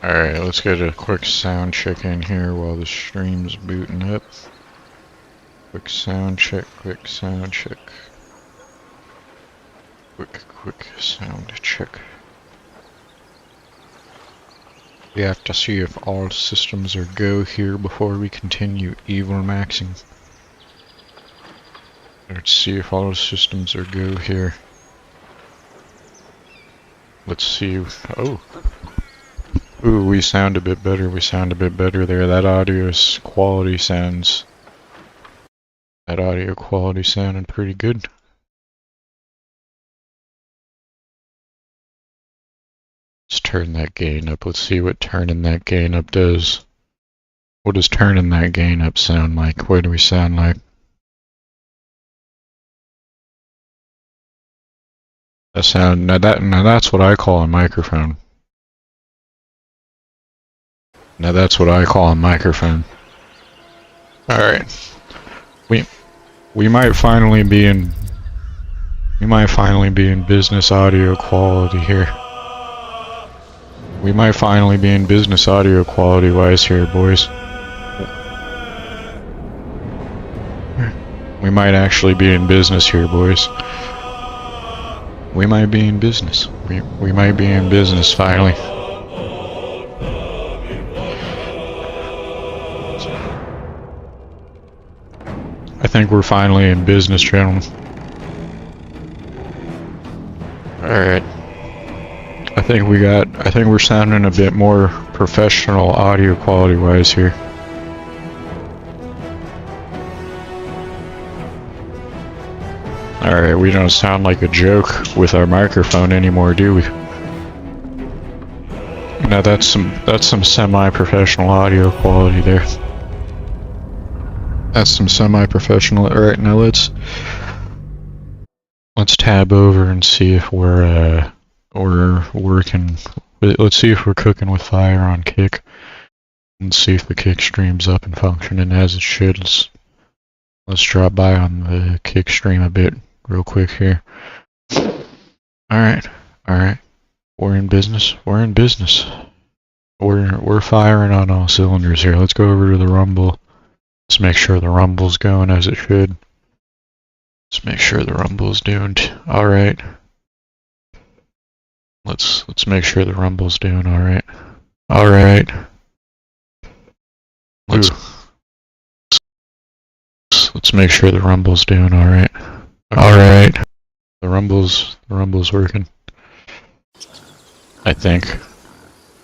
Alright, let's get a quick sound check in here while the stream's booting up. Quick sound check, quick sound check. Quick sound check. We have to see if all systems are go here before we continue evil maxing. Let's see if all systems are go here. Let's see. Oh. Ooh, we sound a bit better. We sound a bit better there. That audio quality sounds. That audio quality sounded pretty good. Let's turn that gain up. Let's see what turning that gain up does. What does turning that gain up sound like? What do we sound like? That sound now that's what I call a microphone. Now that's what I call a microphone. Alright. We might finally be in business audio quality here. We might finally be in business audio quality wise here, boys. We might actually be in business here, boys. We might be in business. We might be in business finally. I think we're finally in business, gentlemen. Alright. I think we're sounding a bit more professional audio quality wise here. Alright, we don't sound like a joke with our microphone anymore, do we? Now that's some semi-professional audio quality there. That's some semi-professional. Alright, now let's tab over and see if we're working. Let's see if we're cooking with fire on Kick. And see if the Kick stream's up and functioning as it should. Let's drop by on the Kick stream a bit real quick here. Alright. We're in business. We're firing on all cylinders here. Let's go over to the Rumble. Let's make sure the Rumble's going as it should. Let's make sure the Rumble's doing alright. Let's make sure the Rumble's doing alright. Alright. Let's make sure the Rumble's doing alright. Alright. The Rumble's working. I think.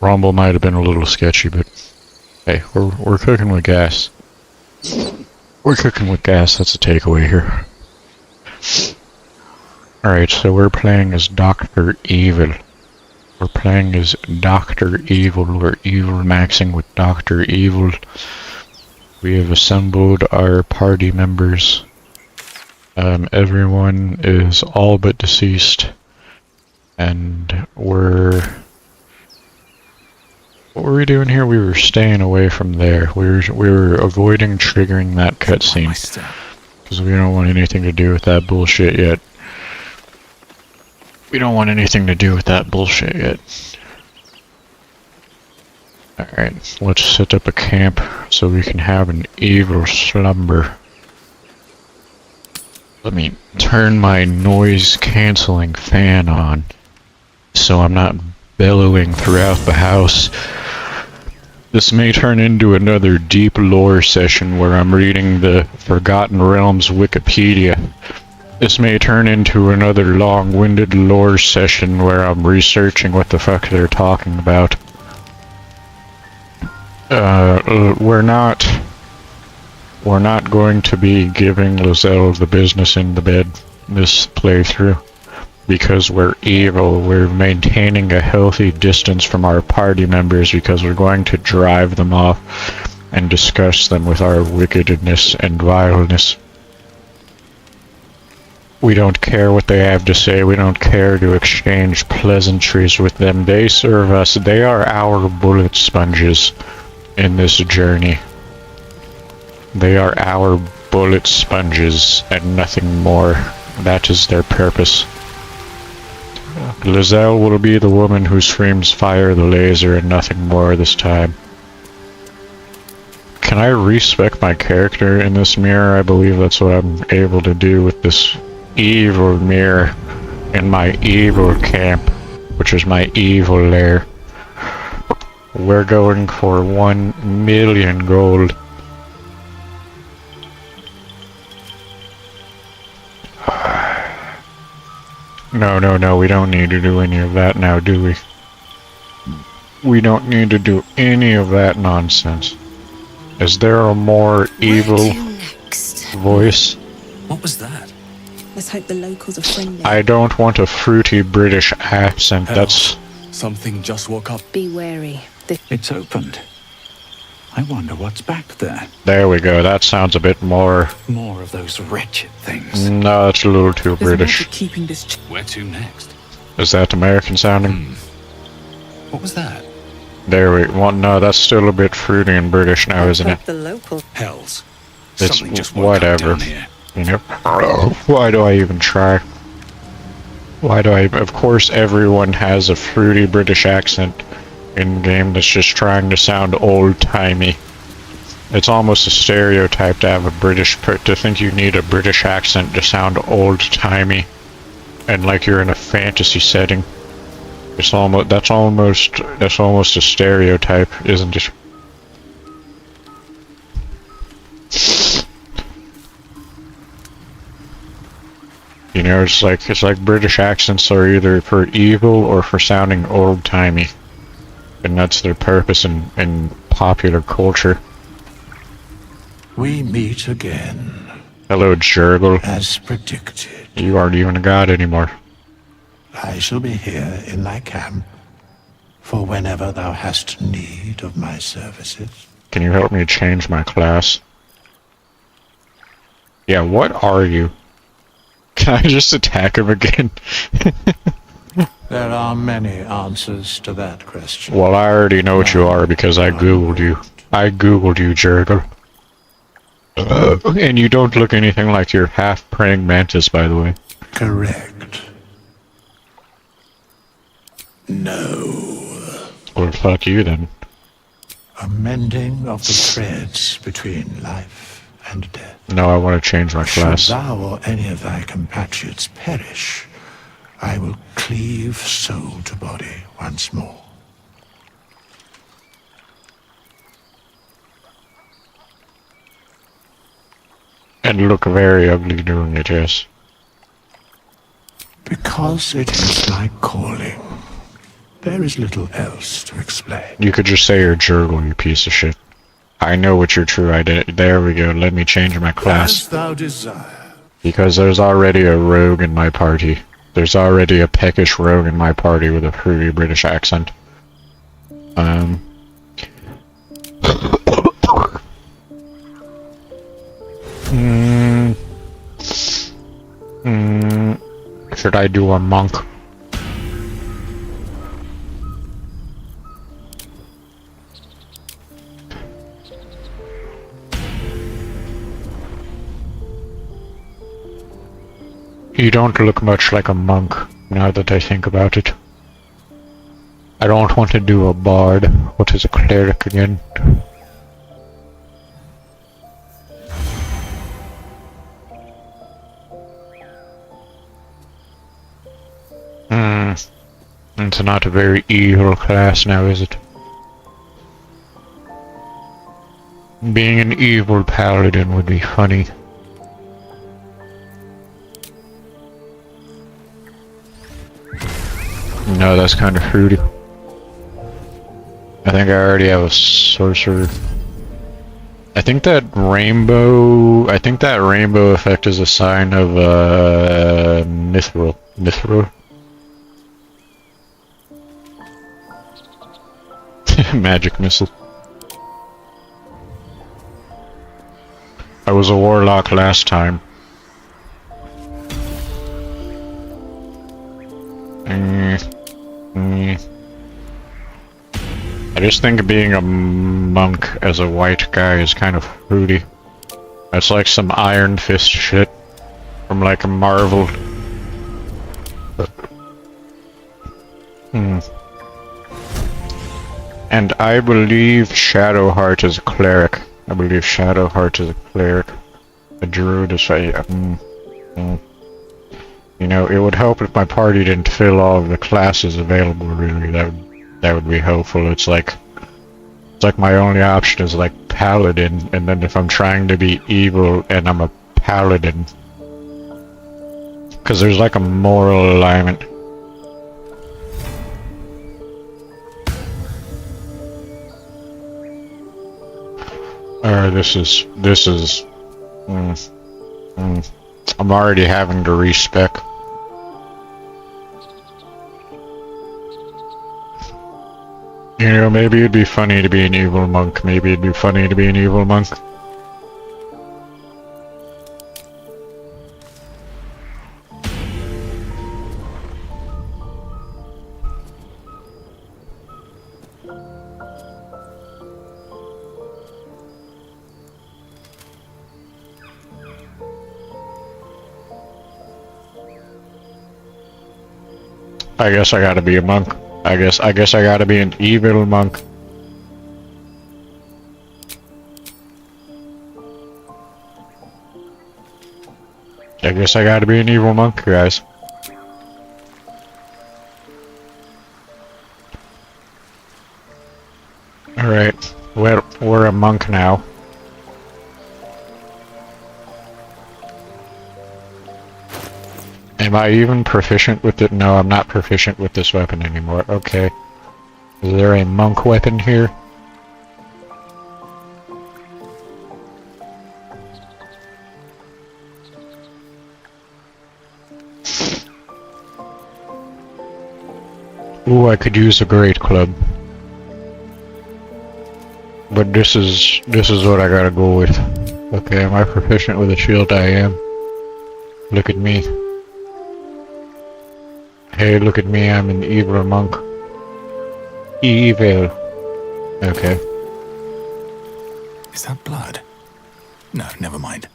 Rumble might have been a little sketchy, but hey, we're cooking with gas. We're cooking with gas, that's a takeaway here. Alright, so we're playing as Dr. Evil. We're playing as Dr. Evil. We're evil maxing with Dr. Evil. We have assembled our party members. Everyone is all but deceased. And what were we doing here? We were staying away from there. We were avoiding triggering that cutscene. Because we don't want anything to do with that bullshit yet. We don't want anything to do with that bullshit yet. Alright, let's set up a camp so we can have an evil slumber. Let me turn my noise cancelling fan on so I'm not bellowing throughout the house. This may turn into another deep lore session where I'm reading the Forgotten Realms Wikipedia. This may turn into another long-winded lore session where I'm researching what the fuck they're talking about. We're not going to be giving Lizelle the business in the bed this playthrough. Because we're evil, we're maintaining a healthy distance from our party members because we're going to drive them off and discuss them with our wickedness and vileness. We don't care what they have to say, we don't care to exchange pleasantries with them. They serve us, they are our bullet sponges in this journey. They are our bullet sponges and nothing more. That is their purpose. Lizelle will be the woman who screams fire the laser and nothing more this time. Can I respec my character in this mirror? I believe that's what I'm able to do with this evil mirror in my evil camp, which is my evil lair. We're going for 1 million gold. No, we don't need to do any of that now, do we? We don't need to do any of that nonsense. Is there a more evil voice? What was that? Let's hope the locals are friendly. I don't want a fruity British accent, that's... Something just woke up. Be wary. It's opened. I wonder what's back there. There we go, that sounds a bit more... More of those wretched things. No, that's a little too British. Keeping this Where to next? Is that American sounding? What was that? There we... Well, no, that's still a bit fruity and British now, isn't it? the local. Hells. It's Something just woke up whatever. down here. You know? Why do I even try? Why do I... Of course everyone has a fruity British accent in game that's just trying to sound old-timey. It's almost a stereotype to have a to think you need a British accent to sound old-timey. And like you're in a fantasy setting. It's almost... That's almost a stereotype, isn't it? You know, it's like British accents are either for evil or for sounding old-timey. And that's their purpose in popular culture. We meet again. Hello, Jurgle. As predicted. You aren't even a god anymore. I shall be here in thy camp for whenever thou hast need of my services. Can you help me change my class? Yeah, what are you? Can I just attack him again? There are many answers to that question. Well, I already know what you are because I googled you. I googled you, Jurgle. And you don't look anything like your half-praying mantis, by the way. Correct. No. Well, fuck you then. A mending of the threads between life and death. No, I want to change my class. Should thou or any of thy compatriots perish, I will cleave soul to body once more. And look very ugly doing it, yes. Because it is my calling. There is little else to explain. You could just say you're Jurgle, you piece of shit. I know what your true identity... There we go, let me change my class. As thou desire. Because there's already a rogue in my party. There's already a peckish rogue in my party with a fruity British accent. Should I do a monk? You don't look much like a monk, now that I think about it. I don't want to do a bard. What is a cleric again? It's not a very evil class now, is it? Being an evil paladin would be funny. No, that's kind of fruity. I think I already have a sorcerer. I think that rainbow effect is a sign of mithril. Mithril? Magic missile. I was a warlock last time. I just think being a monk as a white guy is kind of fruity. That's like some Iron Fist shit from like a Marvel. Hmm. And I believe Shadowheart is a cleric. I believe Shadowheart is a cleric. A druid is You know, it would help if my party didn't fill all of the classes available, really. That would be helpful. It's like my only option is like paladin, and then if I'm trying to be evil and I'm a paladin, because there's like a moral alignment. This is. I'm already having to respec. You know, maybe it'd be funny to be an evil monk. Maybe it'd be funny to be an evil monk. I guess I gotta be a monk. I guess I gotta be an evil monk. I guess I gotta be an evil monk, guys. Alright, we're a monk now. Am I even proficient with it? No, I'm not proficient with this weapon anymore. Okay. Is there a monk weapon here? Ooh, I could use a great club. But this is what I gotta go with. Okay, am I proficient with a shield? I am. Look at me. Hey, look at me, I'm an evil monk. Evil. Okay. Is that blood? No, never mind.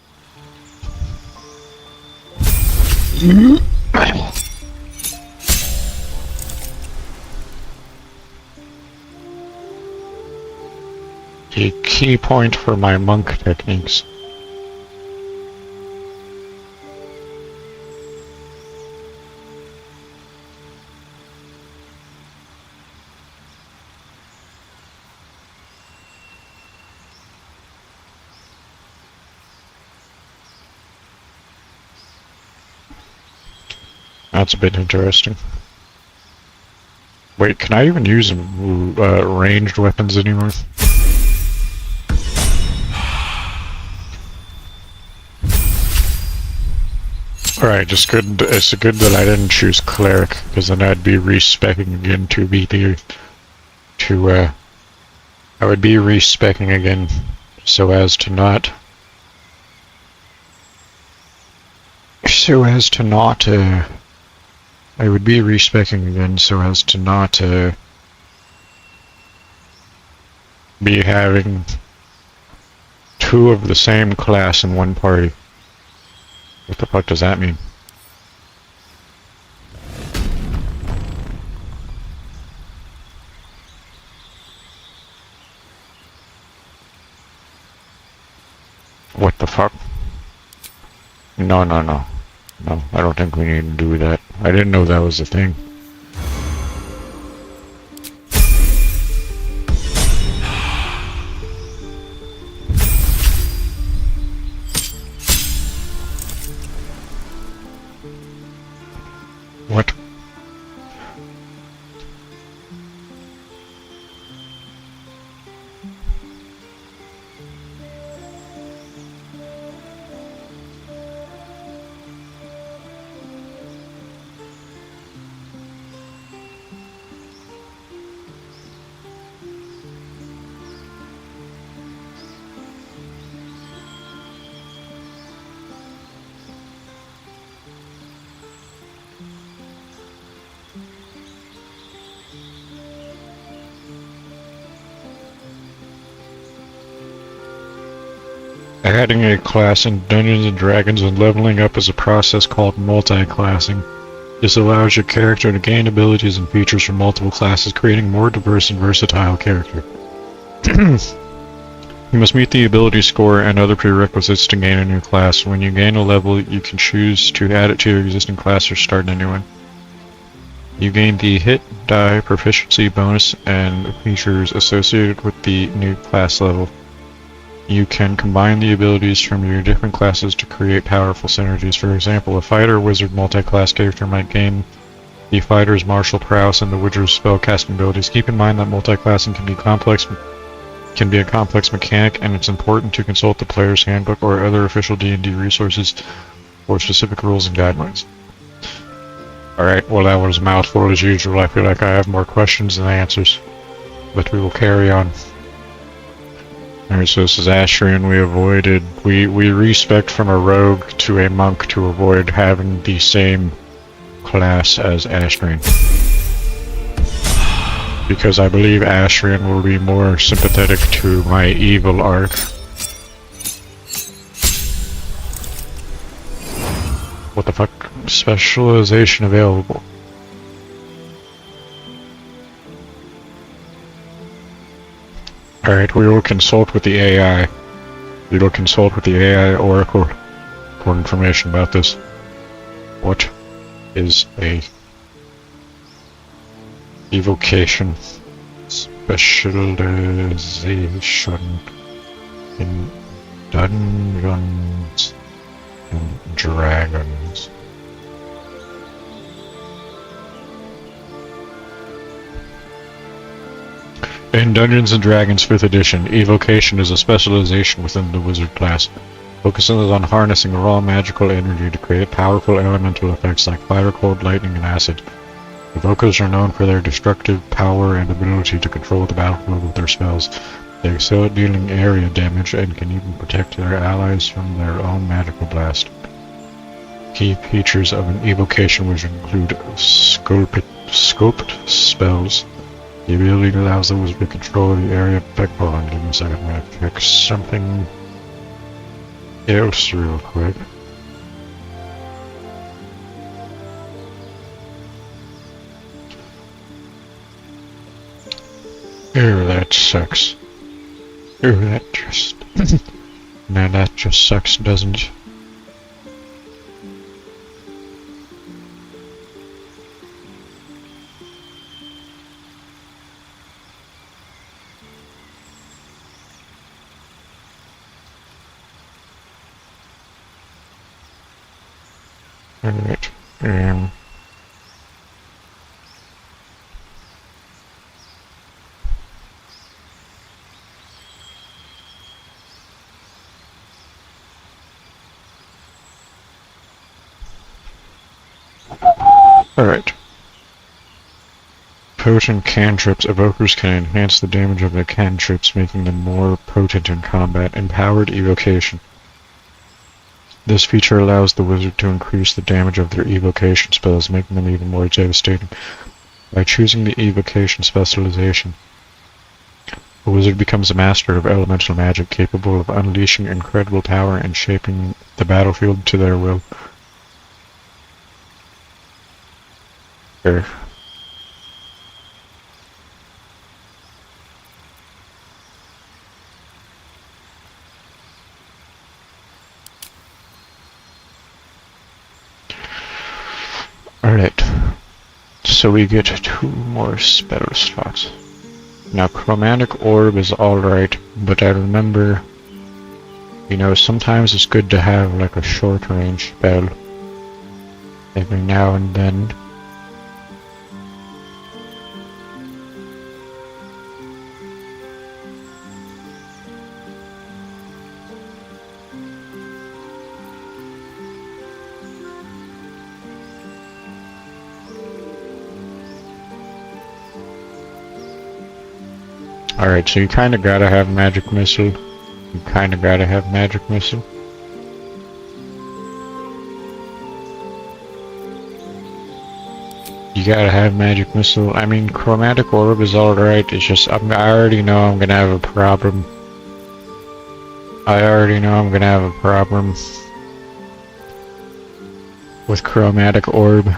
A key point for my monk techniques. That's a bit interesting. Wait, can I even use ranged weapons anymore? Alright, it's good that I didn't choose cleric, because then I'd be respecking again to be the... I would be respecking again so as to not... I would be respecking again so as to not be having two of the same class in one party. What the fuck does that mean? What the fuck? No, no, no. No, I don't think we need to do that. I didn't know that was a thing. What? Adding a class in Dungeons & Dragons and leveling up is a process called multi-classing. This allows your character to gain abilities and features from multiple classes, creating a more diverse and versatile character. You must meet the ability score and other prerequisites to gain a new class. When you gain a level, you can choose to add it to your existing class or start a new one. You gain the hit die proficiency bonus and features associated with the new class level. You can combine the abilities from your different classes to create powerful synergies. For example, a fighter wizard multi-class character might gain the fighter's martial prowess and the wizard's spellcasting abilities. Keep in mind that multi-classing can be a complex mechanic, and it's important to consult the player's handbook or other official D&D resources for specific rules and guidelines. Alright, well that was a mouthful as usual. I feel like I have more questions than answers, but we will carry on. Alright, so this is Ashrian. We respect from a rogue to a monk to avoid having the same class as Ashrian. Because I believe Ashrian will be more sympathetic to my evil arc. What the fuck? Specialization available. Alright, we will consult with the AI. We will consult with the AI Oracle for information about this. What is a evocation specialization in Dungeons and Dragons? In Dungeons & Dragons 5th edition, evocation is a specialization within the wizard class, focusing on harnessing raw magical energy to create powerful elemental effects like fire, cold, lightning, and acid. Evokers are known for their destructive power and ability to control the battlefield with their spells. They excel at dealing area damage and can even protect their allies from their own magical blast. Key features of an evocation which include scoped spells. The ability allows the wizard to control the area effect. Hold on, give me a second. I'm gonna fix something else real quick. Ew, that sucks. Ew, that just... Nah, that just sucks, doesn't it? Alright, Alright. Potent cantrips. Evokers can enhance the damage of their cantrips, making them more potent in combat. Empowered evocation. This feature allows the wizard to increase the damage of their evocation spells, making them even more devastating. By choosing the evocation specialization, the wizard becomes a master of elemental magic, capable of unleashing incredible power and shaping the battlefield to their will. Here. Alright, so we get 2 more spell slots. Now Chromatic Orb is alright, but I remember, you know, sometimes it's good to have like a short range spell every now and then. Alright, so you kinda gotta have Magic Missile. You kinda gotta have Magic Missile. You gotta have Magic Missile. I mean, Chromatic Orb is alright, it's just, I already know I'm gonna have a problem. I already know I'm gonna have a problem with Chromatic Orb.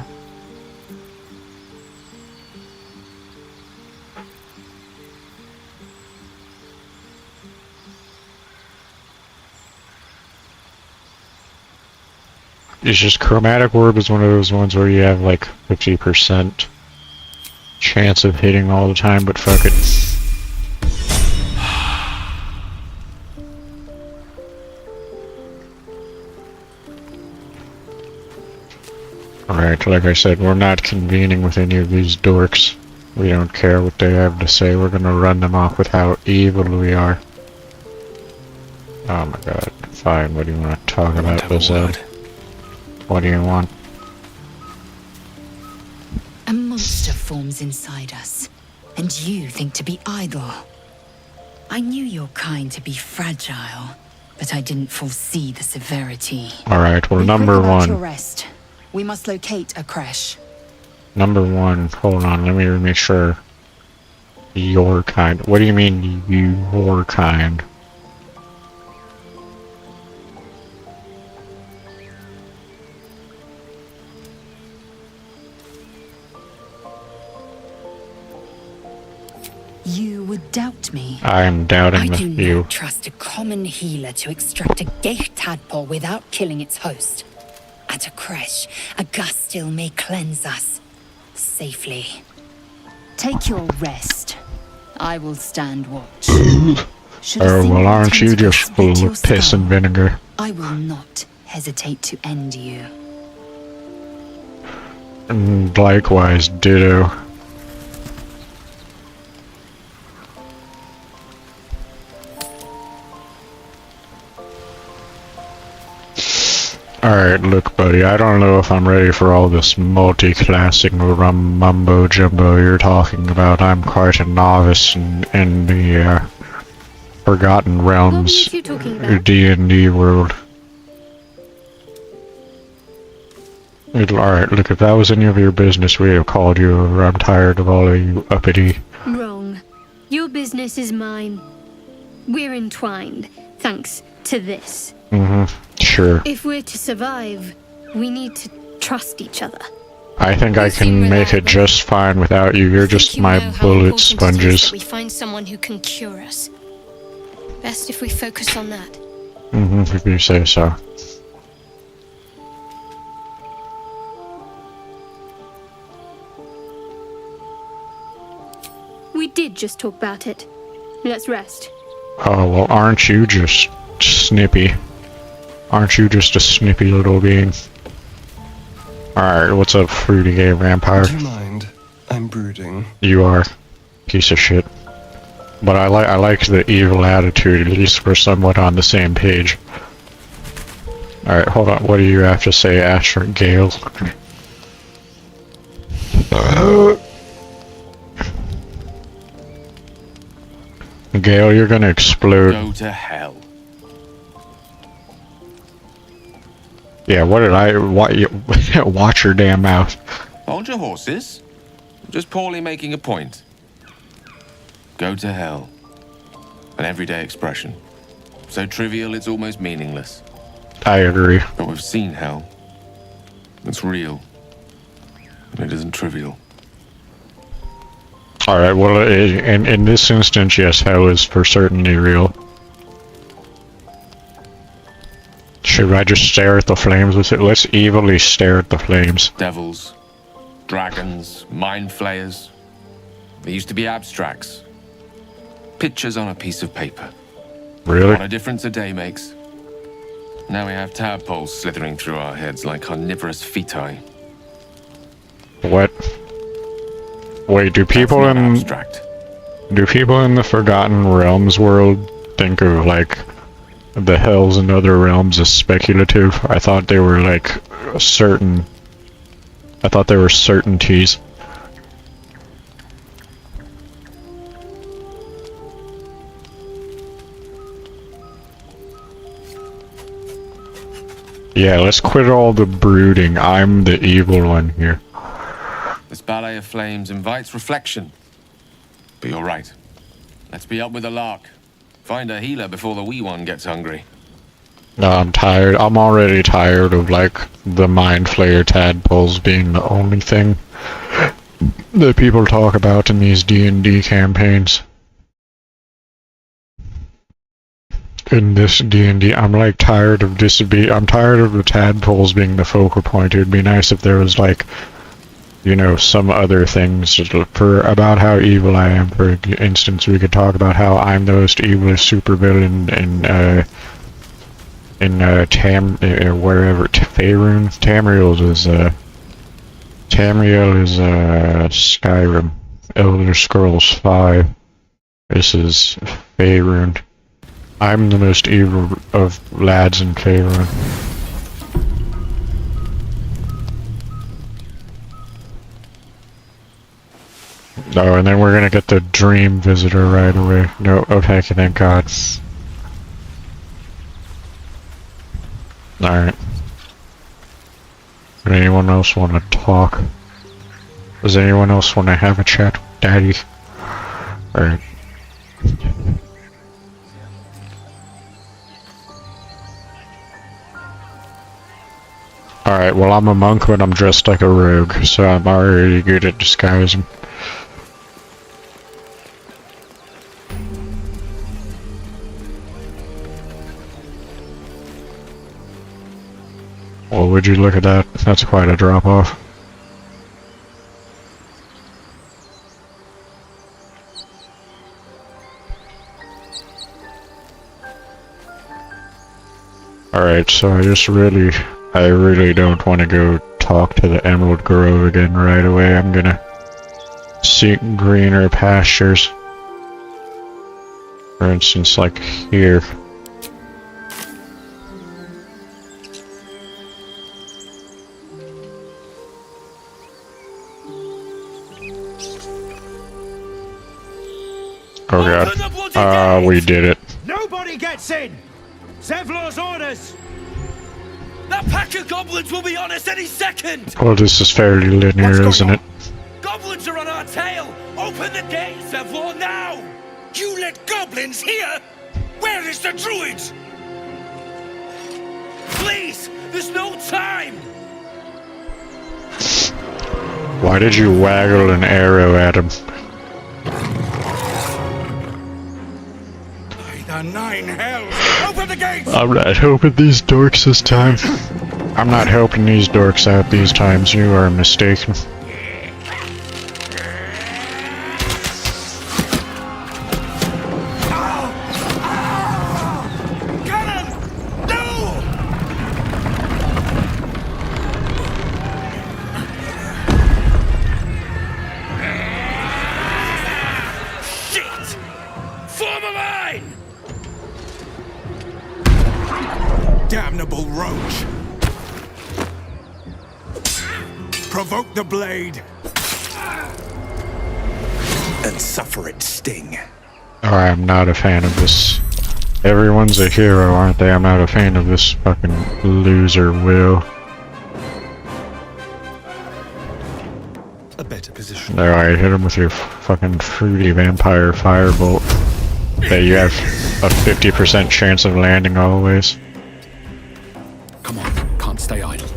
It's just chromatic orb is one of those ones where you have like 50% chance of hitting all the time, but fuck it. Alright, like I said, we're not convening with any of these dorks. We don't care what they have to say, we're gonna run them off with how evil we are. Oh my god, fine, what do you want to talk about, Lizelle? What do you want? A monster forms inside us, and you think to be idle. I knew your kind to be fragile, but I didn't foresee the severity. Alright, well, Be number quick about your one. rest. We must locate a creche. Number one, hold on, let me make sure. Your kind. What do you mean, your kind? You would doubt me. I'm doubting I do you. not trust a common healer to extract a gate tadpole without killing its host. At a creche, a gust still may cleanse us. Safely. Take your rest. I will stand watch. Should a Oh, well, single aren't you tentacle just split full your of piss and skull, vinegar? I will not hesitate to end you. And likewise, ditto. Alright, look buddy, I don't know if I'm ready for all this multi-classing mumbo jumbo you're talking about. I'm quite a novice in the Forgotten Realms What were you two talking about? D&D world. Alright, look, if that was any of your business, we'd have called you over. I'm tired of all of you uppity. Wrong. Your business is mine. We're entwined, thanks to this. Sure. If we're to survive, we need to trust each other. I think I can make it just fine without you. You're just my bullet sponges. We find someone who can cure us. Best if we focus on that. If you say so. We did just talk about it. Let's rest. Oh, well, aren't you just snippy? Aren't you just a snippy little being? Alright, what's up, fruity gay vampire? Do you mind? I'm brooding. You are. Piece of shit. But I like the evil attitude, at least we're somewhat on the same page. Alright, hold on, what do you have to say, Asher Gale? Gale, you're gonna explode. Go to hell. Yeah, what did I... watch your damn mouth. Hold your horses. Just poorly making a point. Go to hell. An everyday expression. So trivial it's almost meaningless. I agree. But we've seen hell. It's real. And it isn't trivial. Alright, well, in this instance, yes, hell is for certainly real. Should I just stare at the flames with it? Let's evilly stare at the flames. Devils, dragons, mind flayers. They used to be abstracts. Pictures on a piece of paper. Really? What a difference a day makes. Now we have tadpoles slithering through our heads like carnivorous feti. What? Wait, do people That's not in... abstract. Do people in the Forgotten Realms world think of, like, the hells and other realms as speculative? I thought they were, like, certain... I thought they were certainties. Yeah, let's quit all the brooding. I'm the evil one here. This ballet of flames invites reflection. But you're right. Let's be up with the lark. Find a healer before the wee one gets hungry. No, I'm tired. I'm already tired of, like, the Mind Flayer tadpoles being the only thing that people talk about in these D&D campaigns. in this D&D. I'm like tired of I'm tired of the tadpoles being the focal point. It would be nice if there was like, you know, some other things for about how evil I am. For instance, we could talk about how I'm the most evilest supervillain in wherever Faerun. Tamriel is Skyrim. Elder Scrolls 5. This is Faerun. I'm the most evil of lads in Faerun. Oh, and then we're gonna get the dream visitor right away. No, okay, thank God. Alright. Does anyone else want to talk? Does anyone else want to have a chat with Daddy? Alright. Alright, well I'm a monk but I'm dressed like a rogue, so I'm already good at disguising. Well, would you look at that? That's quite a drop-off. Alright, so I really don't want to go talk to the Emerald Grove again right away. I'm gonna seek greener pastures. For instance, like here. Oh god. We did it. Nobody gets in! Zevlor's orders! That pack of goblins will be on us any second! Well, this is fairly linear, isn't it? Goblins are on our tail! Open the gate, Zevlor, now! You let goblins here? Where is the druid? Please! There's no time! Why did you waggle an arrow at him? The nine hells! Open the gates! I'm not helping these dorks this time. I'm not helping these dorks out these times. You are mistaken. Damnable roach! Provoke the blade and suffer its sting. I'm not a fan of this. Everyone's a hero, aren't they? I'm not a fan of this fucking loser, Will. A better position. Alright, hit him with your fucking fruity vampire firebolt. That you have a 50% chance of landing always. Come on, can't stay idle.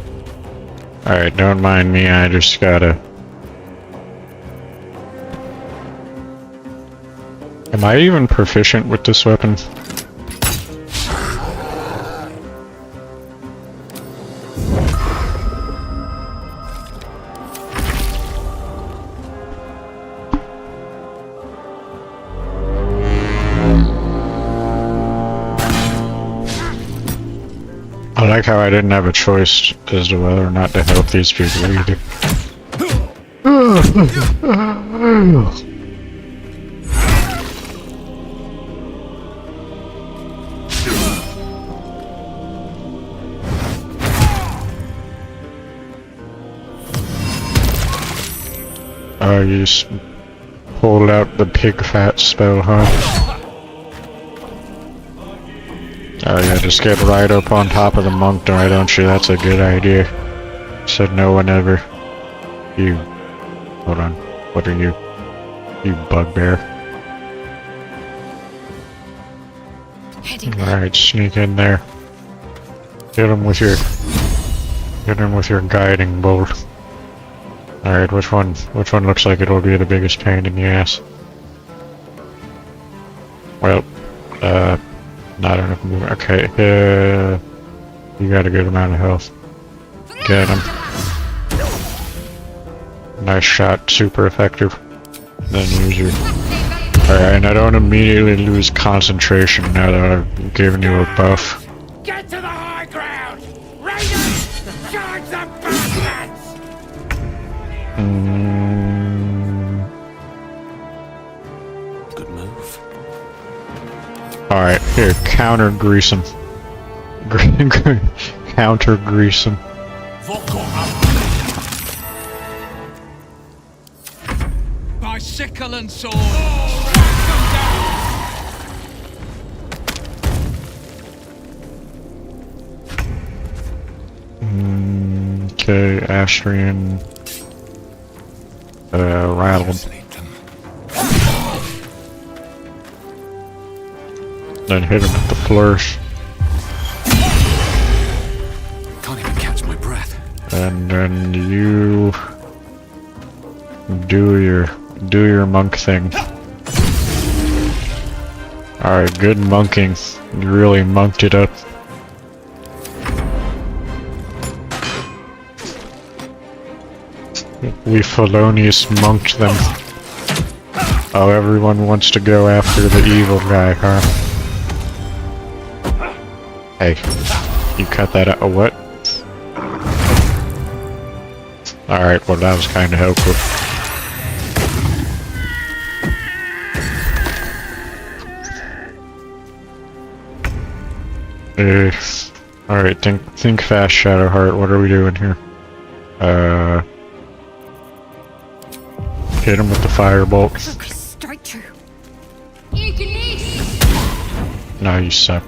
Alright, don't mind me, I just gotta... Am I even proficient with this weapon? I like how I didn't have a choice as to whether or not to help these people either. Oh, you just pulled out the pig fat spell, huh? Oh yeah, just get right up on top of the monk, why don't you? That's a good idea. Said no one ever. You... Hold on. What are you? You bugbear. Alright, sneak in there. Hit him with your... Hit him with your guiding bolt. Alright, which one looks like it'll be the biggest pain in the ass? Well, not enough Okay, you got a good amount of health. Get him. Nice shot, super effective. Then use your... Alright, and I don't immediately lose concentration now that I've given you a buff. Get to the high ground! Raiders! Charge the bastards! Good move. Alright, here, counter grease him. Counter grease him. By sickle and sword! Track them Mm, okay, Astrian. Rattle him. Then hit him with the flourish. Can't even catch my breath. And then you do your monk thing. Alright, good monking. You really monked it up. We felonious monked them. Oh, everyone wants to go after the evil guy, huh? Hey, you cut that out. What? Alright, well that was kind of helpful. Alright, think fast, Shadowheart. What are we doing here? Hit him with the firebolt. Strike true. No, you suck.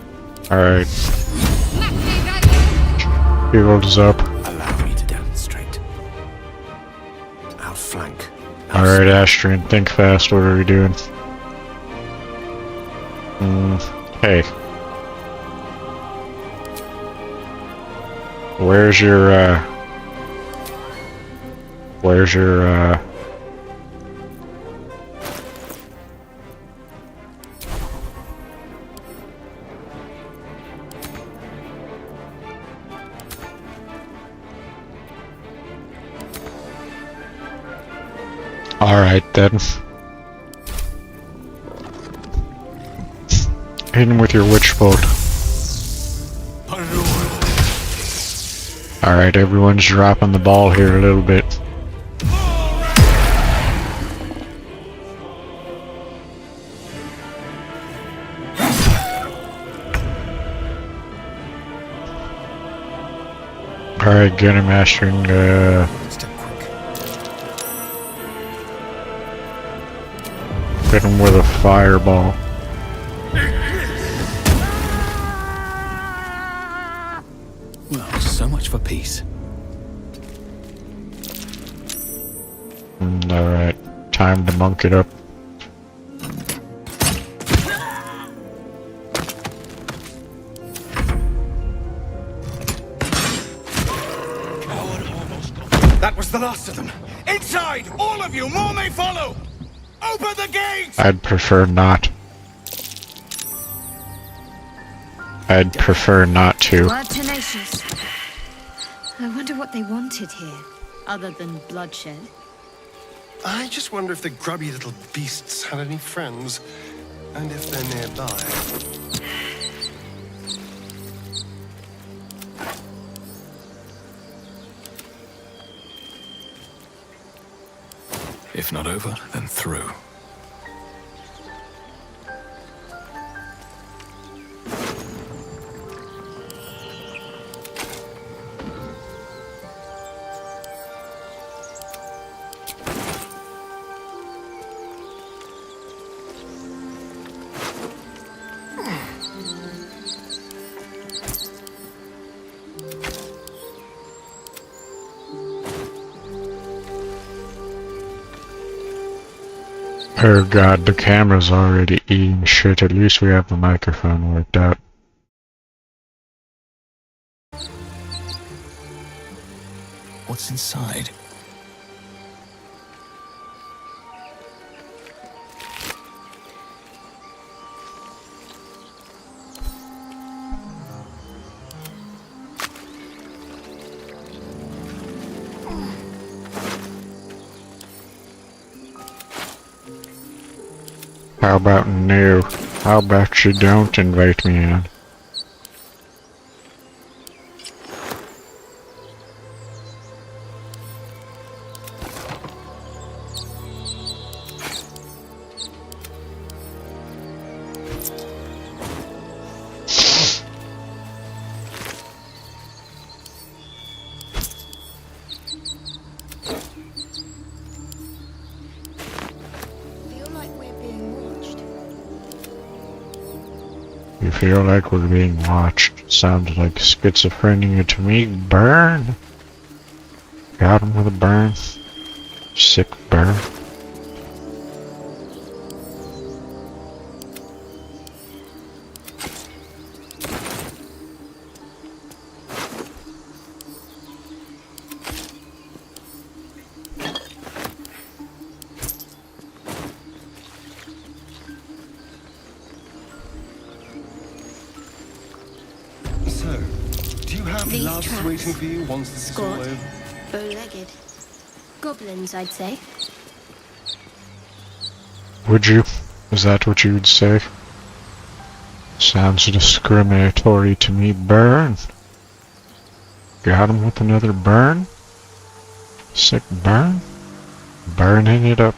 Alright. Shields up. Allow me to demonstrate. Outflank. Alright, Astrian, think fast. What are we doing? Hey. Where's your, Alright then. Hit him with your witch bolt. Alright, everyone's dropping the ball here a little bit. Alright, get him, Astrian. Hit him with a fireball. Well, so much for peace. Alright, time to monk it up. That was the last of them. Inside! All of you! More may follow! Open the gate! I'd prefer not. I'd prefer not to. Word tenacious. I wonder what they wanted here, other than bloodshed. I just wonder if the grubby little beasts had any friends, and if they're nearby. If not over, then through. Oh god, the camera's already eating shit. At least we have the microphone worked out. What's inside? How about no? How about you don't invite me in? Feel like we're being watched. You feel like we're being watched. Sounds like schizophrenia to me. Burn! Got him with a burn. Sick burn. So, do you have These loves traps. waiting for you once this is all Squat. over? Bow-legged. Goblins, I'd say. Would you? Is that what you would say? Sounds discriminatory to me. Burn! Got him with another burn? Sick burn? Burning it up.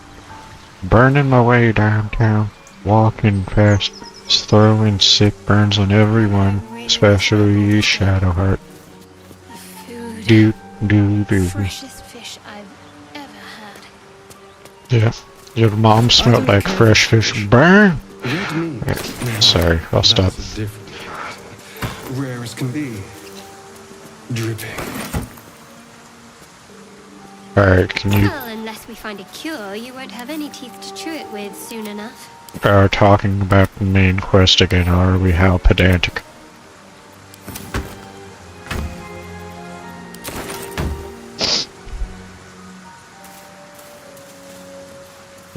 Burning my way downtown. Walking fast. Just throwing sick burns on everyone. Especially Shadowheart. Food. Do. Freshest fish I've ever had. Yeah. Your mom smelled like fresh fish. Burn! Red meat. Now, Sorry, I'll stop. that's a different. Rare as can be. Dripping. Alright, can you Well, unless we find a cure, you won't have any teeth to chew it with soon enough. are talking about the main quest again, are we? How pedantic.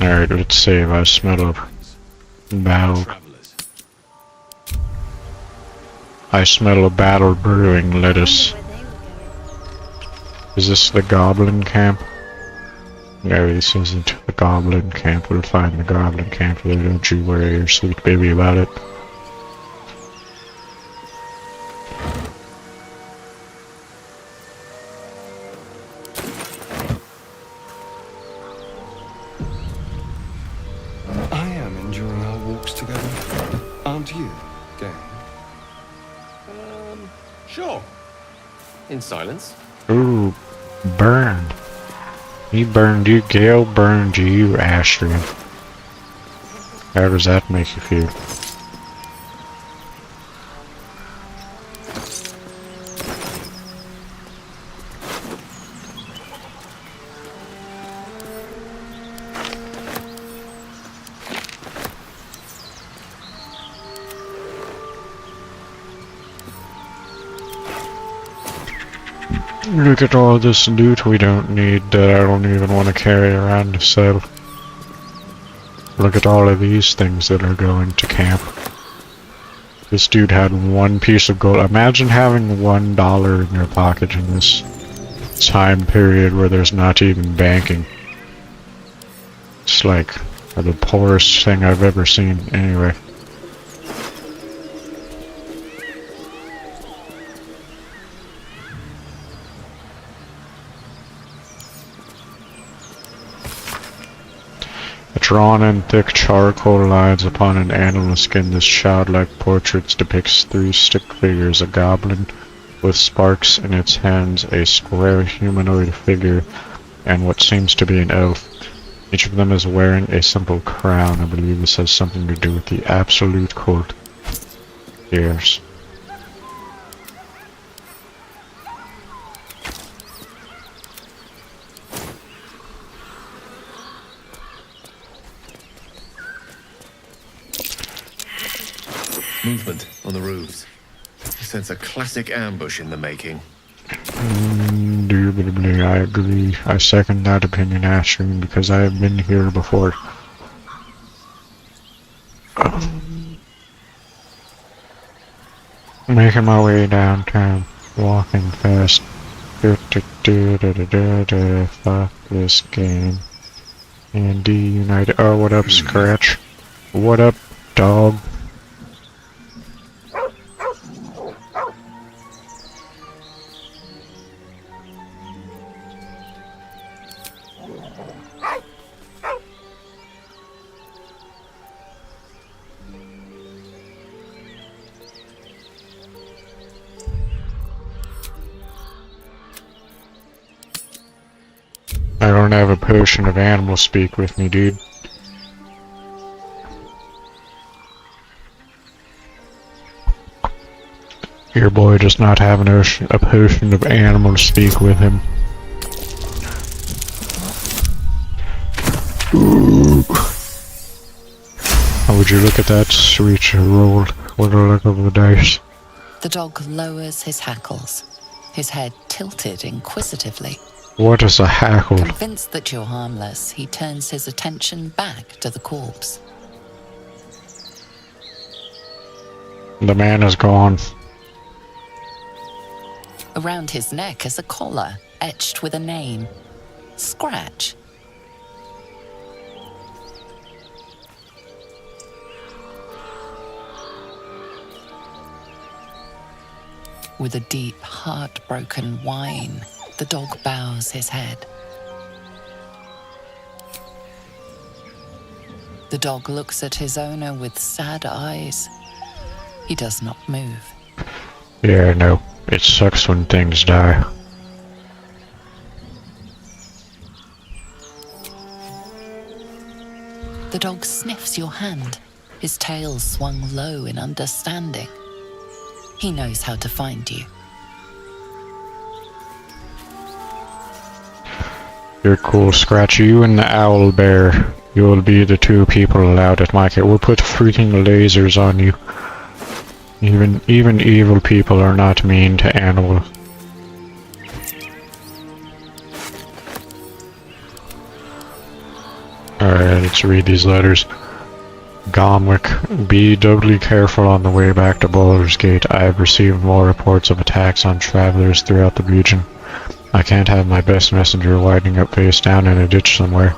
Alright, let's save. I smell a battle. Travelers. I smell a battle brewing. Let us. Where they were going. Is this the goblin camp? No, this isn't the goblin camp. We'll find the goblin camp there. Don't you worry your sweet baby about it. I am enjoying our walks together. Aren't you, gang? Sure. In silence. Ooh, burned. He burned you, Gale burned you, Astrid. How does that make you feel? Look at all this loot we don't need that I don't even want to carry around to sell. Look at all of these things that are going to camp. This dude had one piece of gold. Imagine having $1 in your pocket in this time period where there's not even banking. It's like the poorest thing I've ever seen anyway. Drawn in thick charcoal lines upon an animal skin, this childlike portrait depicts three stick figures, a goblin with sparks in its hands, a square humanoid figure, and what seems to be an elf. Each of them is wearing a simple crown. I believe this has something to do with the absolute cult. Yes. Movement on the roofs. I sense a classic ambush in the making. Indubitably, I agree. I second that opinion, Ashton, because I have been here before. Making my way downtown, walking fast. Fuck this game. And D United. Oh, what up, Scratch? What up, dog? I don't have a potion of animal speak with me, dude. Your boy does not have a potion of animal speak with him. Ooh. How would you look at that sweet roll? What a look of the dice. The dog lowers his hackles, his head tilted inquisitively. What is a hackle? Convinced that you're harmless, he turns his attention back to the corpse. The man is gone. Around his neck is a collar, etched with a name. Scratch. With a deep, heartbroken whine, the dog bows his head. The dog looks at his owner with sad eyes. He does not move. Yeah, I know. It sucks when things die. The dog sniffs your hand, his tail swung low in understanding. He knows how to find you. You're cool, Scratchy. You and the owl bear. You'll be the two people allowed at my care. We'll put freaking lasers on you. Even evil people are not mean to animals. Alright, let's read these letters. Gomwick, be doubly careful on the way back to Baldur's Gate. I have received more reports of attacks on travelers throughout the region. I can't have my best messenger winding up face down in a ditch somewhere.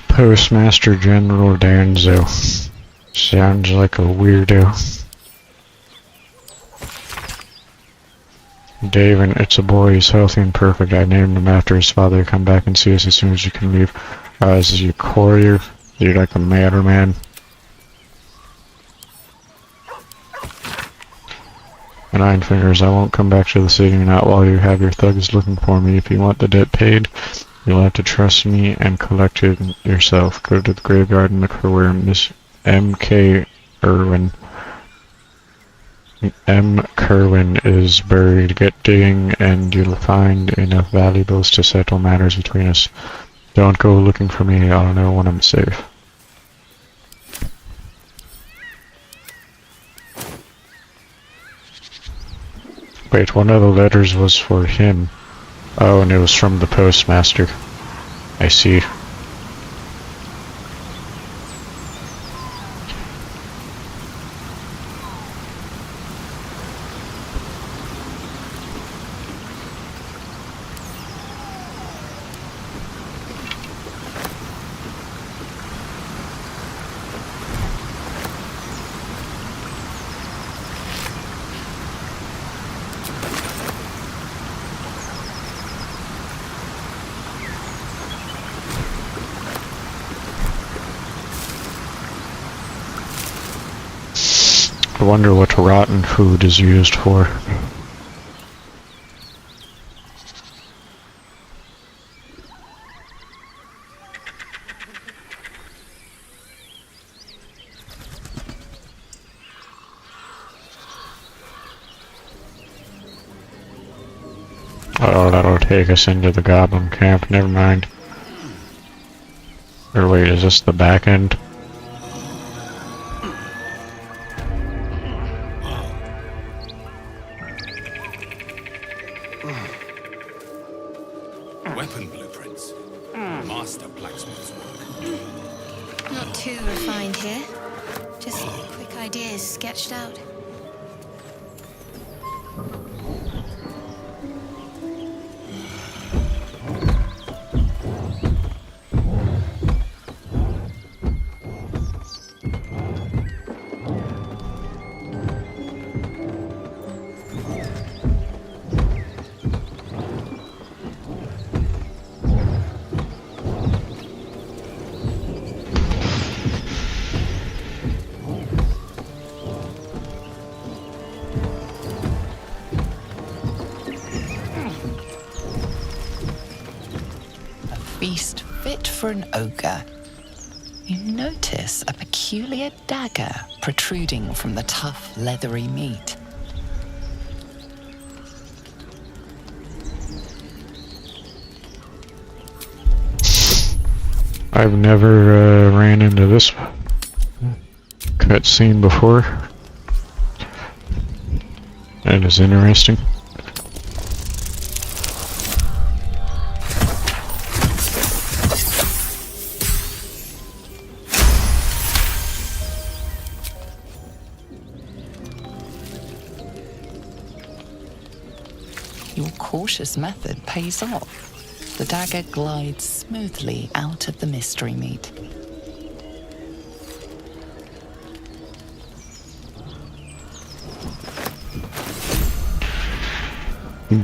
Postmaster General Danzo. Sounds like a weirdo. David, it's a boy. He's healthy and perfect. I named him after his father. Come back and see us as soon as you can leave. Is he a courier? Is he like a mailman? Nine Fingers, I won't come back to the city, not while you have your thugs looking for me. If you want the debt paid, you'll have to trust me and collect it yourself. Go to the graveyard and look for where Miss M.K. Irwin is buried. Get digging and you'll find enough valuables to settle matters between us. Don't go looking for me, I'll know when I'm safe. Wait, one of the letters was for him. Oh, and it was from the postmaster. I see. I wonder what rotten food is used for. Oh, that'll take us into the goblin camp. Never mind. Or wait, is this the back end? Weapon blueprints. Master blacksmith's work. Not too refined here. Just quick ideas sketched out. Feast fit for an ogre. You notice a peculiar dagger protruding from the tough, leathery meat. I've never ran into this cutscene before. That is interesting. Your cautious method pays off. The dagger glides smoothly out of the mystery meat.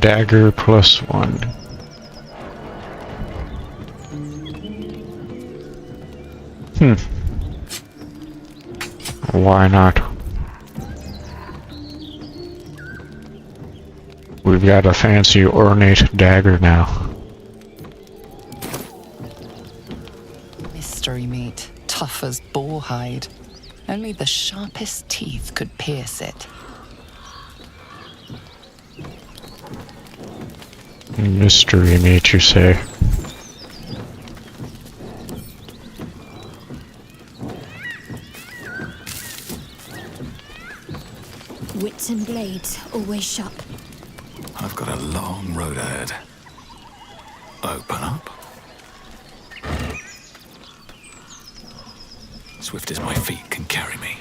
Dagger +1. Why not? We've got a fancy ornate dagger now. Mystery meat, tough as boar hide. Only the sharpest teeth could pierce it. Mystery meat, you say? Wits and blades, always sharp. I've got a long road ahead. Open up. Swift as my feet can carry me.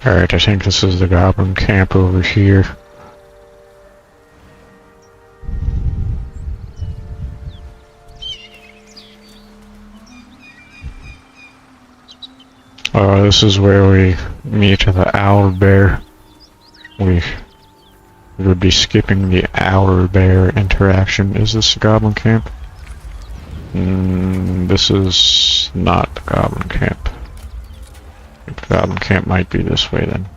Alright, I think this is the goblin camp over here. This is where we meet the owl bear. We would be skipping the owl bear interaction. Is this the goblin camp? This is not the goblin camp. The goblin camp might be this way then.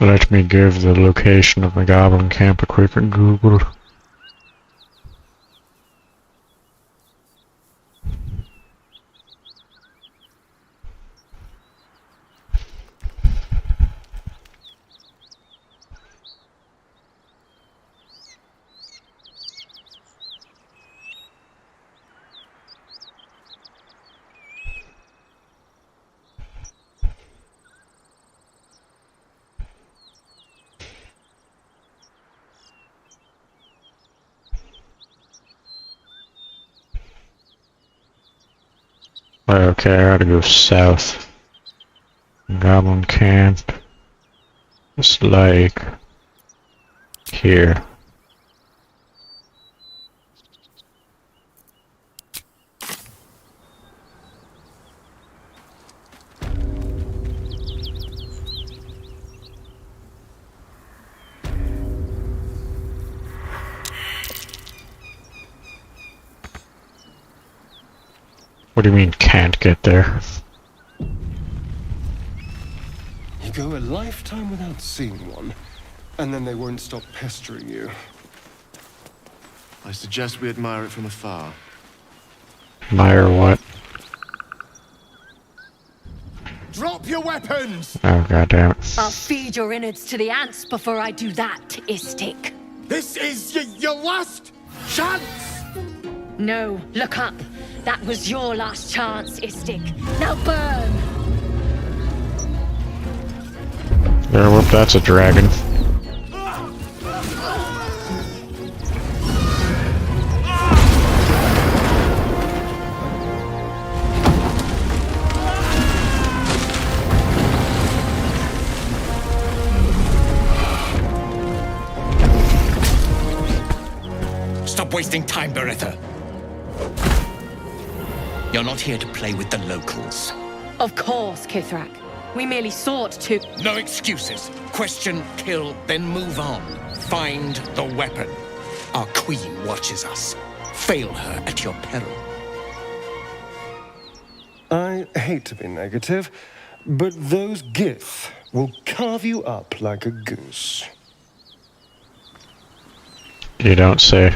Let me give the location of the goblin camp a quick Google. Okay, I gotta go south. Goblin camp. It's like here. What do you mean can't get there? You go a lifetime without seeing one, and then they won't stop pestering you. I suggest we admire it from afar. Admire what? Drop your weapons! Oh, goddammit. I'll feed your innards to the ants before I do that, Istik. This is your last chance! No, look up. That was your last chance, Istik. Now burn! Yeah, whoop, that's a dragon. Stop wasting time, Beretta. You're not here to play with the locals. Of course, Kithrak. We merely sought to... No excuses. Question, kill, then move on. Find the weapon. Our queen watches us. Fail her at your peril. I hate to be negative, but those Gith will carve you up like a goose. You don't say.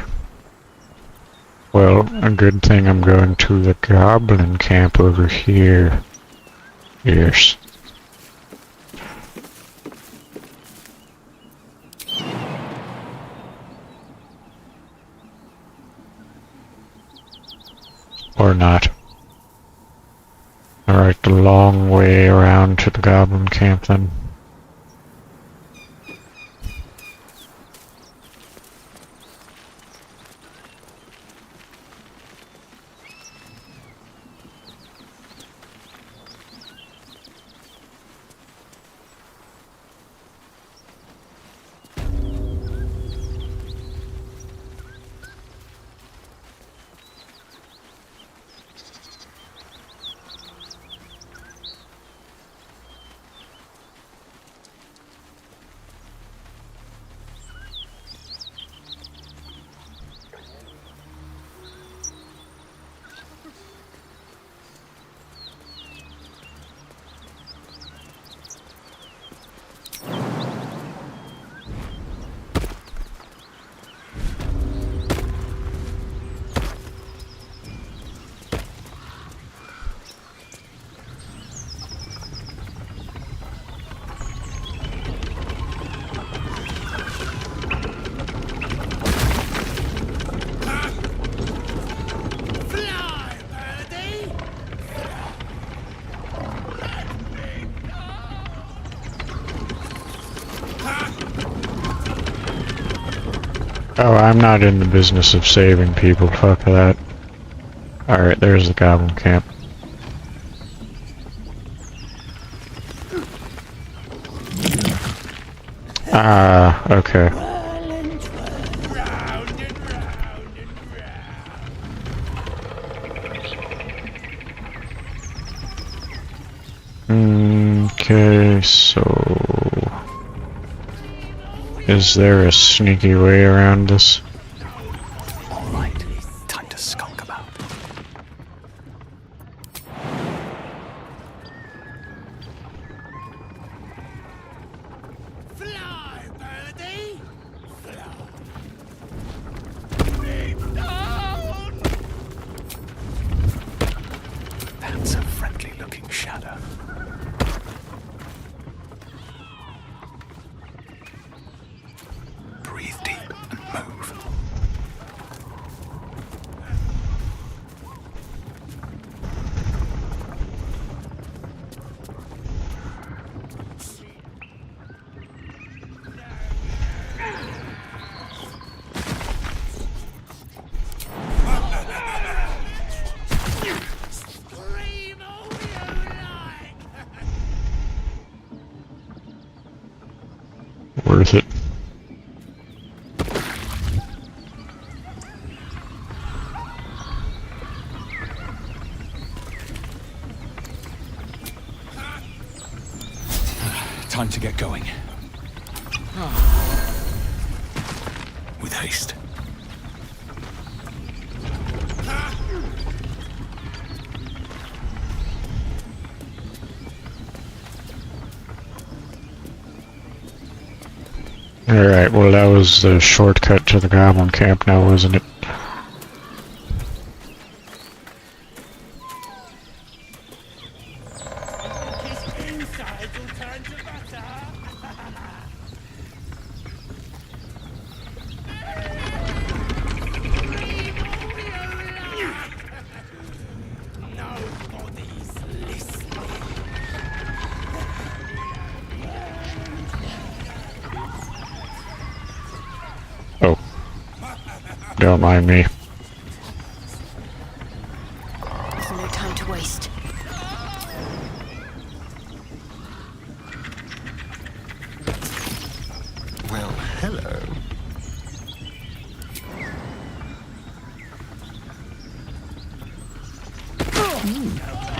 Well, a good thing I'm going to the goblin camp over here. Yes. Or not. Alright, the long way around to the goblin camp then. Oh, I'm not in the business of saving people, fuck that. Alright, there's the goblin camp. Ah, okay. Okay, so... is there a sneaky way around this? Alright, time to skunk about. Fly, birdie! Fly. That's a friendly-looking shadow. Breathe deep and move. worth it. Time to get going. With haste. Alright, well that was the shortcut to the goblin camp now, wasn't it? Oh. Don't mind me. There's no time to waste. Well, hello.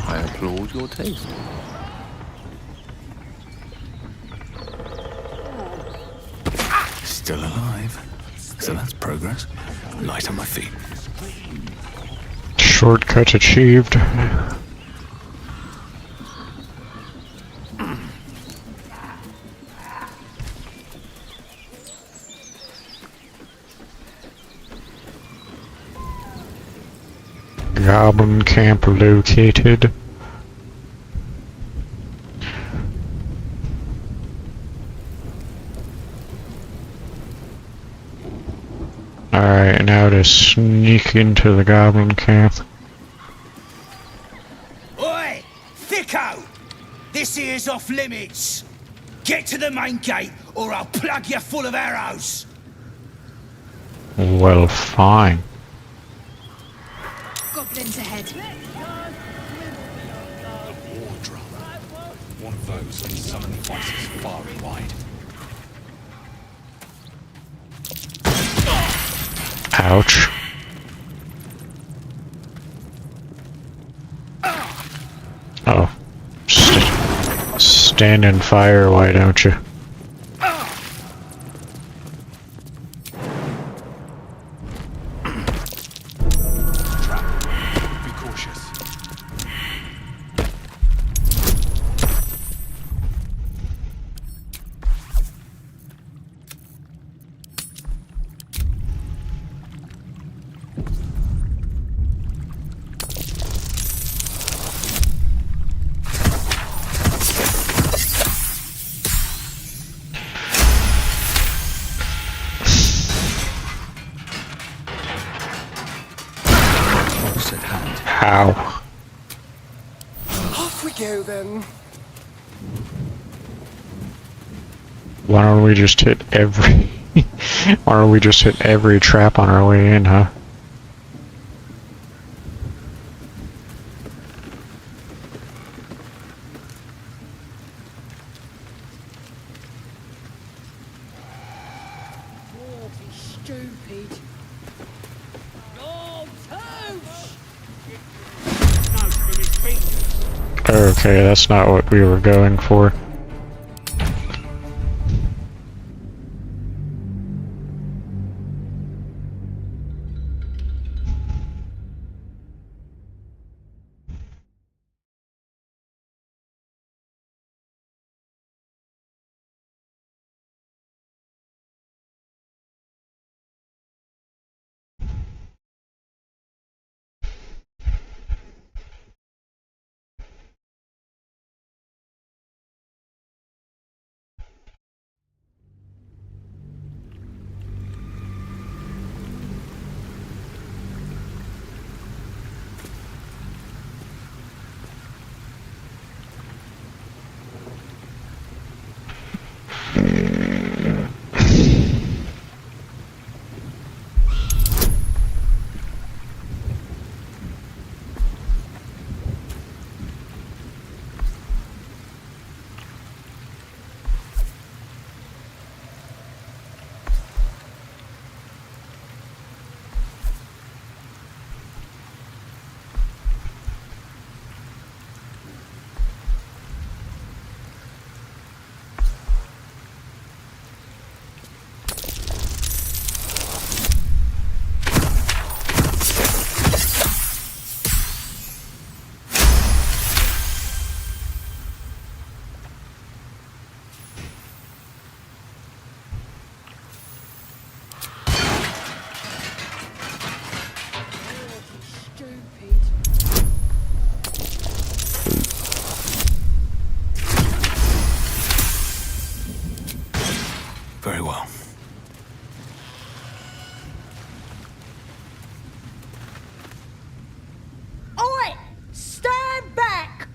I applaud your taste. Still alive. So that's progress. Light on my feet. Shortcut achieved. Goblin camp located. Alright, now to sneak into the goblin camp. Oi! Thicko! This here's off limits! Get to the main gate, or I'll plug you full of arrows! Well, fine. Goblins ahead. War drum. One of those can summon voices far and wide. Ouch. Oh. Stand in fire, why don't you? Be cautious. Close at hand. How? Off we go then. Why don't we just hit every... Why don't we just hit every trap on our way in, huh? Stupid. Okay, that's not what we were going for. Very well. Oi! Stand back!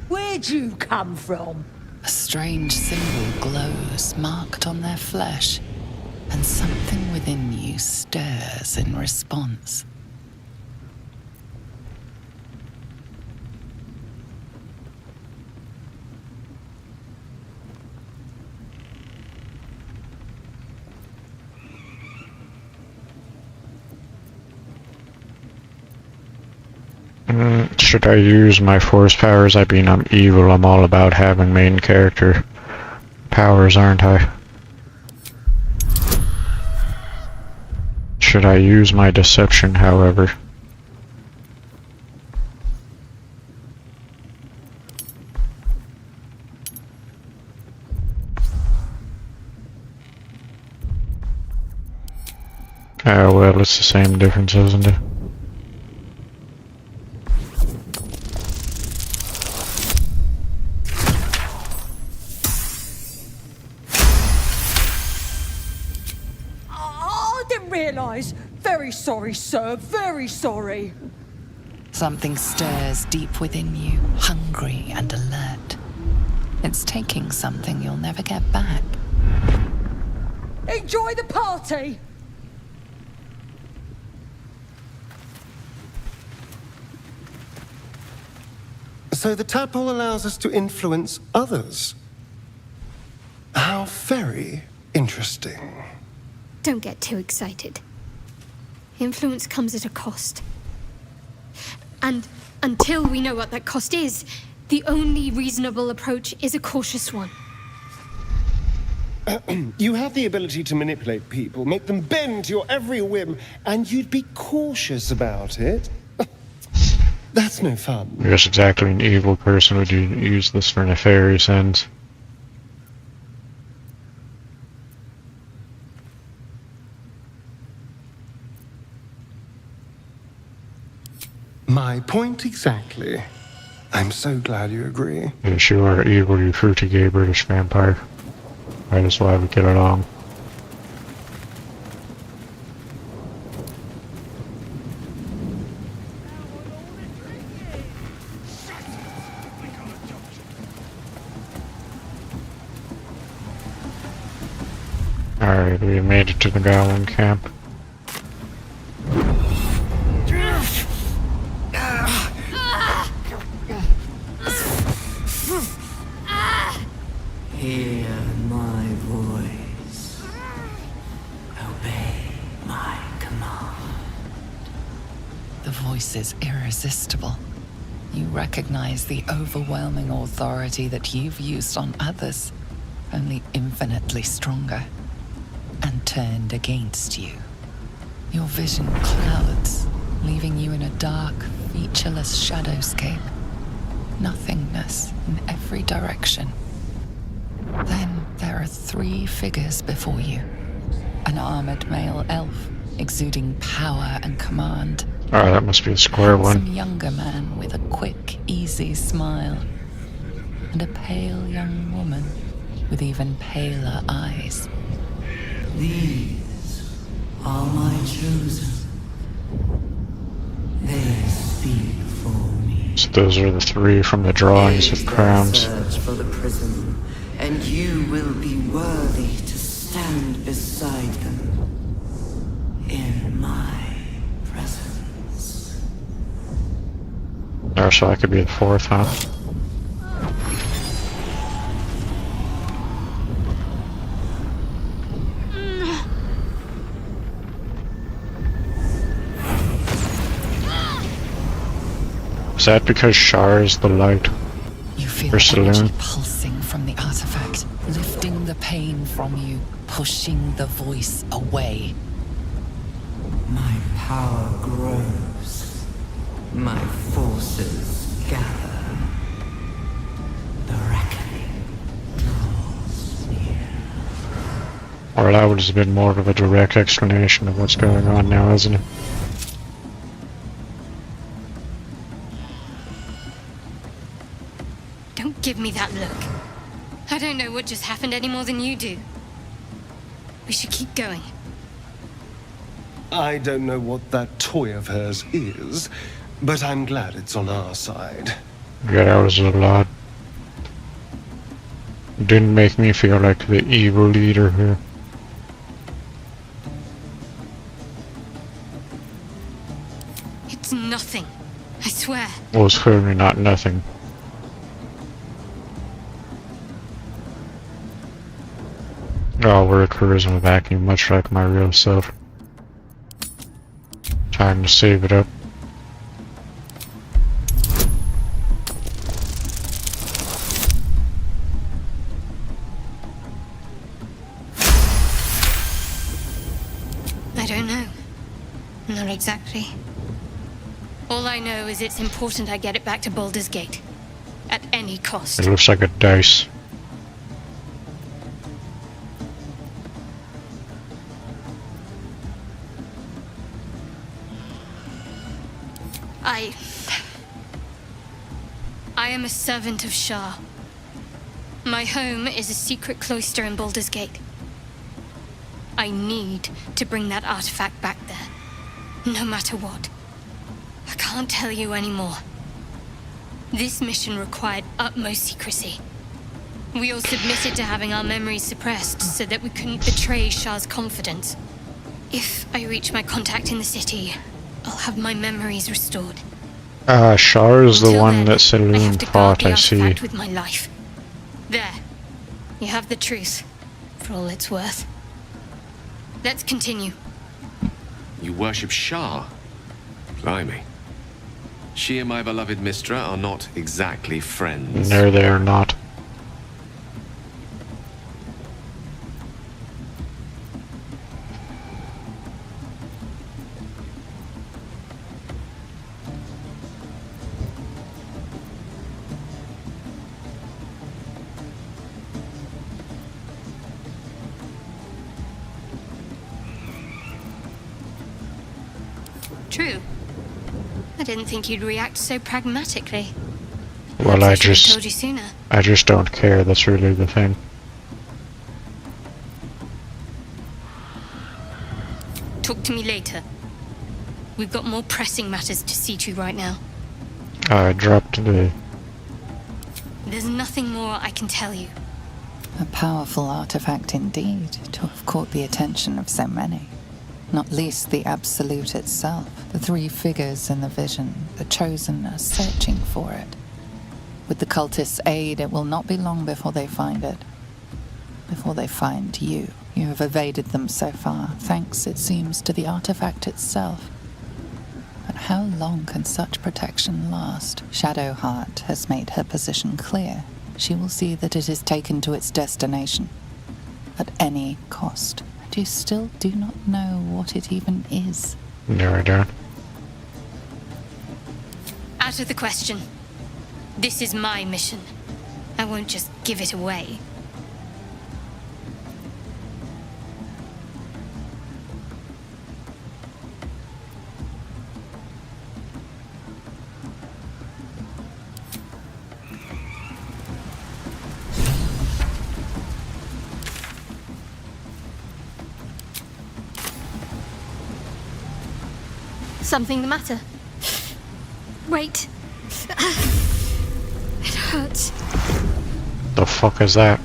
Where'd you come from? A strange symbol glows, marked on their flesh, and something within you stirs in response. Should I use my force powers? I mean, I'm evil. I'm all about having main character powers, aren't I? Should I use my deception, however? Oh, well, it's the same difference, isn't it? I didn't realise. Very sorry, sir. Very sorry. Something stirs deep within you, hungry and alert. It's taking something you'll never get back. Enjoy the party. So the tadpole allows us to influence others. How very interesting. Don't get too excited. Influence comes at a cost. And until we know what that cost is, the only reasonable approach is a cautious one. You have the ability to manipulate people, make them bend to your every whim, and you'd be cautious about it. That's no fun. I guess exactly an evil person would use this for nefarious ends. My point exactly. I'm so glad you agree. Yes, you are evil, you fruity gay British vampire. Right, that's why we get along. Alright, we made it to the Goblin camp. Hear my voice. Obey my command. The voice is irresistible. You recognize the overwhelming authority that you've used on others, only infinitely stronger, and turned against you. Your vision clouds, leaving you in a dark, featureless shadowscape. Nothingness in every direction. Then there are 3 figures before you. An armored male elf, exuding power and command. Oh, that must be a square one. Some younger man with a quick, easy smile. And a pale young woman with even paler eyes. These are my chosen. They speak for me. So those are the 3 from the drawings of crowns. Search for the prism, and you will be worthy to stand beside them in my presence. Oh, so I could be the 4th, huh? Is that because Shar is the light? You feel energy pulsing from the artifact, lifting the pain from you, pushing the voice away. My power grows. My forces gather. The reckoning draws near. Or that would have been more of a direct explanation of what's going on now, isn't it? Don't give me that look. I don't know what just happened any more than you do. We should keep going. I don't know what that toy of hers is, but I'm glad it's on our side. Yeah, that was a lot. Didn't make me feel like the evil leader here. It's nothing. I swear. Well, it's clearly not nothing. I'll work charisma vacuum, much like my real self. Time to save it up. I don't know. Not exactly. All I know is it's important I get it back to Baldur's Gate. At any cost. It looks like a dice. I am a servant of Shah. My home is a secret cloister in Baldur's Gate. I need to bring that artifact back there, no matter what. I can't tell you anymore. This mission required utmost secrecy. We all submitted to having our memories suppressed so that we couldn't betray Shah's confidence. If I reach my contact in the city, I'll have my memories restored. Shah is the Until one then, that I Saloon have to guard fought, the I see. artifact with my life. There. You have the truth, for all it's worth. Let's continue. You worship Shah? Blimey. She and my beloved Mistra are not exactly friends. No, they are not. True. I didn't think you'd react so pragmatically. Well, Perhaps I should have told you sooner. I just don't care, that's really the thing. Talk to me later. We've got more pressing matters to see to right now. I dropped the... There's nothing more I can tell you. A powerful artifact indeed, to have caught the attention of so many. Not least the Absolute itself. The three figures in the vision, the Chosen, are searching for it. With the cultists' aid, it will not be long before they find it. Before they find you. You have evaded them so far, thanks, it seems, to the artifact itself. But how long can such protection last? Shadowheart has made her position clear. She will see that it is taken to its destination. At any cost. And you still do not know what it even is. No, I don't. Out of the question. This is my mission. I won't just give it away. Something the matter? Wait. It hurts. The fuck is that?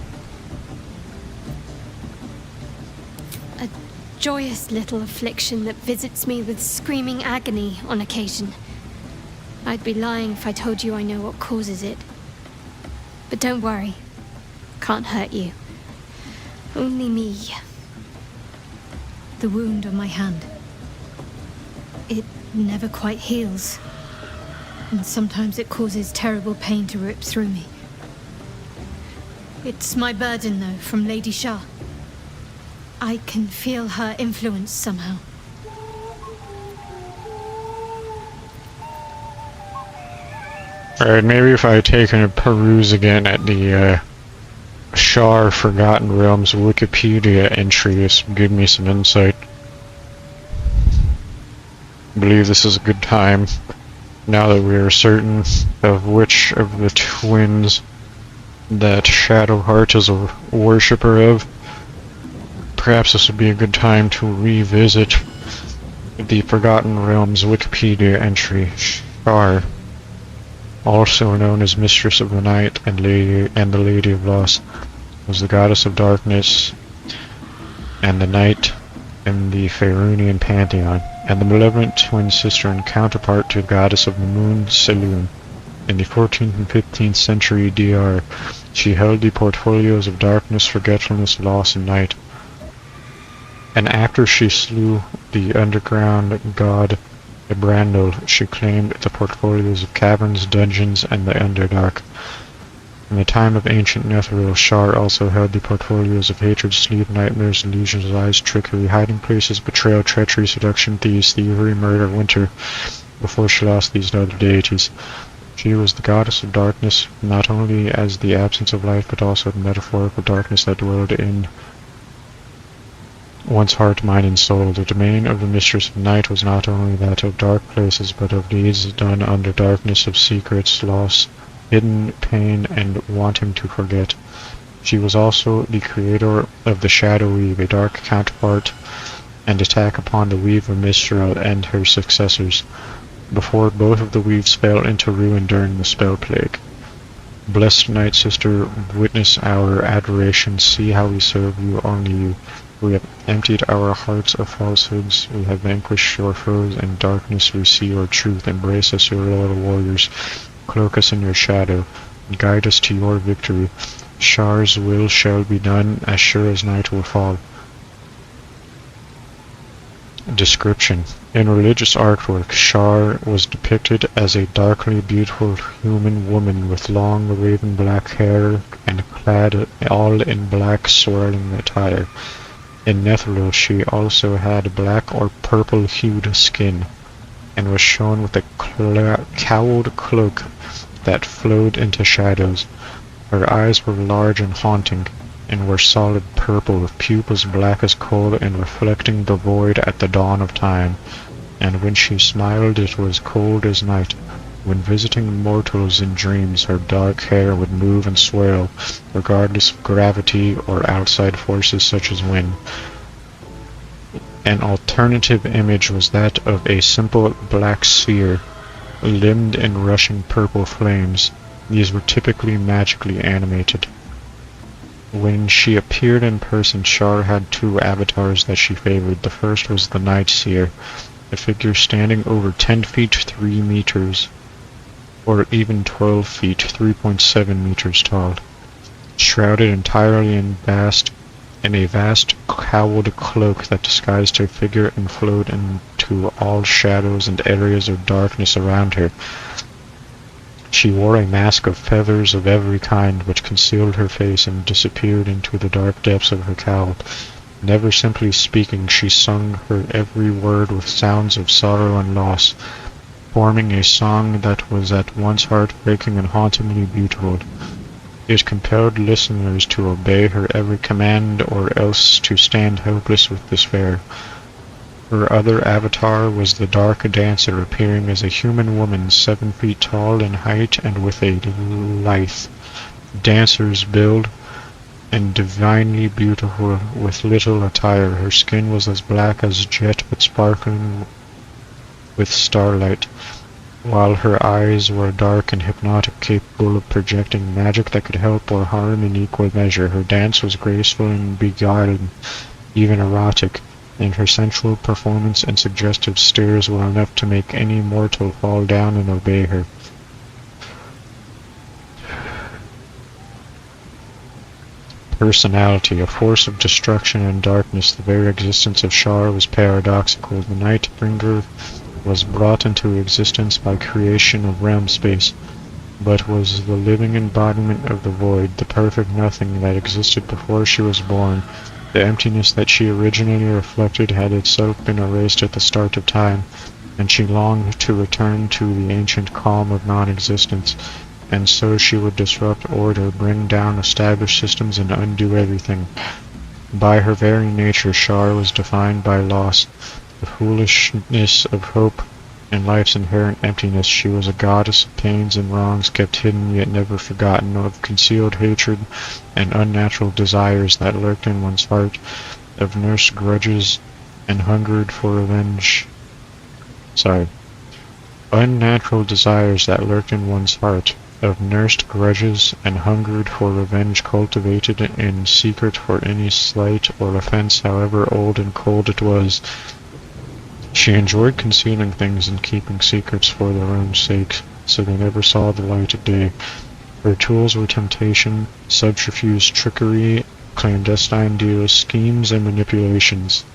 A joyous little affliction that visits me with screaming agony on occasion. I'd be lying if I told you I know what causes it. But don't worry. Can't hurt you. Only me. The wound on my hand. It never quite heals. And sometimes it causes terrible pain to rip through me. It's my burden, though, from Lady Shah. I can feel her influence somehow. Alright, maybe if I take a peruse again at the Shar Forgotten Realms Wikipedia entry, this will give me some insight. I believe this is a good time, now that we are certain of which of the twins that Shadowheart is a worshipper of. perhaps this would be a good time to revisit the Forgotten Realms Wikipedia entry. Shar, also known as Mistress of the Night and the Lady of Loss, was the goddess of darkness and the night in the Faerunian pantheon, and the malevolent twin sister and counterpart to the goddess of the moon, Selûne. In the 14th and 15th century DR, she held the portfolios of darkness, forgetfulness, loss, and night. And after she slew the underground god Ebrandel, she claimed the portfolios of caverns, dungeons, and the Underdark. In the time of ancient Netheril, Shar also held the portfolios of hatred, sleep, nightmares, illusions, lies, trickery, hiding places, betrayal, treachery, seduction, thievery, murder, winter, before she lost these to other deities. She was the goddess of darkness, not only as the absence of light, but also the metaphorical darkness that dwelled in one's heart, mind, and soul. The domain of the Mistress of Night was not only that of dark places, but of deeds done under darkness, of secrets, loss, hidden pain, and wanting to forget. She was also the creator of the Shadow Weave, a dark counterpart and attack upon the Weave of Mistral and her successors, before both of the weaves fell into ruin during the Spell Plague. Blessed Night Sister, witness our adoration, see how we serve you, only you. We have emptied our hearts of falsehoods, we have vanquished your foes, in darkness we see your truth. Embrace us, your loyal warriors, cloak us in your shadow, and guide us to your victory. Shar's will shall be done, as sure as night will fall. Description. In religious artwork, Shar was depicted as a darkly beautiful human woman with long raven black hair and clad all in black swirling attire. In Netheril, she also had black or purple-hued skin, and was shown with a cowled cloak that flowed into shadows. Her eyes were large and haunting, and were solid purple, with pupils black as coal and reflecting the void at the dawn of time. And when she smiled it was cold as night. When visiting mortals in dreams, her dark hair would move and swirl, regardless of gravity or outside forces such as wind. An alternative image was that of a simple black sphere, limbed in rushing purple flames. These were typically magically animated. When she appeared in person, Shar had two avatars that she favored. The first was the Night Seer, a figure standing over 10 feet 3 meters, or even 12 feet 3.7 meters tall, shrouded entirely in a vast cowled cloak that disguised her figure and flowed into all shadows and areas of darkness around her. She wore a mask of feathers of every kind, which concealed her face and disappeared into the dark depths of her cowl. Never simply speaking, she sung her every word with sounds of sorrow and loss, forming a song that was at once heartbreaking and hauntingly beautiful. It compelled listeners to obey her every command or else to stand helpless with despair. Her other avatar was the Dark Dancer, appearing as a human woman 7 feet tall in height and with a lithe, dancer's build, and divinely beautiful with little attire. Her skin was as black as jet but sparkling with starlight, while her eyes were dark and hypnotic, capable of projecting magic that could help or harm in equal measure. Her dance was graceful and beguiling, even erotic, and her sensual performance and suggestive stares were enough to make any mortal fall down and obey her. Personality, a force of destruction and darkness. The very existence of Shar was paradoxical. The Nightbringer was brought into existence by creation of realm space, but was the living embodiment of the void, the perfect nothing that existed before she was born. The emptiness that she originally reflected had itself been erased at the start of time, and she longed to return to the ancient calm of non-existence, and so she would disrupt order, bring down established systems, and undo everything. By her very nature, Shar was defined by loss, the foolishness of hope, and life's inherent emptiness. She was a goddess of pains and wrongs kept hidden yet never forgotten, of concealed hatred and unnatural desires that lurked in one's heart, of nursed grudges and hungered for revenge. Unnatural desires that lurked in one's heart, of nursed grudges and hungered for revenge cultivated in secret for any slight or offense however old and cold it was. She enjoyed concealing things and keeping secrets for their own sake, so they never saw the light of day. Her tools were temptation, subterfuge, trickery, clandestine deals, schemes, and manipulations.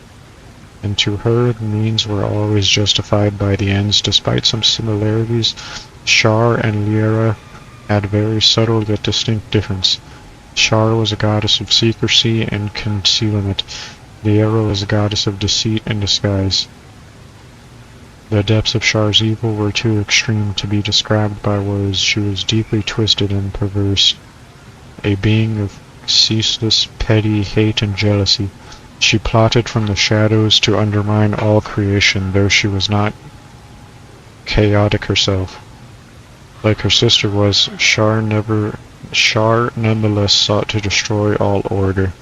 And to her, the means were always justified by the ends. Despite some similarities, Shar and Lyra had very subtle yet distinct difference. Shar was a goddess of secrecy and concealment. Lyra was a goddess of deceit and disguise. The depths of Shar's evil were too extreme to be described by words. She was deeply twisted and perverse, a being of ceaseless petty hate and jealousy. She plotted from the shadows to undermine all creation, though she was not chaotic herself. Like her sister was, Shar nonetheless sought to destroy all order.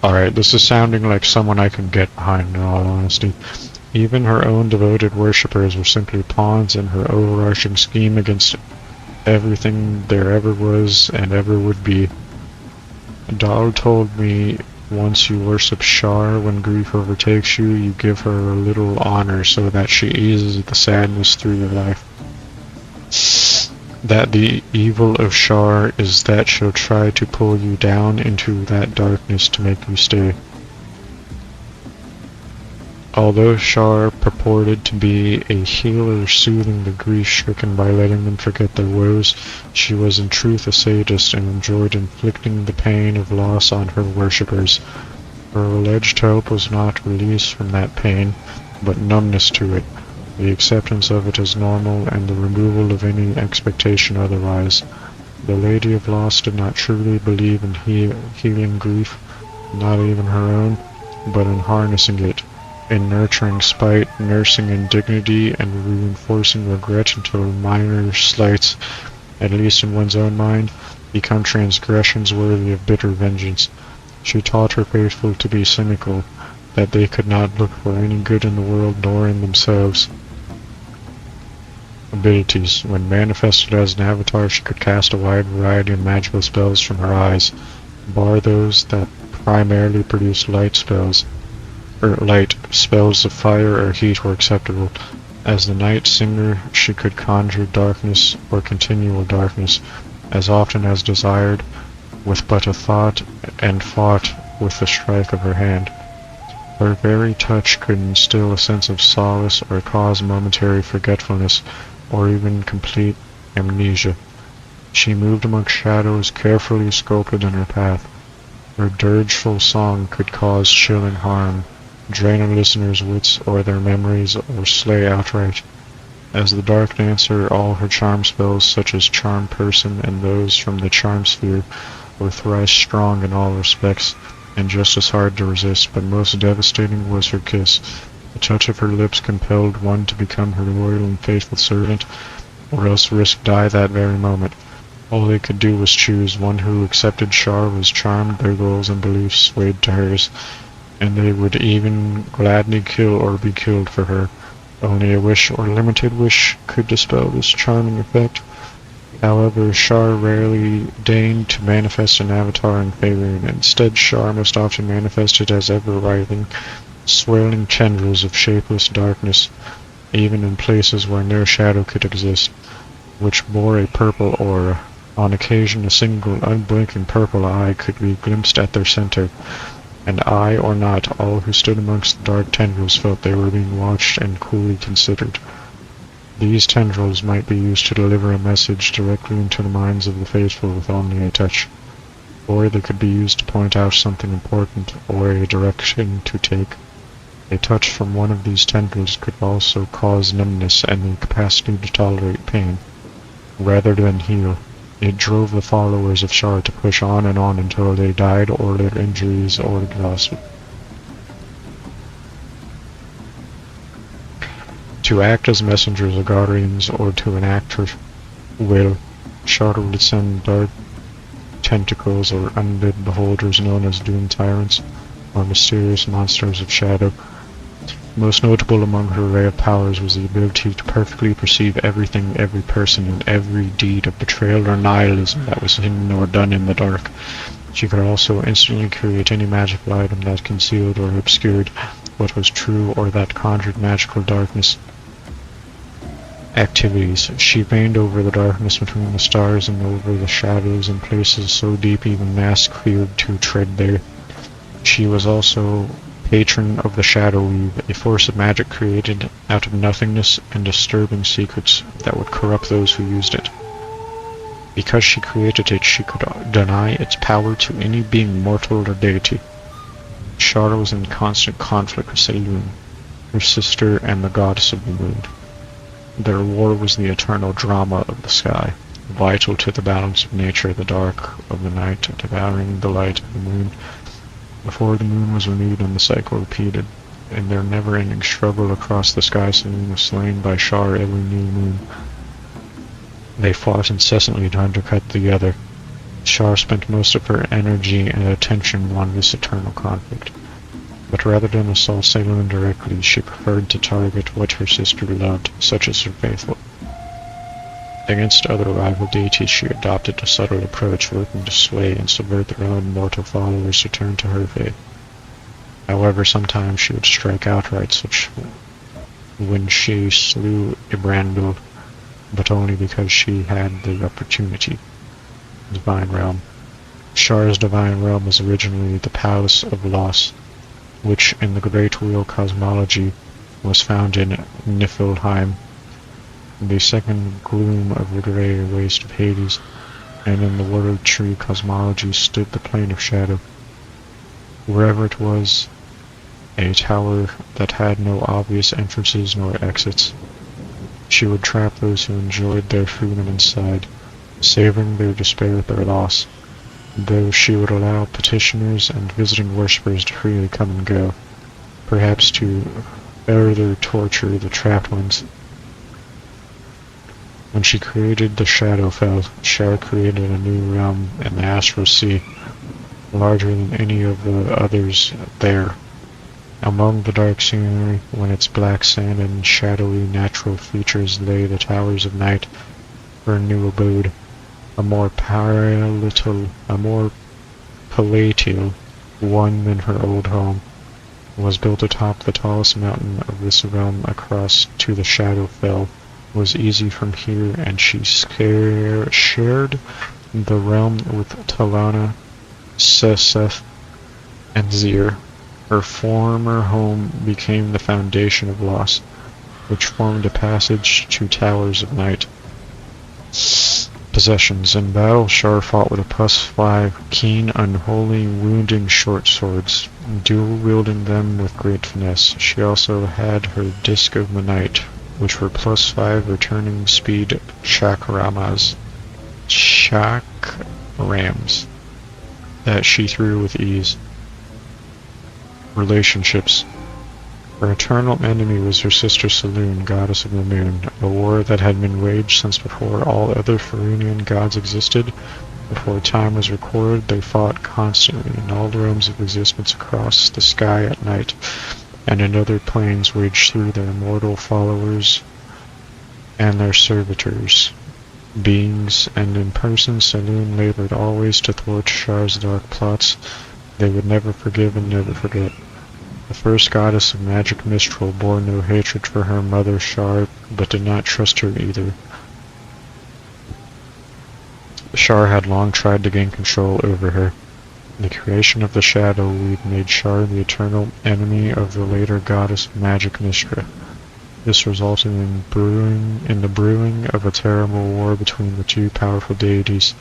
Alright, this is sounding like someone I can get behind, in all honesty. Even her own devoted worshippers were simply pawns in her overarching scheme against everything there ever was and ever would be. Dal told me once, you worship Shar, when grief overtakes you, you give her a little honor so that she eases the sadness through your life. That the evil of Shar is that she'll try to pull you down into that darkness to make you stay. Although Shar purported to be a healer soothing the grief-stricken by letting them forget their woes, she was in truth a sadist and enjoyed inflicting the pain of loss on her worshippers. Her alleged hope was not release from that pain, but numbness to it, the acceptance of it as normal and the removal of any expectation otherwise. The Lady of Loss did not truly believe in healing grief, not even her own, but in harnessing it, in nurturing spite, nursing indignity, and reinforcing regret until minor slights, at least in one's own mind, become transgressions worthy of bitter vengeance. She taught her faithful to be cynical, that they could not look for any good in the world nor in themselves. Abilities. When manifested as an avatar, she could cast a wide variety of magical spells from her eyes, bar those that primarily produced light spells of fire or heat were acceptable. As the night singer, she could conjure darkness or continual darkness, as often as desired, with but a thought, and fought with the strike of her hand. Her very touch could instill a sense of solace or cause momentary forgetfulness, or even complete amnesia. She moved amongst shadows carefully sculpted in her path. Her dirgeful song could cause chilling harm, drain a listener's wits or their memories, or slay outright. As the Dark Dancer, all her charm spells, such as Charm Person and those from the Charm Sphere, were thrice strong in all respects, and just as hard to resist, but most devastating was her kiss. The touch of her lips compelled one to become her loyal and faithful servant, or else risk die that very moment. All they could do was choose. One who accepted Shar was charmed, their goals and beliefs swayed to hers, and they would even gladly kill or be killed for her. Only a wish or limited wish could dispel this charming effect. However, Shar rarely deigned to manifest an avatar in favor, and instead Shar most often manifested as ever-writhing, swirling tendrils of shapeless darkness, even in places where no shadow could exist, which bore a purple aura. On occasion a single unblinking purple eye could be glimpsed at their center, and eye or not, all who stood amongst the dark tendrils felt they were being watched and coolly considered. These tendrils might be used to deliver a message directly into the minds of the faithful with only a touch, or they could be used to point out something important or a direction to take. A touch from one of these tendrils could also cause numbness and the capacity to tolerate pain, rather than heal. It drove the followers of Shar to push on and on until they died or their injuries or exhausted. To act as messengers or guardians or to enact her will, Shar would send tentacles, or undead beholders known as Doom Tyrants, or mysterious monsters of shadow. Most notable among her array of powers was the ability to perfectly perceive everything, every person, and every deed of betrayal or nihilism that was hidden or done in the dark. She could also instantly create any magical item that concealed or obscured what was true or that conjured magical darkness. Activities. She reigned over the darkness between the stars and over the shadows in places so deep even masks feared to tread there. She was also patron of the Shadow Weave, a force of magic created out of nothingness and disturbing secrets that would corrupt those who used it. Because she created it, she could deny its power to any being, mortal or deity. Shar was in constant conflict with Selûne, her sister and the goddess of the moon. Their war was the eternal drama of the sky, vital to the balance of nature, the dark of the night devouring the light of the moon. Before the moon was renewed and the cycle repeated, in their never-ending struggle across the sky, Selûne was slain by Shar every new moon. They fought incessantly to undercut the other. Shar spent most of her energy and attention on this eternal conflict. But rather than assault Selûne directly, she preferred to target what her sister loved, such as her faithful. Against other rival deities, she adopted a subtle approach, working to sway and subvert their own mortal followers to turn to her faith. However, sometimes she would strike outright, such when she slew Ibrandil, but only because she had the opportunity. Divine Realm. Shar's Divine Realm was originally the Palace of Loss, which in the Great Wheel cosmology was found in Niflheim, the second gloom of the grey waste of Hades, and in the World Tree cosmology stood the Plane of Shadow. Wherever it was, a tower that had no obvious entrances nor exits. She would trap those who enjoyed their freedom inside, savoring their despair at their loss, though she would allow petitioners and visiting worshippers to freely come and go, perhaps to further torture the trapped ones. When she created the Shadowfell, Shar created a new realm in the Astral Sea, larger than any of the others there. Among the dark scenery, when its black sand and shadowy natural features lay the Towers of Night, her new abode, a more palatial one than her old home, was built atop the tallest mountain of this realm across to the Shadowfell. Was easy from here, and she shared the realm with Talana, Seseth, and Zir. Her former home became the foundation of Loss, which formed a passage to Towers of Night. Possessions. In battle, Shar fought with a +5 keen, unholy, wounding short swords, dual-wielding them with great finesse. She also had her Disc of the Night, which were +5 returning speed chakrams that she threw with ease. Relationships. Her eternal enemy was her sister Selûne, goddess of the moon, a war that had been waged since before all other Faerunian gods existed. Before time was recorded, they fought constantly in all realms of existence across the sky at night, and in other planes waged through their mortal followers and their servitors, beings, and in person Selûne labored always to thwart Shar's dark plots. They would never forgive and never forget. The first goddess of magic Mistral bore no hatred for her mother Shar, but did not trust her either. Shar had long tried to gain control over her. The creation of the Shadow Weave made Shar the eternal enemy of the later goddess of magic Mystra. This resulted in the brewing of a terrible war between the two powerful deities.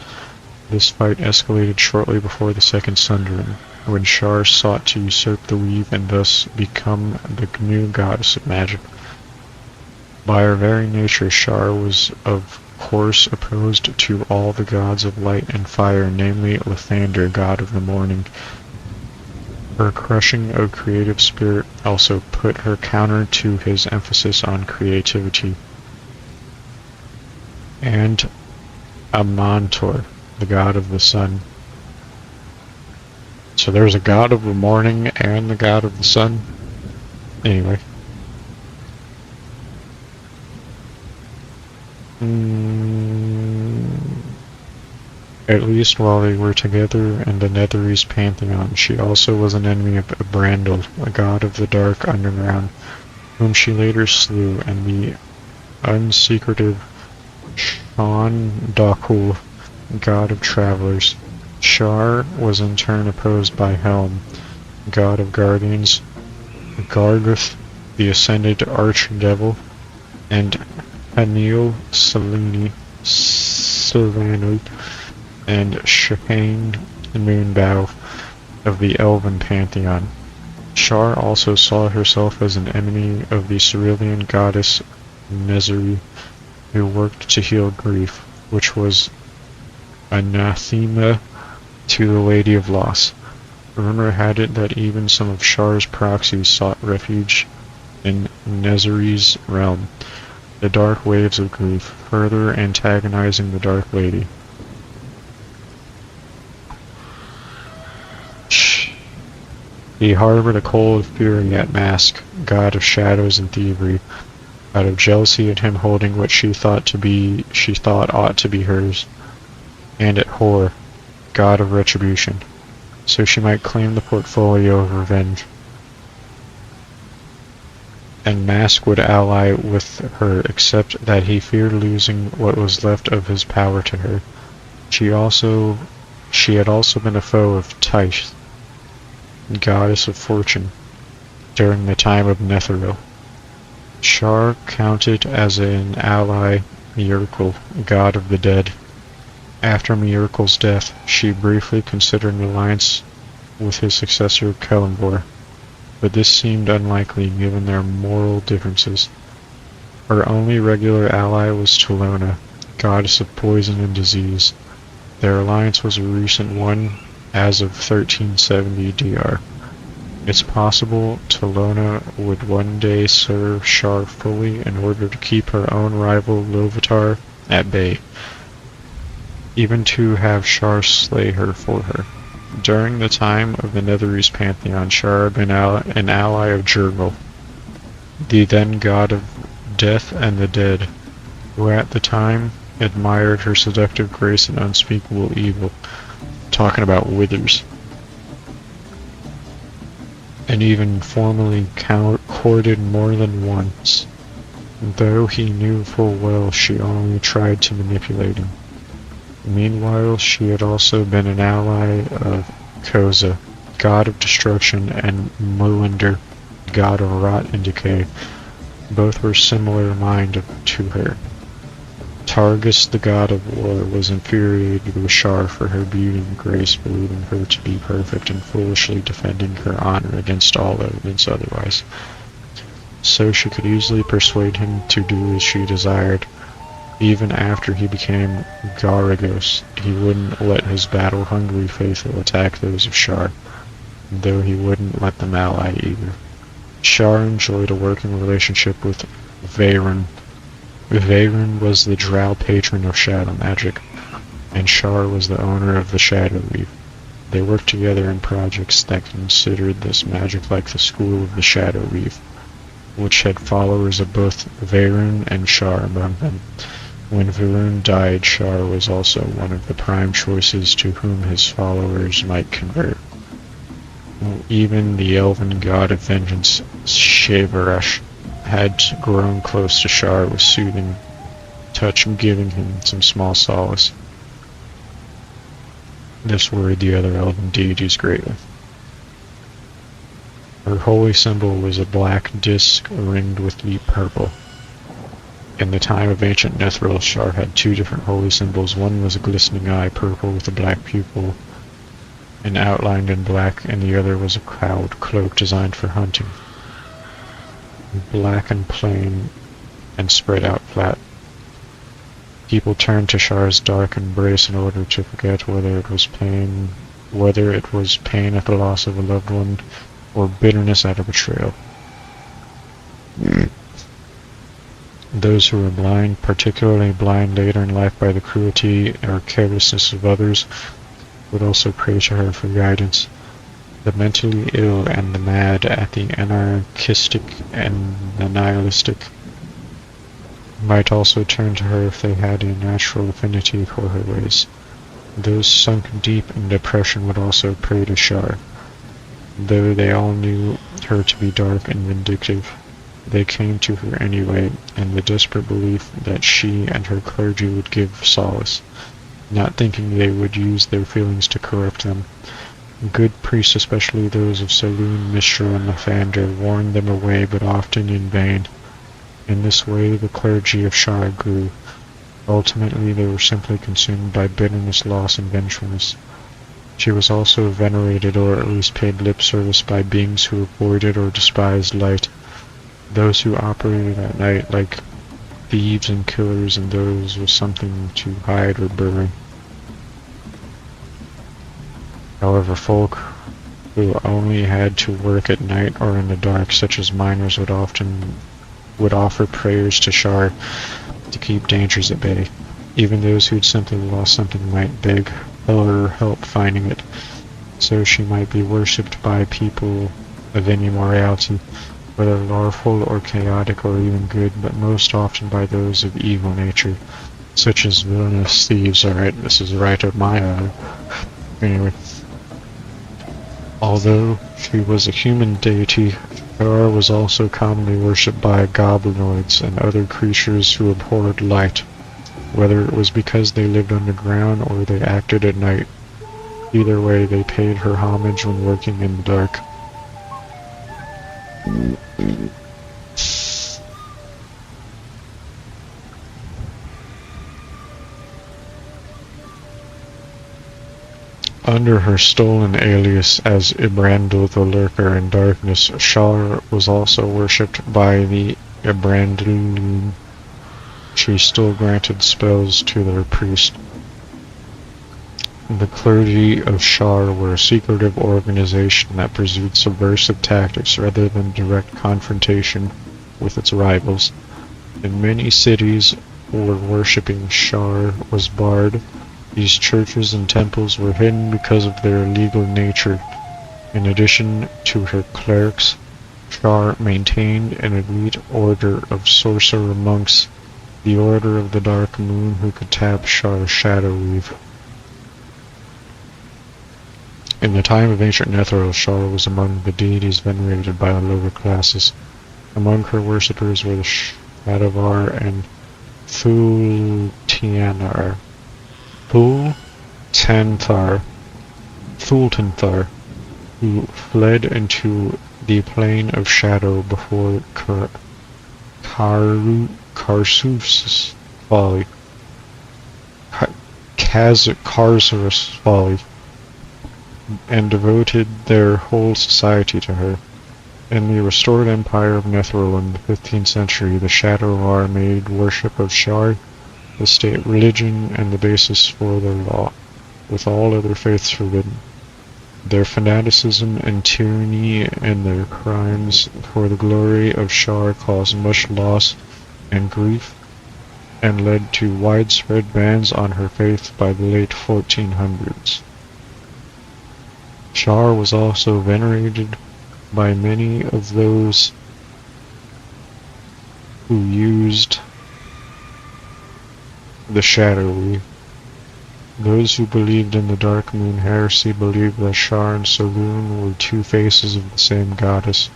This fight escalated shortly before the Second Sundering, when Shar sought to usurp the weave and thus become the new goddess of magic. By her very nature, Shar was of course opposed to all the gods of light and fire, namely Lathander, god of the morning. Her crushing of creative spirit also put her counter to his emphasis on creativity. And Amantor. the god of the sun. So there's a god of the morning and the god of the sun. Anyway. At least while they were together in the Netherese pantheon, she also was an enemy of Brandel, a god of the dark underground, whom she later slew, and the unsecretive Sean Dokul, god of travelers. Shar was in turn opposed by Helm, god of guardians, Garguth, the ascended archdevil, and Anil Selene, and Shahane Moonbow of the Elven Pantheon. Shar also saw herself as an enemy of the Cerulean goddess Nezeri, who worked to heal grief, which was anathema to the Lady of Loss. Rumor had it that even some of Shar's proxies sought refuge in Nezeri's realm, the dark waves of grief, further antagonizing the Dark Lady. He harbored a cold fury at Mask, god of shadows and thievery, out of jealousy at him holding what she thought ought to be hers, and at Hor, god of retribution, so she might claim the portfolio of revenge. And Mask would ally with her, except that he feared losing what was left of his power to her. She had also been a foe of Tyche, goddess of fortune, during the time of Netheril. Shar counted as an ally Myrkul, god of the dead. After Myrkul's death, she briefly considered an alliance with his successor Celeborn, but this seemed unlikely given their moral differences. Her only regular ally was Talona, goddess of poison and disease. Their alliance was a recent one, as of 1370 DR. It's possible Talona would one day serve Shar fully in order to keep her own rival Lovitar at bay, even to have Shar slay her for her. During the time of the Netherese pantheon, Shar had been an ally of Jurgil, the then god of death and the dead, who at the time admired her seductive grace and unspeakable evil. Talking about withers. And even formally courted more than once, though he knew full well she only tried to manipulate him. Meanwhile, she had also been an ally of Koza, god of destruction, and Molinder, god of rot and decay. Both were similar mind to her. Targus, the god of war, was infuriated with Shar for her beauty and grace, believing her to be perfect and foolishly defending her honor against all evidence otherwise. So she could easily persuade him to do as she desired. Even after he became Garagos, he wouldn't let his battle-hungry faithful attack those of Shar, though he wouldn't let them ally either. Shar enjoyed a working relationship with Veyron. Veyron was the drow patron of shadow magic, and Shar was the owner of the Shadow Weave. They worked together in projects that considered this magic like the School of the Shadow Weave, which had followers of both Veyron and Shar among them. When Veyron died, Shar was also one of the prime choices to whom his followers might convert. Even the elven god of vengeance, Shevarash, had grown close to Shar with soothing touch, giving him some small solace. This worried the other elven deities greatly. Her holy symbol was a black disc ringed with deep purple. In the time of ancient Netheril, Shar had two different holy symbols. One was a glistening eye, purple with a black pupil and outlined in black, and the other was a cloud cloak designed for hunting. Black and plain and spread out flat. People turned to Shar's dark embrace in order to forget whether it was pain at the loss of a loved one or bitterness at a betrayal. Those who were blind, particularly blind later in life by the cruelty or carelessness of others, would also pray to her for guidance. The mentally ill and the mad, the anarchistic and the nihilistic, might also turn to her if they had a natural affinity for her ways. Those sunk deep in depression would also pray to Shar, though they all knew her to be dark and vindictive. They came to her anyway, in the desperate belief that she and her clergy would give solace, not thinking they would use their feelings to corrupt them. Good priests, especially those of Saloon, Mishra, and Lathander, warned them away, but often in vain. In this way, the clergy of Shar grew. Ultimately, they were simply consumed by bitterness, loss, and vengefulness. She was also venerated, or at least paid lip service, by beings who avoided or despised light. Those who operated at night, like thieves and killers, and those with something to hide or bury. However, folk who only had to work at night or in the dark, such as miners, would offer prayers to Shar to keep dangers at bay. Even those who'd simply lost something might beg her help finding it, so she might be worshipped by people of any morality, whether lawful or chaotic or even good, but most often by those of evil nature, such as villainous thieves. Alright, this is right up my alley. Anyway. Although she was a human deity, Shar was also commonly worshipped by goblinoids and other creatures who abhorred light, whether it was because they lived underground or they acted at night. Either way, they paid her homage when working in the dark. Under her stolen alias as Ibrandil the Lurker in Darkness, Shar was also worshipped by the Ibrandilin. She still granted spells to their priest. The clergy of Shar were a secretive organization that pursued subversive tactics rather than direct confrontation with its rivals. In many cities where worshipping Shar was barred, these churches and temples were hidden because of their illegal nature. In addition to her clerics, Shar maintained an elite order of sorcerer monks, the Order of the Dark Moon, who could tap Shar's shadow weave. In the time of ancient Netheril, Shar was among the deities venerated by the lower classes. Among her worshippers were the Shadavar and Thultanthar, who fled into the Plane of Shadow before Karsur's folly, Karsur's folly, and devoted their whole society to her. In the restored empire of Netheril in the 15th century, the Shadavar made worship of Shar the state religion and the basis for their law, with all other faiths forbidden. Their fanaticism and tyranny and their crimes for the glory of Shar caused much loss and grief, and led to widespread bans on her faith by the late 1400s. Shar was also venerated by many of those who used the Shadow Weave. Those who believed in the Dark Moon heresy believed that Shar and Saloon were two faces of the same goddess.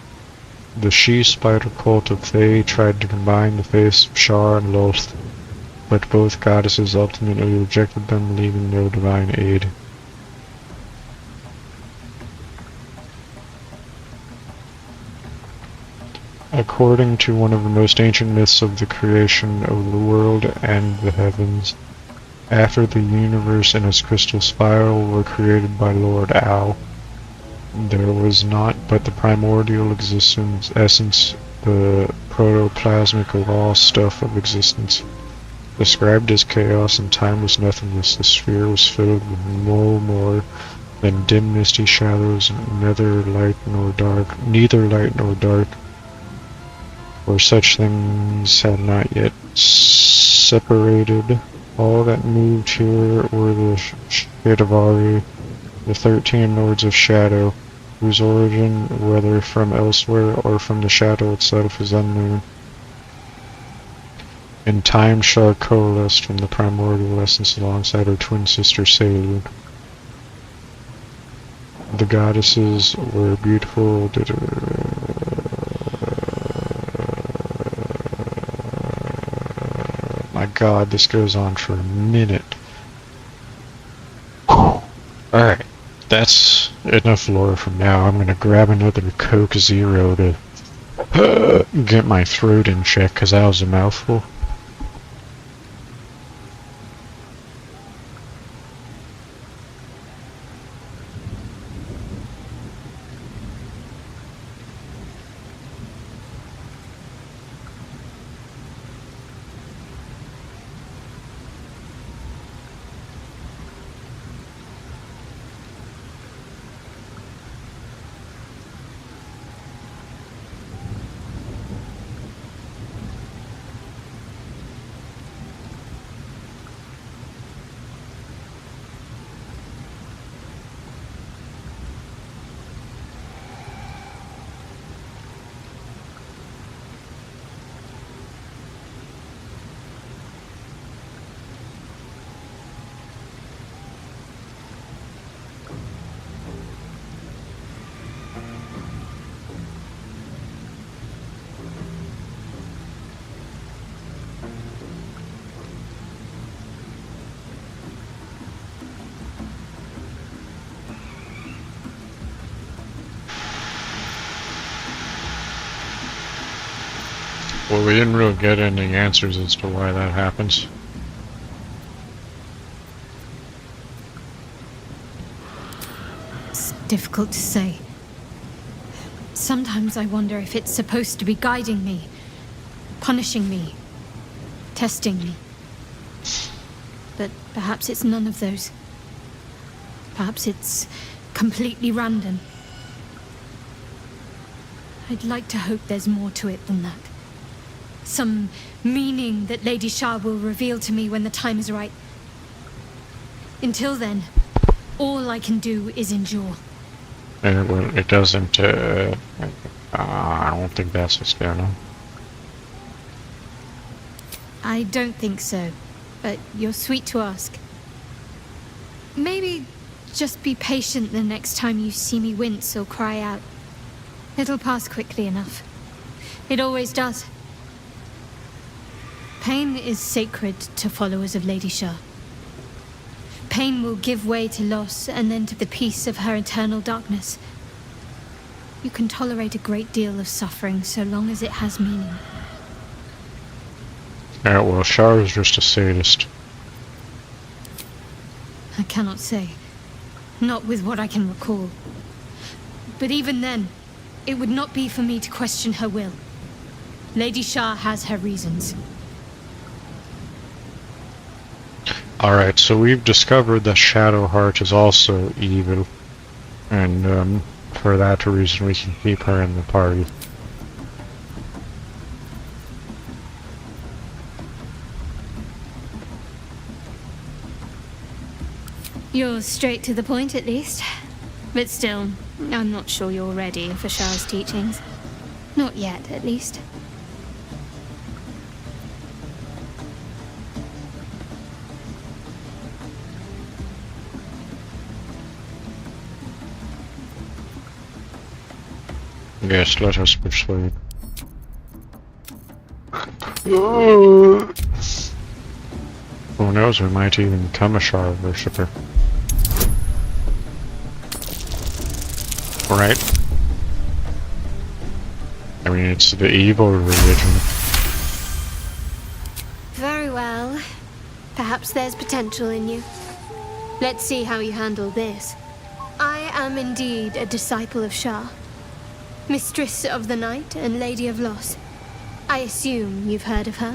The she-spider cult of Thay tried to combine the face of Shar and Lolth, but both goddesses ultimately rejected them, leaving no divine aid. According to one of the most ancient myths of the creation of the world and the heavens, after the universe and its crystal spiral were created by Lord Au, there was naught but the primordial essence, the protoplasmic raw stuff of existence. Described as chaos and timeless nothingness, the sphere was filled with no more than dim misty shadows, neither light nor dark, where such things had not yet separated. All that moved here were the Shadavari, the 13 Lords of Shadow, whose origin, whether from elsewhere or from the shadow itself, is unknown. In time, Shar coalesced from the primordial essence alongside her twin sister Seilun. The goddesses were beautiful. My god, this goes on for a minute. Alright, that's enough lore for now. I'm gonna grab another Coke Zero to get my throat in check, because that was a mouthful. Well, we didn't really get any answers as to why that happens. It's difficult to say. Sometimes I wonder if it's supposed to be guiding me, punishing me, testing me. But perhaps it's none of those. Perhaps it's completely random. I'd like to hope there's more to it than that. Some meaning that Lady Shah will reveal to me when the time is right. Until then, all I can do is endure. It doesn't, I don't think that's what's going on. I don't think so, but you're sweet to ask. Maybe just be patient the next time you see me wince or cry out. It'll pass quickly enough. It always does. Pain is sacred to followers of Lady Shah. Pain will give way to loss and then to the peace of her eternal darkness. You can tolerate a great deal of suffering so long as it has meaning. Yeah, well, Shah is just a sadist. I cannot say. Not with what I can recall. But even then, it would not be for me to question her will. Lady Shah has her reasons. Alright, so we've discovered that Shadowheart is also evil. And, for that reason we can keep her in the party. You're straight to the point, at least. But still, I'm not sure you're ready for Shah's teachings. Not yet, at least. Yes, let us persuade. Who knows, we might even become a Shah worshipper. Right? I mean, it's the evil religion. Very well. Perhaps there's potential in you. Let's see how you handle this. I am indeed a disciple of Shah. Mistress of the Night and Lady of Loss. I assume you've heard of her?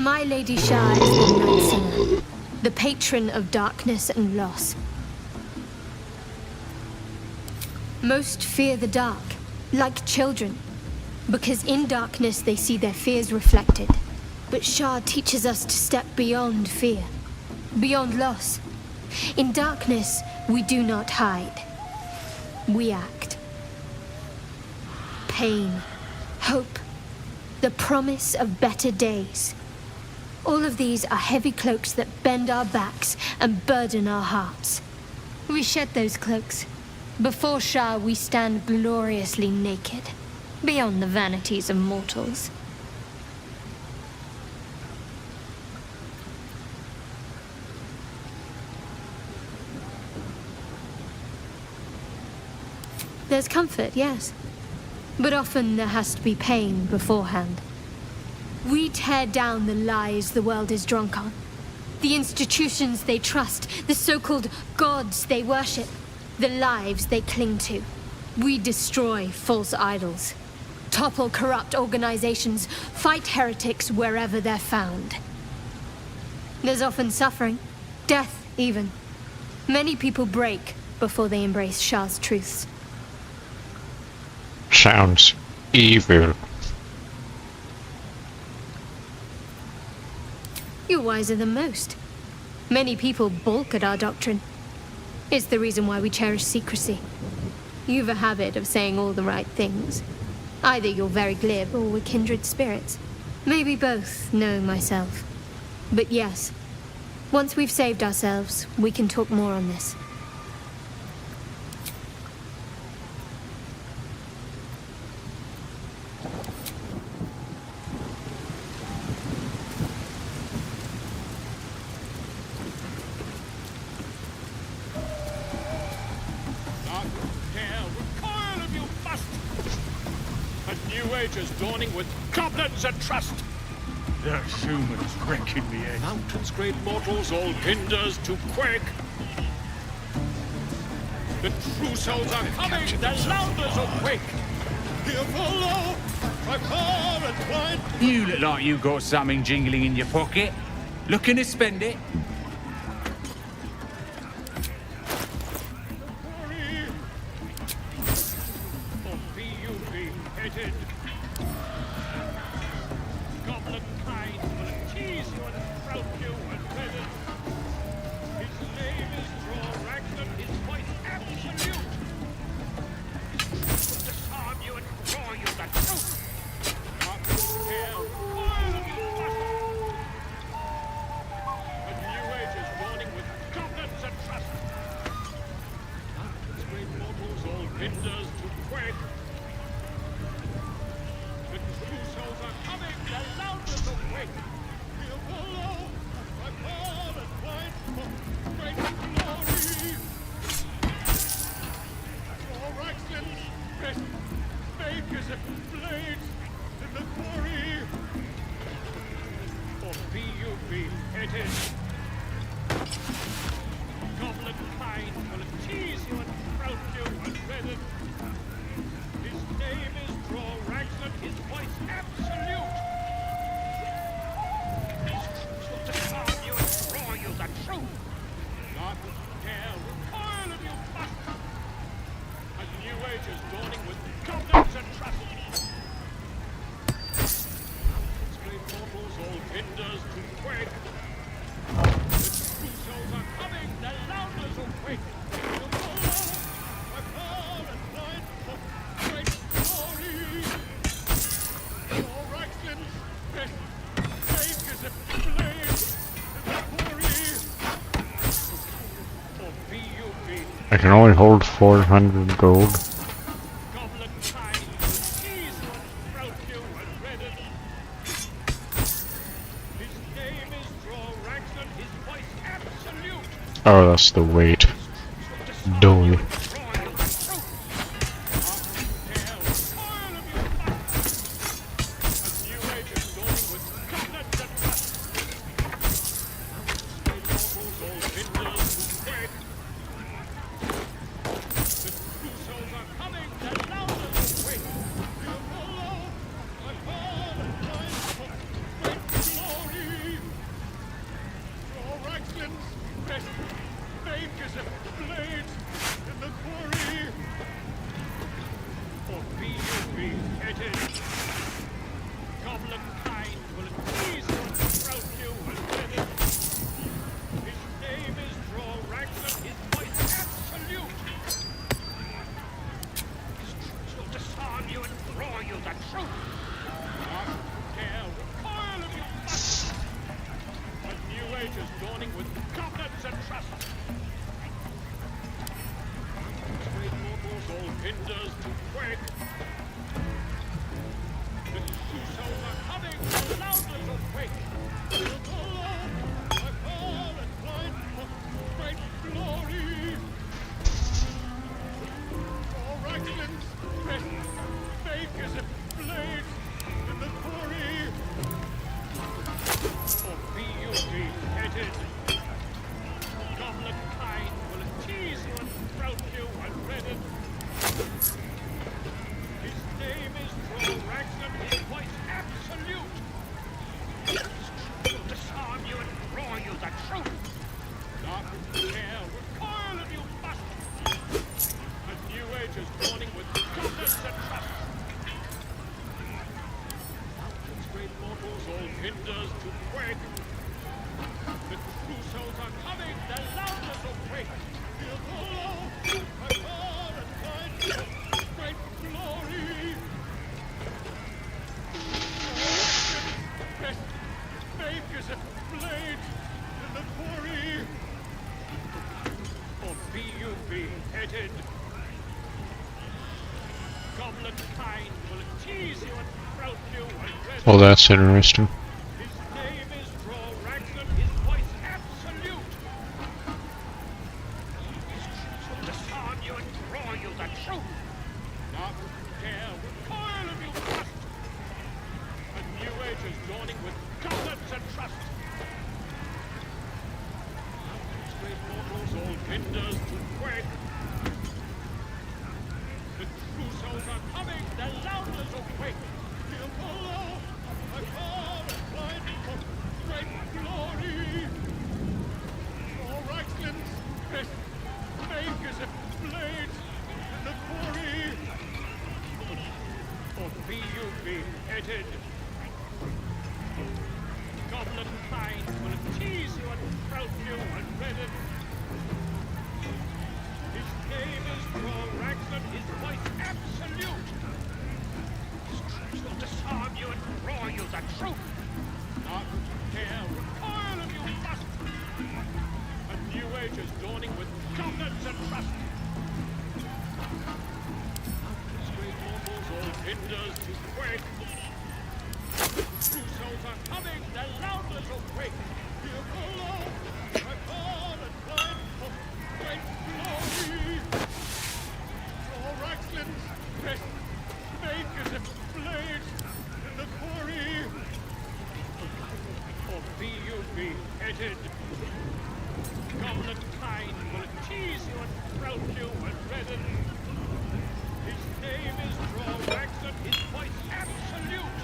My Lady Shah is the Night Singer, the patron of darkness and loss. Most fear the dark, like children, because in darkness they see their fears reflected. But Shah teaches us to step beyond fear, beyond loss. In darkness, we do not hide. We act. Pain, hope, the promise of better days. All of these are heavy cloaks that bend our backs and burden our hearts. We shed those cloaks. Before Shah, we stand gloriously naked, beyond the vanities of mortals. There's comfort, yes. But often there has to be pain beforehand. We tear down the lies the world is drunk on. The institutions they trust, the so-called gods they worship, the lives they cling to. We destroy false idols, topple corrupt organizations, fight heretics wherever they're found. There's often suffering, death even. Many people break before they embrace Shah's truths. Sounds evil. You're wiser than most. Many people balk at our doctrine. It's the reason why we cherish secrecy. You've a habit of saying all the right things. Either you're very glib or we're kindred spirits. Maybe both, knowing myself. But yes, once we've saved ourselves, we can talk more on this. Dawning with goblins and trust. They're humans wrecking the air. Mountains, great mortals, all hinders to quake. The true souls are coming, the louders will quake. Here follow, by far and wide. You look like you got something jingling in your pocket. Looking to spend it? I can only hold 400 gold. Oh, that's the weight. Dull. Goblin kind will tease you and sprout you and feather. His name is Draw Raglan, his voice absolute. His troops will disarm you and draw you the truth. Not dare recoil of you must. A new age is dawning with goblins and trust. Great mortals all hinders to quake. The true souls are coming, the loudness of wake. Feel the love, I fall and blind for great glory. All Raglan's fake as a blade in the quarry. Or be you beheaded. Goblin kind will tease you and sprout you and redden. His name is Draw Raglan, his voice absolute. His truth will disarm you and draw you the truth. Not dare recoil if you must. A new age is dawning with goblins and trust. Mountains, great mortals, all hinders to quake. The true souls are coming, the loudness of wake. Feel the love, I fall and find great glory. Fake as a blade in the quarry. Or be you beheaded. Goblin kind will tease you and sprout you and redden. Well, that's interesting. His name is Draw Raglan, his voice absolute. His troops will disarm you and draw you the truth. Not dare recoil if you must. A new age is dawning with goblins and trust. Mountains, great mortals, all hinders to quake. The true souls are coming, the loudness of wake. Feel the love, I fall and blind for great glory. All Raglan's fake as a blade in the quarry. Or be you beheaded. Goblin kind will tease you and sprout you and redden. His name is Draw Raglan, his voice absolute. His troops will disarm you and draw you the truth. Not dare recoil if you must. A new age is dawning with goblins and trust. Mountains, great mortals, all hinders to quake. True souls are coming, the loudness of wake. Feel the love, I fall and blind for great glory. Draw Raglan's fake as a blade in the quarry. Or be you beheaded. Goblin kind will tease you and sprout you and redden. His name is Draw Raglan, his voice absolute.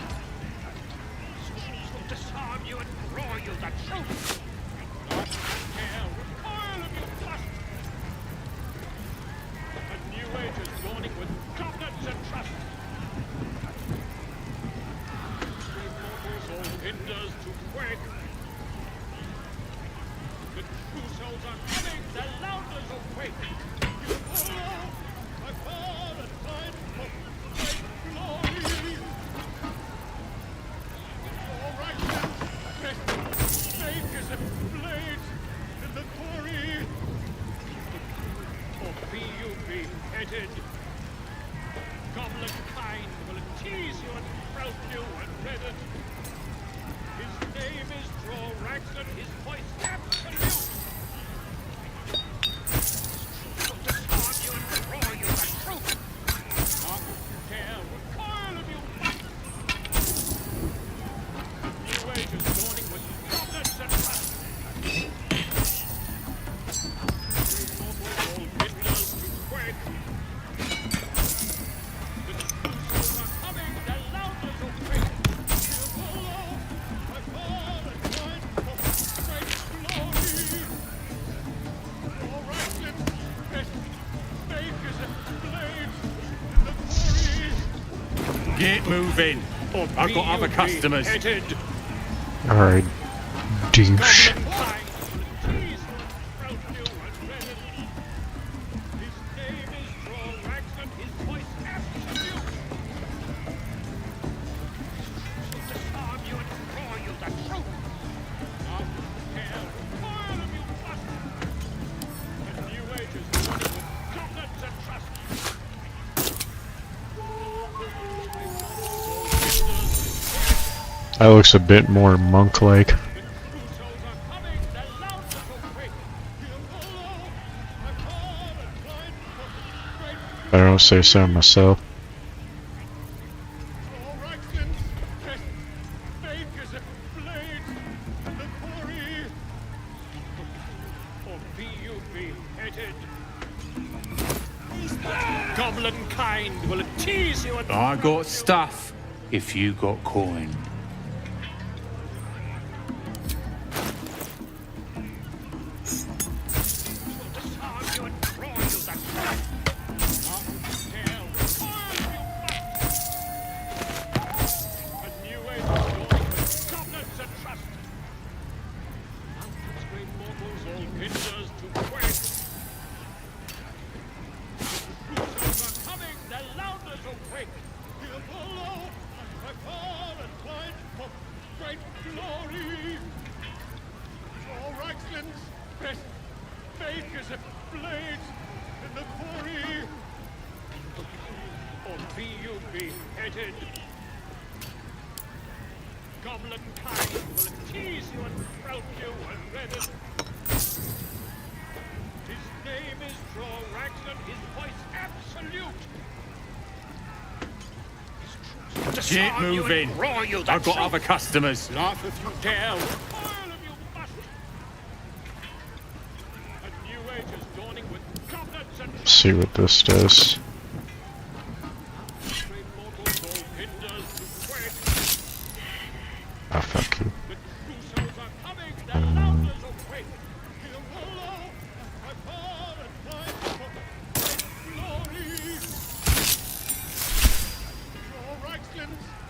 Will disarm you and draw you the truth. Not dare recoil if you must. A new age is dawning with goblins and trust. Great mortals, all hinders to quake. The true souls are coming, the loudness of wake. You follow, I fall and find for great glory. All right, fake as a blade in the quarry. Or be you beheaded. Goblin kind will tease you and sprout you and redden. His name is Draw Raglan, his voice absolute. His troops will disarm you and draw you the truth. Not dare recoil if you must. New age is dawning with goblins and trust. Great mortals, all hinders to quake. The true souls are coming, the loudness of wake. Feel the love, I fall and find for great glory. All Raglan's fake as a blade in the quarry. Get moving, I've got other customers. Alright, douche. That looks a bit more monk-like. I don't say so myself. Goblin kind will tease you and I got stuff if you got coin. Goblin kind will tease you and sprout you and redden. His name is Drorax and his voice absolute. His troops Get disarm you moving. and roar you the I've got truth. other customers. Laugh if you dare. All of you must. A new age is dawning with goblins and Let's see what this does. Ah, fuck you.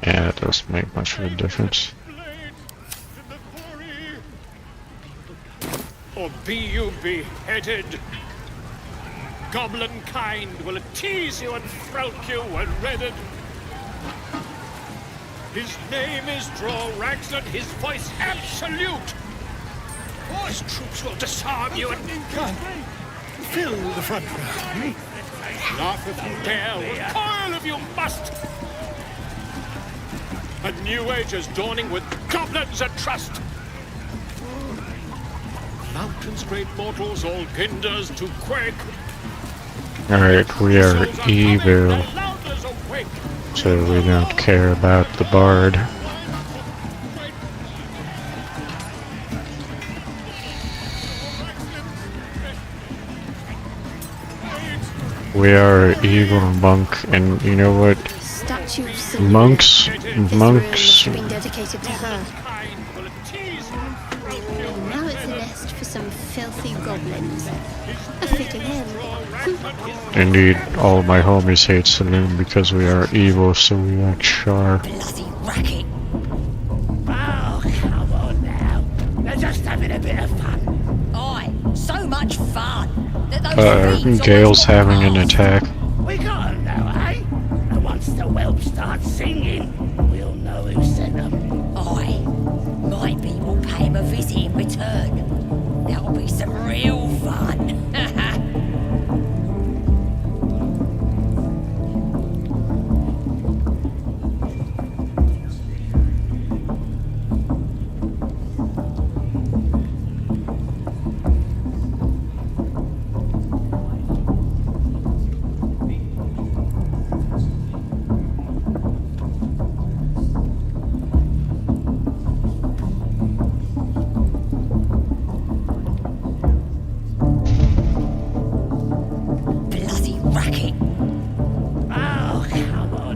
Yeah, that doesn't make much of a difference. Or be you beheaded. Goblin kind will tease you and throat you and redden. His name is Drorax and his voice absolute. His troops will disarm you and Fill the front row. laugh if you dare, recoil if you must. A new age is dawning with goblins at trust. Mountains, great mortals, all hinders to quake. Alright, we are evil, so we don't care about the bard. We are evil monk, and you know what? Statue of Monks, been dedicated to her. And now it's a nest for some filthy goblins. A fitting end. Indeed, all of my homies hate Saloon because we are evil, so we act sharp. Bloody racket. Oh, come on now. They're just having a bit of fun. Aye, so much fun. That those fiends Gale's having an attack. We got 'em now, eh? And once the whelp starts singing, we'll know who sent them. Aye, my people pay him a visit in return. That'll be some real fun.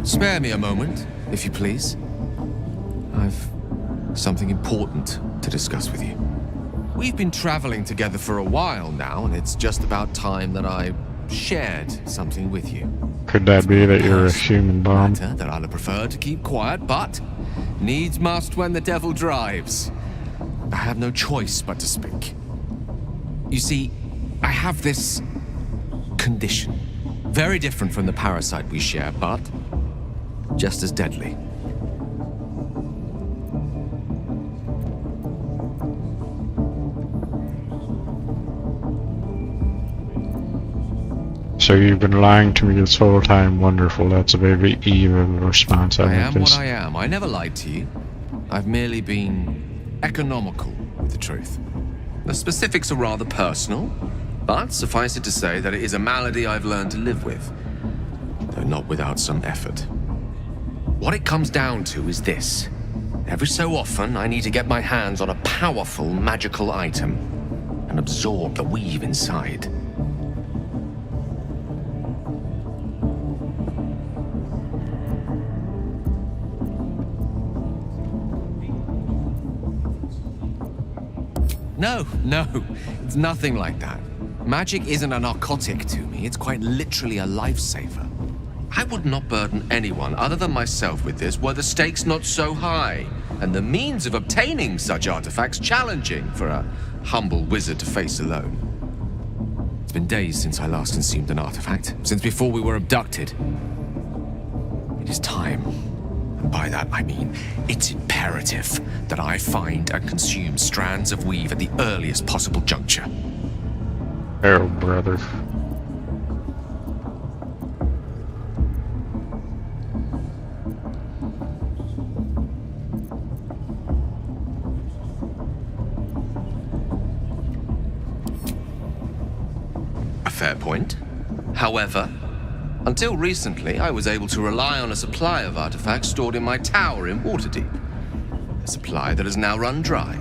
Spare me a moment, if you please. I've something important to discuss with you. We've been traveling together for a while now, and it's just about time that I shared something with you. Could that be that you're a Personal human bomb? matter that I'd have preferred to keep quiet, but needs must when the devil drives. I have no choice but to speak. You see, I have this condition. Very different from the parasite we share, but just as deadly. So you've been lying to me this whole time. Wonderful. That's a very evil response. I am what I am. I never lied to you. I've merely been economical with the truth. The specifics are rather personal, but suffice it to say that it is a malady I've learned to live with, though not without some effort. What it comes down to is this. Every so often, I need to get my hands on a powerful magical item and absorb the weave inside. No, it's nothing like that. Magic isn't a narcotic to me, it's quite literally a lifesaver. I would not burden anyone other than myself with this were the stakes not so high, and the means of obtaining such artifacts challenging for a humble wizard to face alone. It's been days since I last consumed an artifact, since before we were abducted. It is time. And by that I mean, it's imperative that I find and consume strands of weave at the earliest possible juncture. Oh, brother. A fair point. However, until recently, I was able to rely on a supply of artifacts stored in my tower in Waterdeep. A supply that has now run dry.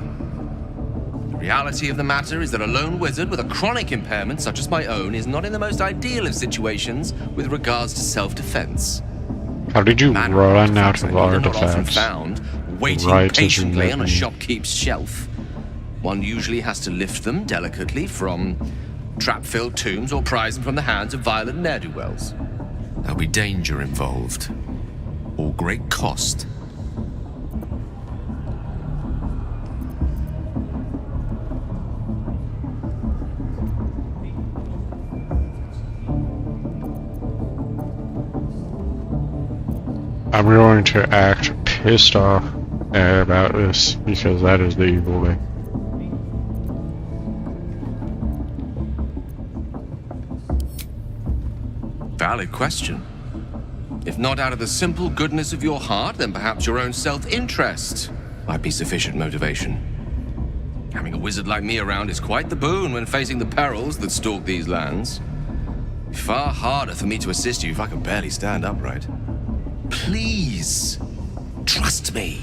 The reality of the matter is that a lone wizard with a chronic impairment such as my own is not in the most ideal of situations with regards to self-defense. How did you run out of Not often artifacts? found, waiting Right as you patiently let on a me. shopkeep's shelf. One usually has to lift them delicately from trap-filled tombs or prise them from the hands of violent ne'er-do-wells. There'll be danger involved, or great cost. I'm going to act pissed off about this because that is the evil way. Valid question. If not out of the simple goodness of your heart, then perhaps your own self-interest might be sufficient motivation. Having a wizard like me around is quite the boon when facing the perils that stalk these lands. Far harder for me to assist you if I can barely stand upright. Please, trust me.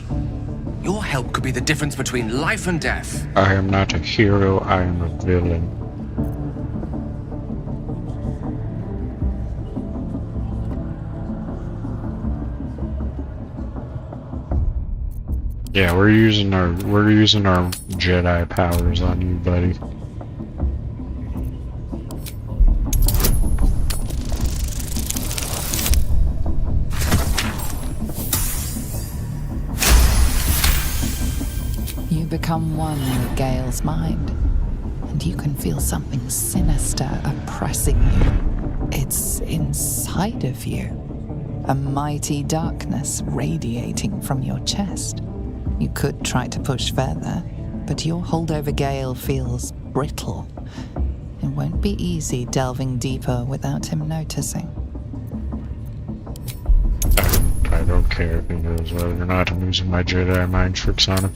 Your help could be the difference between life and death. I am not a hero, I am a villain. Yeah, we're using our Jedi powers on you, buddy. You become one with Gale's mind, and you can feel something sinister oppressing you. It's inside of you, a mighty darkness radiating from your chest. You could try to push further, but your hold over Gale feels brittle. It won't be easy delving deeper without him noticing. I don't care if he knows whether or not I'm using my Jedi mind tricks on him.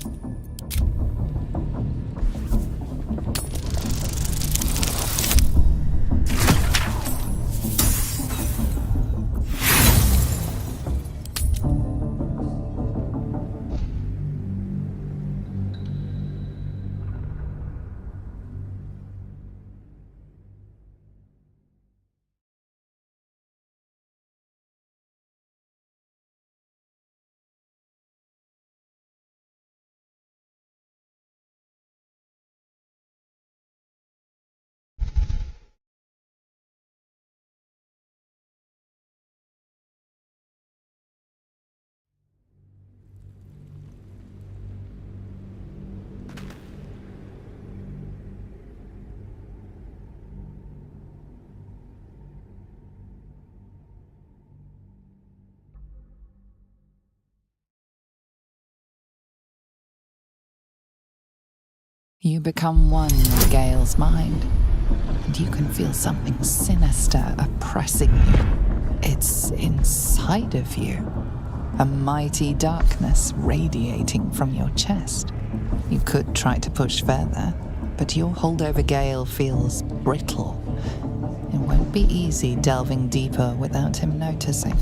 You become one with Gale's mind, and you can feel something sinister oppressing you. It's inside of you, a mighty darkness radiating from your chest. You could try to push further, but your hold over Gale feels brittle. It won't be easy delving deeper without him noticing.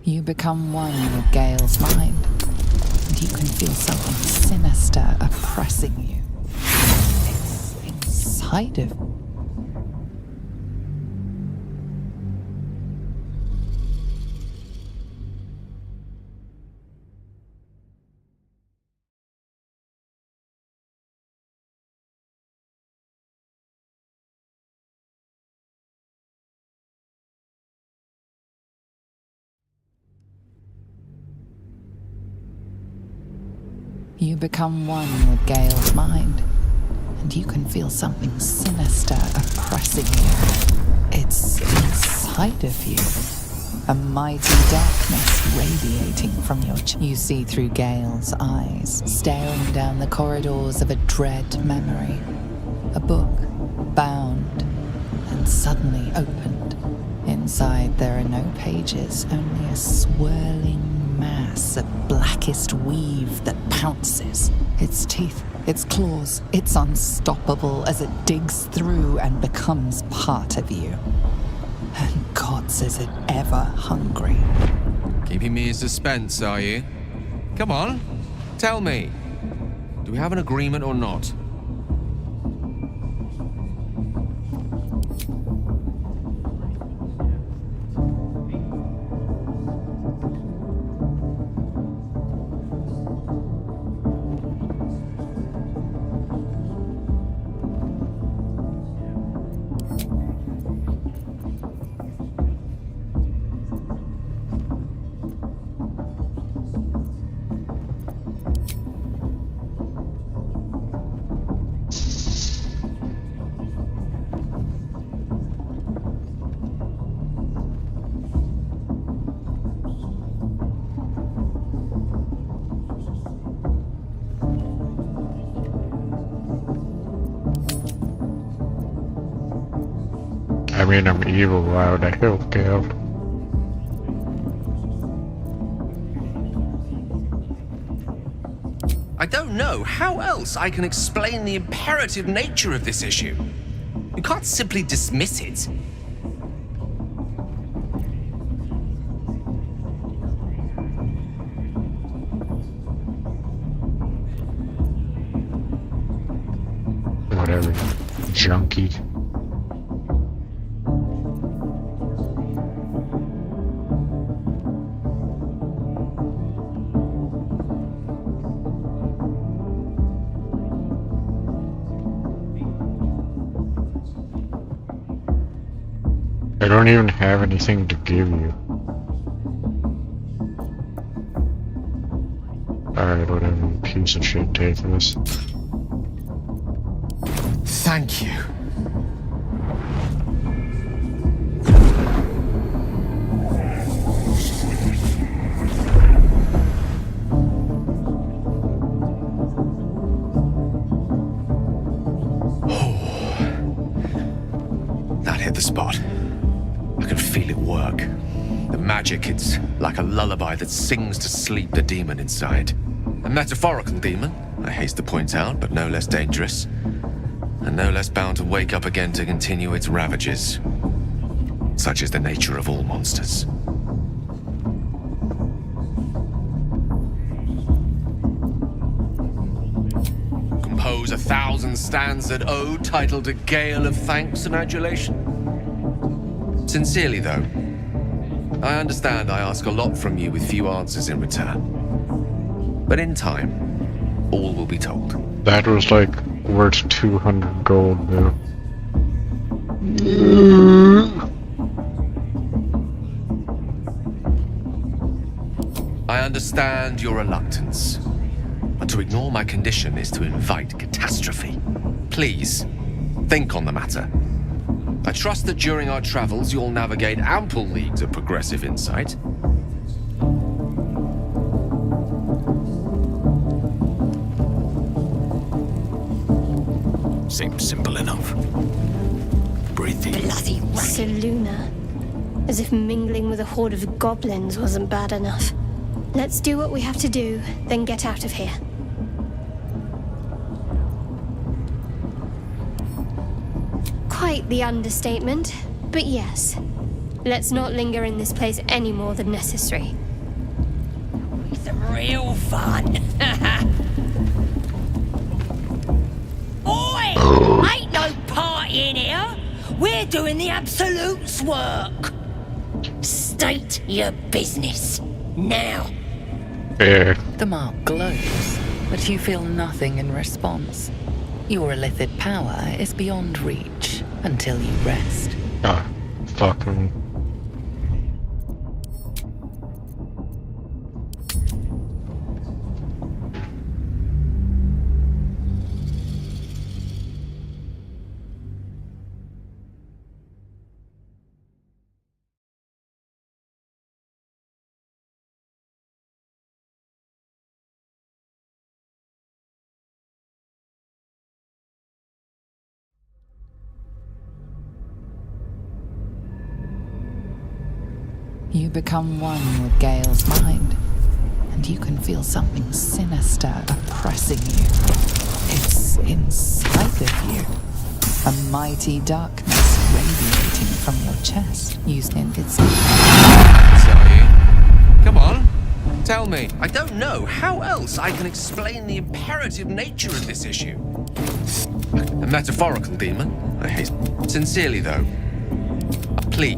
You become one with Gale's mind, and you can feel something sinister oppressing you. It's inside of you. You become one with Gale's mind, and you can feel something sinister oppressing you. It's inside of you, a mighty darkness radiating from your You see through Gale's eyes, staring down the corridors of a dread memory. A book, bound, and suddenly opened. Inside there are no pages, only a swirling mass of blackest weave that pounces. Its teeth, its claws, it's unstoppable as it digs through and becomes part of you. And gods, is it ever hungry. Keeping me in suspense, are you? Come on, tell me. Do we have an agreement or not? I mean, I'm evil. Why would I help Gale? I don't know how else I can explain the imperative nature of this issue. You can't simply dismiss it. Whatever, junkie. I don't even have anything to give you. Alright, whatever, you piece of shit, take this. Thank you. That hit the spot. I can feel it work. The magic, it's like a lullaby that sings to sleep the demon inside. A metaphorical demon, I haste to point out, but no less dangerous. And no less bound to wake up again to continue its ravages. Such is the nature of all monsters. Compose 1,000 stanzas ode titled A Gale of Thanks and Adulation. Sincerely, though, I understand I ask a lot from you with few answers in return. But in time, all will be told. That was like worth 200 gold, though. I understand your reluctance, but to ignore my condition is to invite catastrophe. Please, think on the matter. I trust that during our travels you'll navigate ample leagues of progressive insight. Seems simple enough. Breathing. Bloody Seluna. As if mingling with a horde of goblins wasn't bad enough. Let's do what we have to do, then get out of here. Quite the understatement, but yes. Let's not linger in this place any more than necessary. Some real fun. Oi! Ain't no party in here. We're doing the Absolute's work. State your business. Now. The mark glows, but you feel nothing in response. Your illithid power is beyond reach until you rest. Ah, fucking. You become one with Gale's mind, and you can feel something sinister oppressing you. It's inside of you. A mighty darkness radiating from your chest, used in its... So you? Come on, tell me. I don't know how else I can explain the imperative nature of this issue. A metaphorical demon, I hate. Sincerely, though, a plea.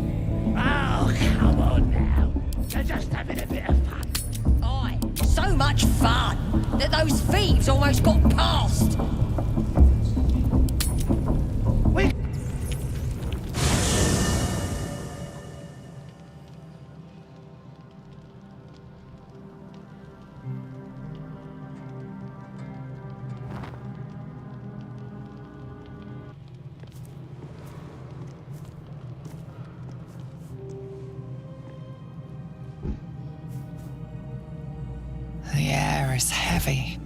Oh, come on now. You're just having a bit of fun. Aye, so much fun that those thieves almost got past. The air is heavy.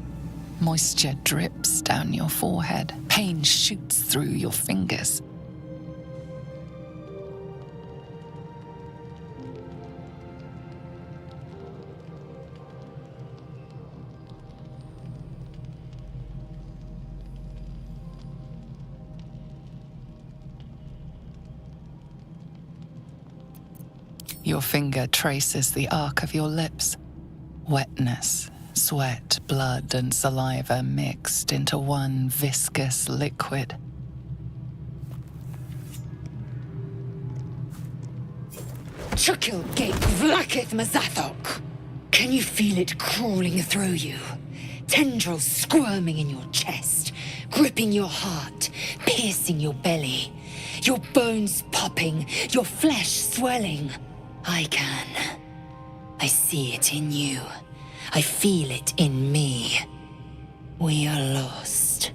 Moisture drips down your forehead. Pain shoots through your fingers. Your finger traces the arc of your lips. Wetness, sweat, blood, and saliva mixed into one viscous liquid. Chukil gate vlakith mazathok. Can you feel it crawling through you? Tendrils squirming in your chest, gripping your heart, piercing your belly. Your bones popping, your flesh swelling. I can. I see it in you. I feel it in me. We are lost.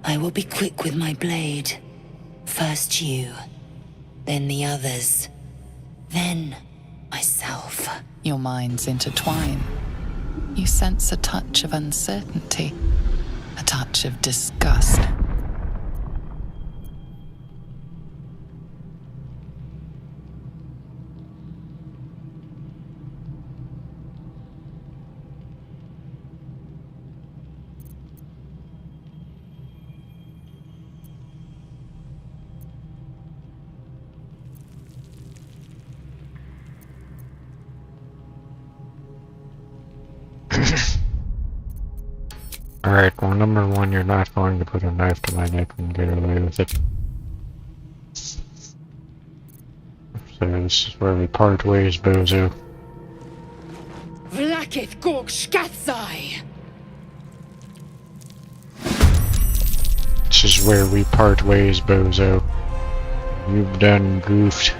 I will be quick with my blade. First you, then the others, then myself. Your minds intertwine. You sense a touch of uncertainty, a touch of disgust. Alright, well, number one, you're not going to put a knife to my neck and get away with it. So this is where we part ways, bozo. Vlakith Gorg Skatzai! This is where we part ways, bozo. You've done goofed.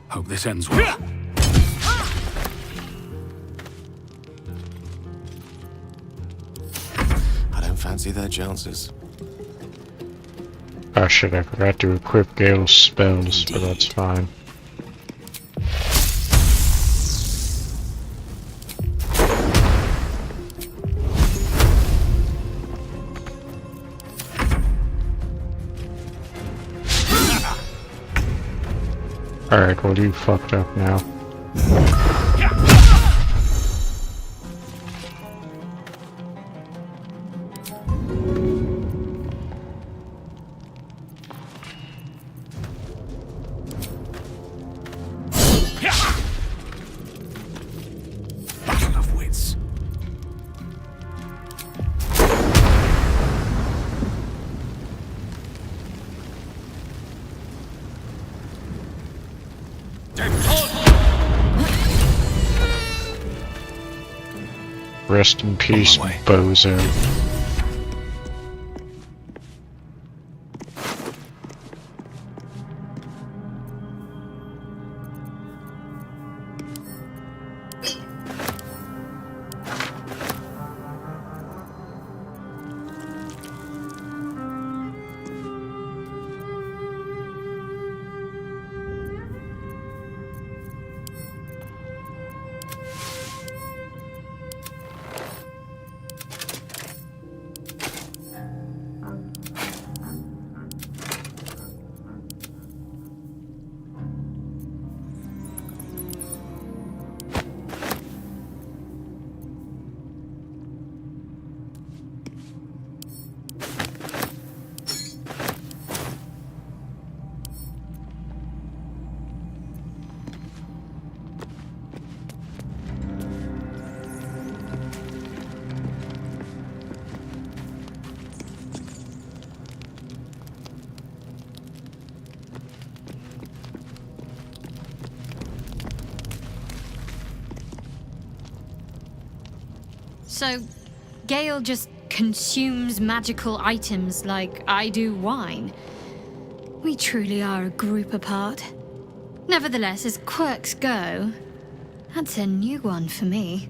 Hope this ends well. I don't fancy their chances. Oh shit, I forgot to equip Gale's spells, but that's fine. Alright, well you fucked up now. Battle of wits. Rest in peace, bozo. So, Gale just consumes magical items like I do wine. We truly are a group apart. Nevertheless, as quirks go, that's a new one for me.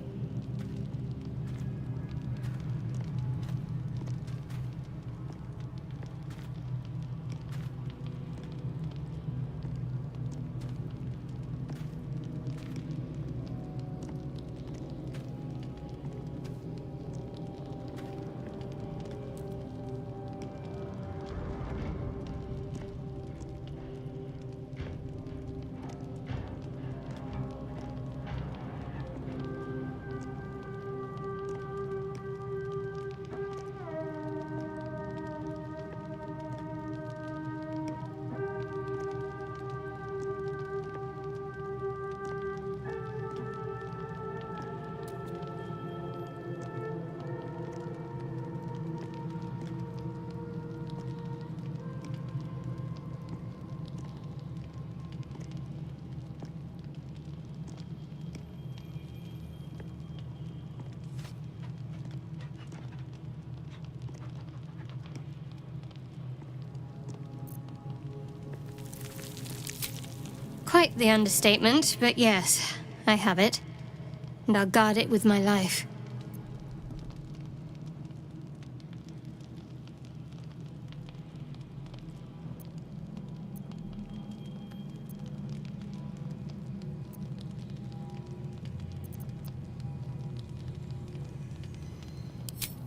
Quite the understatement, but yes, I have it. And I'll guard it with my life.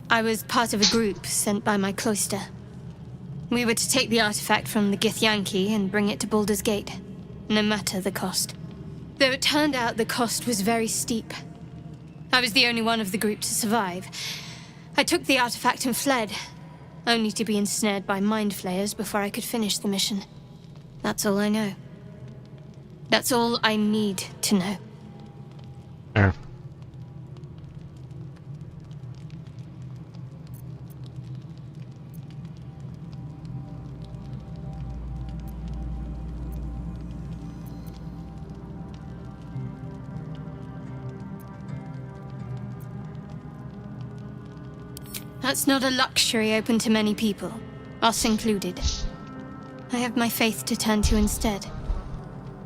I was part of a group sent by my cloister. We were to take the artifact from the Githyanki and bring it to Baldur's Gate, no matter the cost. Though it turned out the cost was very steep. I was the only one of the group to survive. I took the artifact and fled, only to be ensnared by mind flayers before I could finish the mission. That's all I know. That's all I need to know. Yeah. That's not a luxury open to many people, us included. I have my faith to turn to instead.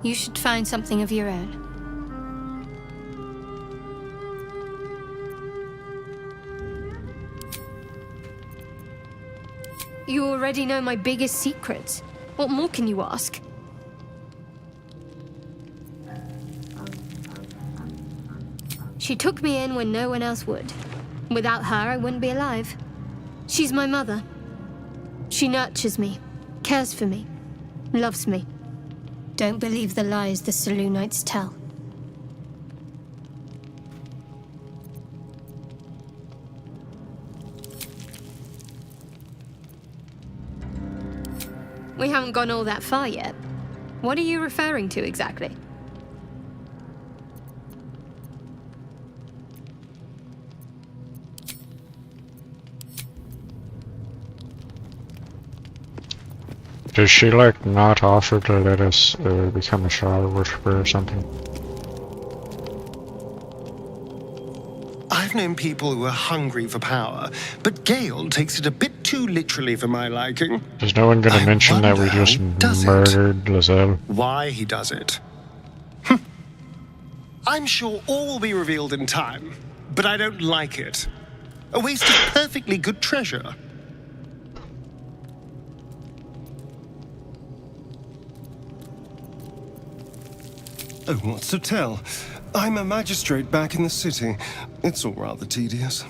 You should find something of your own. You already know my biggest secrets. What more can you ask? She took me in when no one else would. Without her, I wouldn't be alive. She's my mother. She nurtures me, cares for me, loves me. Don't believe the lies the Selûnites tell. We haven't gone all that far yet. What are you referring to exactly? Does she, like, not offer to let us become a Shard worshiper or something? I've known people who are hungry for power, but Gale takes it a bit too literally for my liking. Is no one gonna mention that we just murdered Lizelle? Why he does it? I'm sure all will be revealed in time, but I don't like it. A waste of perfectly good treasure. Oh, what's to tell? I'm a magistrate back in the city. It's all rather tedious.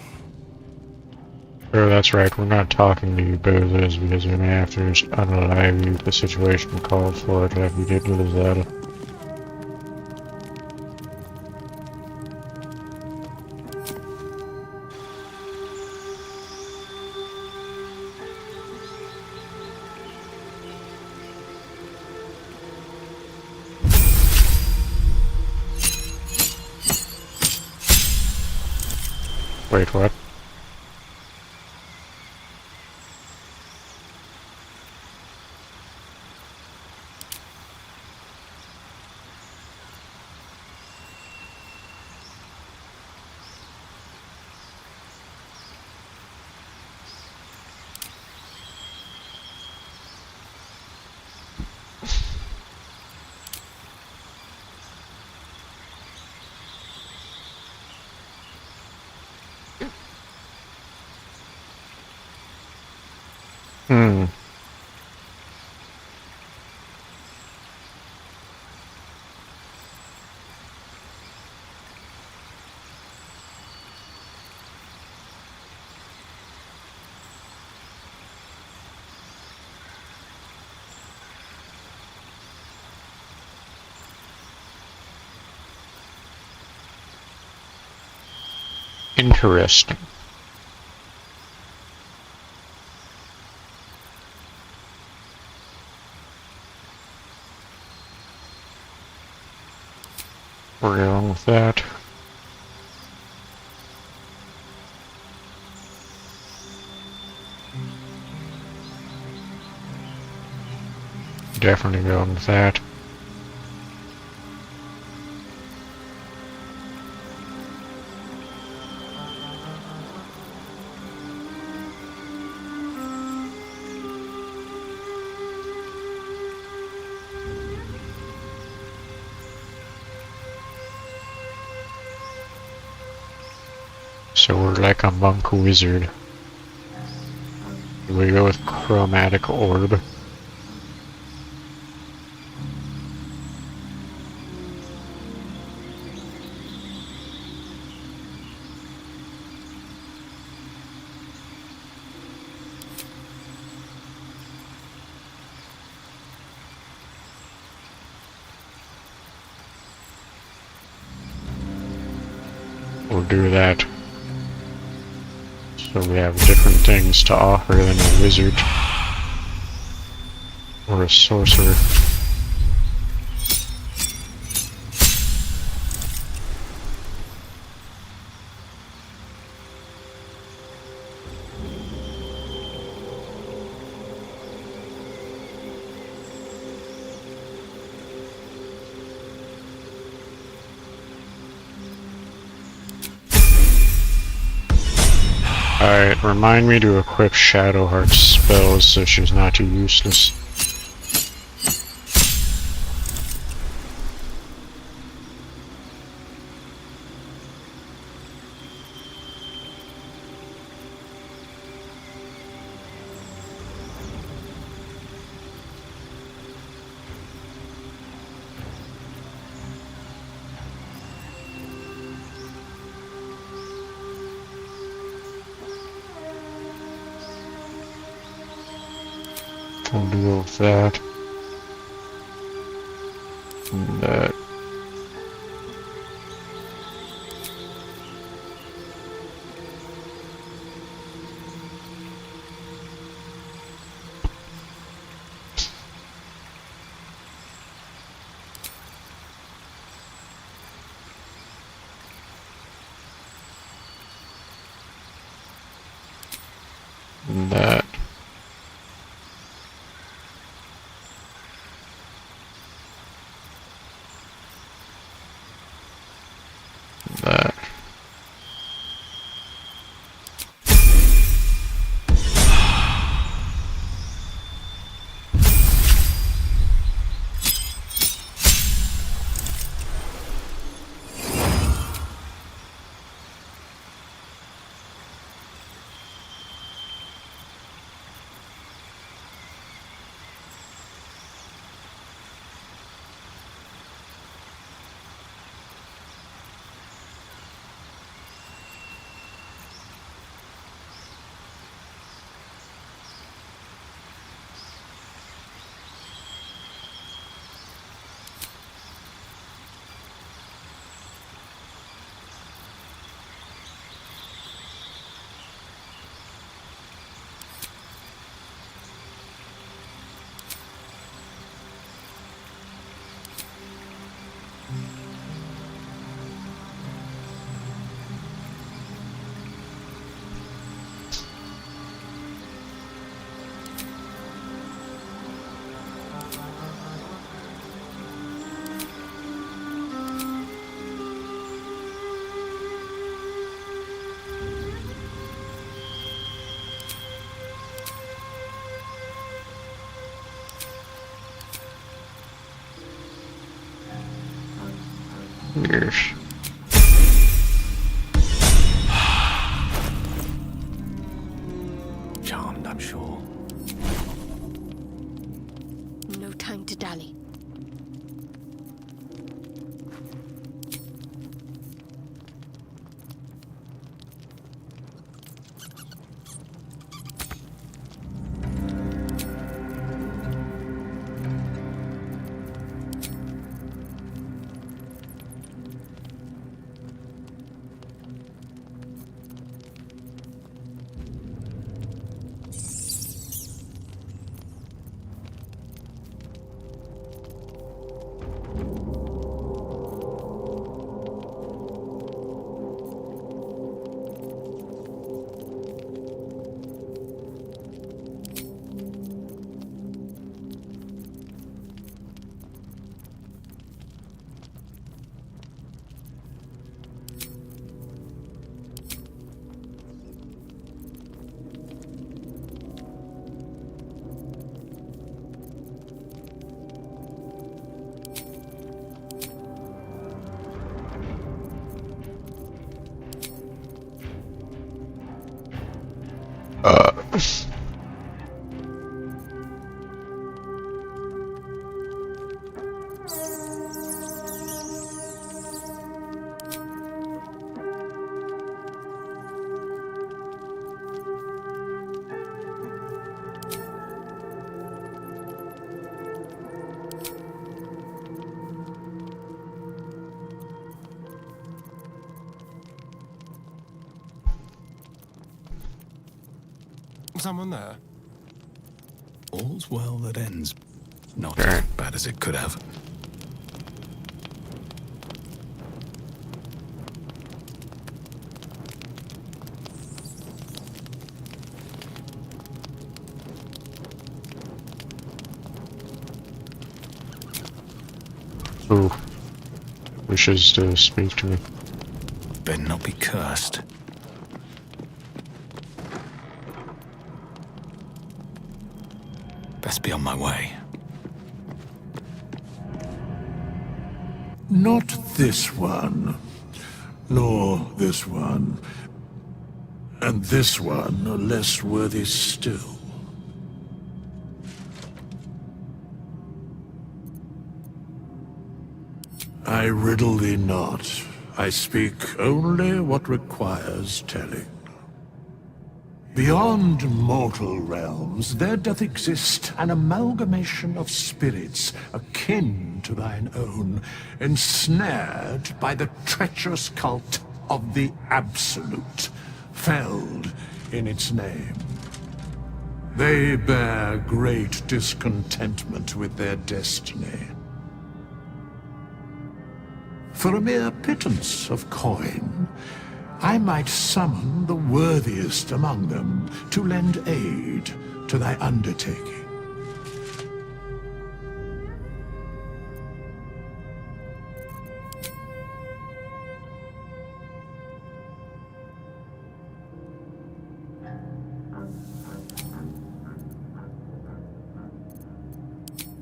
Oh, that's right, we're not talking to you bozos because we may have to just unalive you if the situation called for it like we did with Lizelle. Wait, what? Hmm. Interesting. We're going with that. Definitely going with that. So we're like a monk wizard. We go with chromatic orb. We'll do that. So we have different things to offer than a wizard or a sorcerer. Alright, remind me to equip Shadowheart's spells so she's not too useless. We'll do with that. And that. And that. That. Yes. Charmed, I'm sure. Someone there? All's well that ends. Not as bad as it could have. Who wishes to speak to me? Better not be cursed. Best be on my way. Not this one, nor this one, and this one are less worthy still. I riddle thee not. I speak only what requires telling. Beyond mortal realms, there doth exist an amalgamation of spirits akin to thine own, ensnared by the treacherous cult of the Absolute, felled in its name. They bear great discontentment with their destiny. For a mere pittance of coin, I might summon the worthiest among them to lend aid to thy undertaking.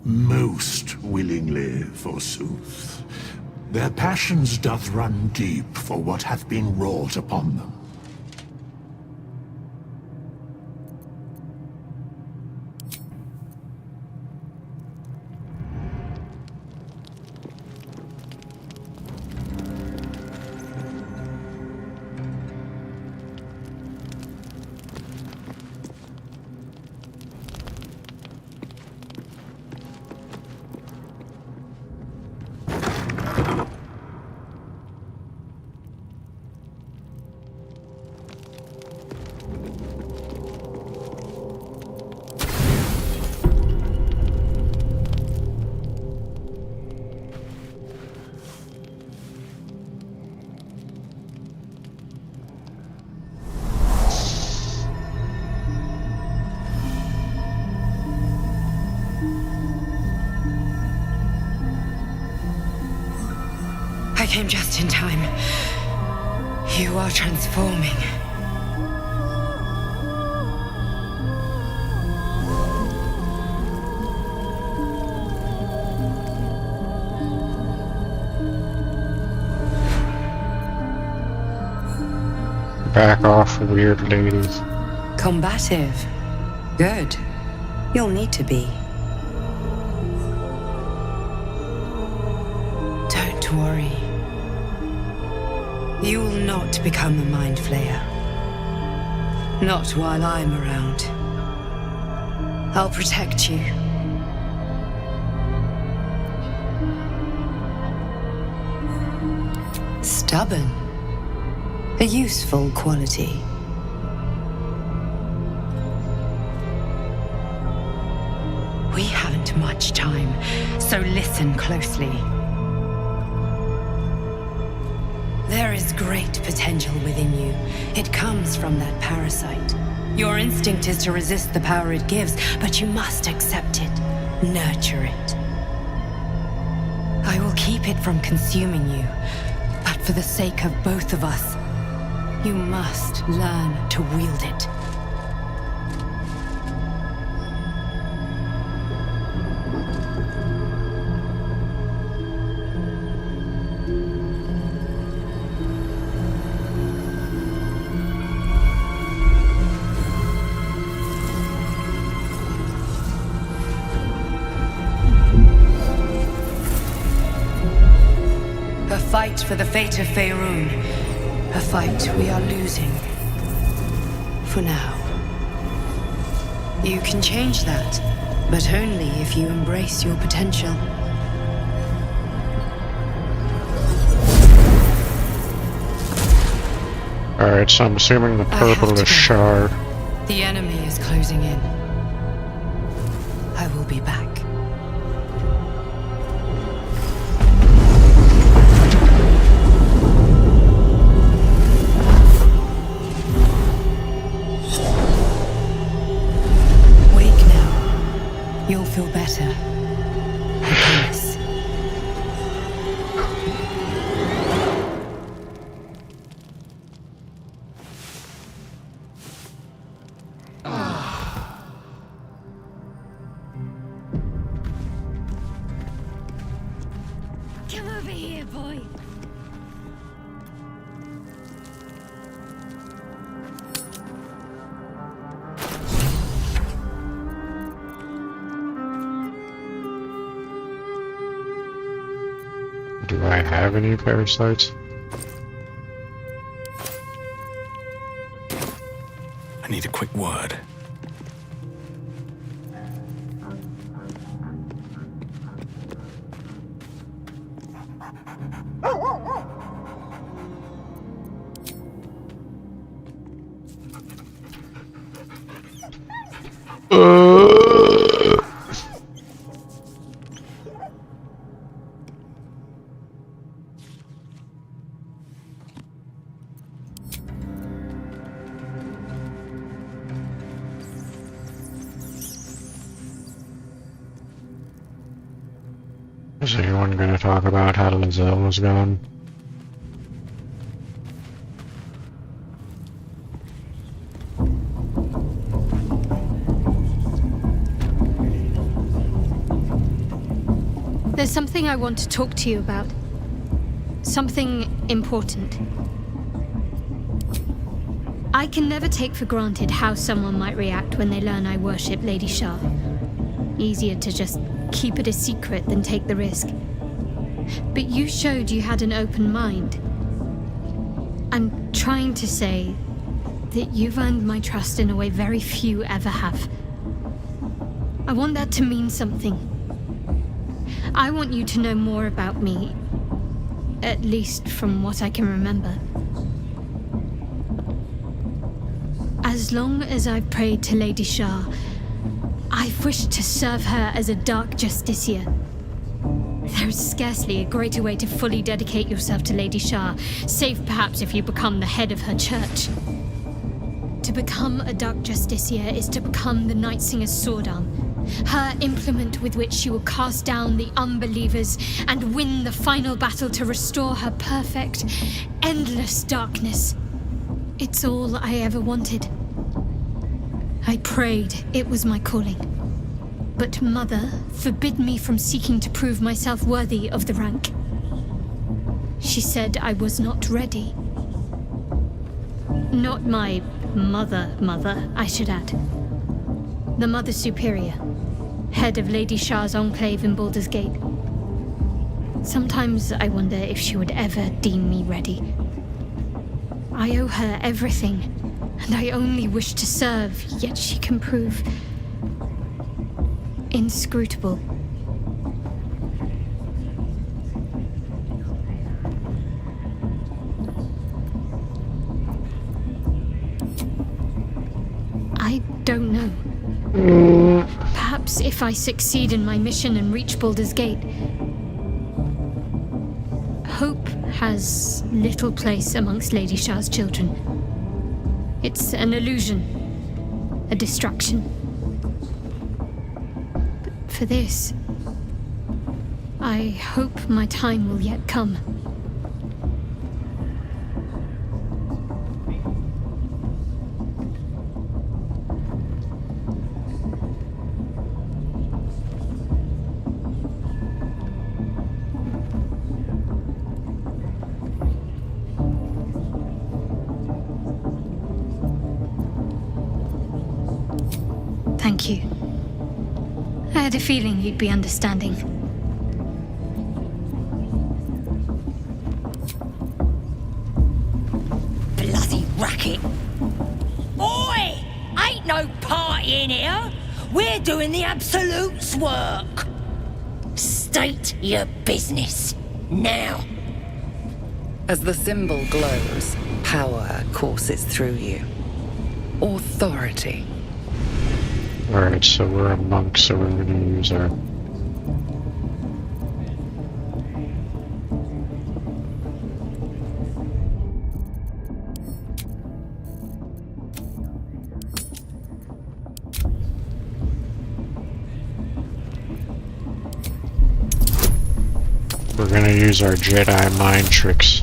Most willingly, forsooth. Their passions doth run deep for what hath been wrought upon them. I came just in time. You are transforming. Back off, weird ladies. Combative. Good. You'll need to be. Don't worry. You will not become a mind flayer. Not while I'm around. I'll protect you. Stubborn. A useful quality. We haven't much time, so listen closely. There is great potential within you. It comes from that parasite. Your instinct is to resist the power it gives, but you must accept it, nurture it. I will keep it from consuming you, but for the sake of both of us, you must learn to wield it. for the fate of Faerun. A fight we are losing. For now. You can change that, but only if you embrace your potential. Alright, so I'm assuming the purple is Shar. The enemy is closing in. I will be back. Wake now. You'll feel better. I promise. Come over here, boy. Do I have any parasites? I need a quick word. Is anyone gonna talk about how Lizelle was gone? There's something I want to talk to you about. Something important. I can never take for granted how someone might react when they learn I worship Lady Shar. Easier to just keep it a secret than take the risk. But you showed you had an open mind. I'm trying to say that you've earned my trust in a way very few ever have. I want that to mean something. I want you to know more about me, at least from what I can remember. As long as I've prayed to Lady Shar, I've wished to serve her as a Dark Justiciar. There is scarcely a greater way to fully dedicate yourself to Lady Shar, save perhaps if you become the head of her church. To become a Dark Justiciar is to become the Night Singer's sword arm, her implement with which she will cast down the unbelievers and win the final battle to restore her perfect, endless darkness. It's all I ever wanted. I prayed it was my calling. But Mother forbid me from seeking to prove myself worthy of the rank. She said I was not ready. Not my mother, I should add. The Mother Superior, head of Lady Shar's enclave in Baldur's Gate. Sometimes I wonder if she would ever deem me ready. I owe her everything, and I only wish to serve, yet she can prove inscrutable. I don't know. Perhaps if I succeed in my mission and reach Baldur's Gate. Hope has little place amongst Lady Shar's children. It's an illusion, a distraction. But for this, I hope my time will yet come. Thank you. I had a feeling you'd be understanding. racket. Oi! Ain't no party in here. We're doing the Absolute's work. State your business. Now. As the symbol glows, power courses through you. Authority. Alright, so we're a monk, so we're gonna use our... We're gonna use our Jedi mind tricks.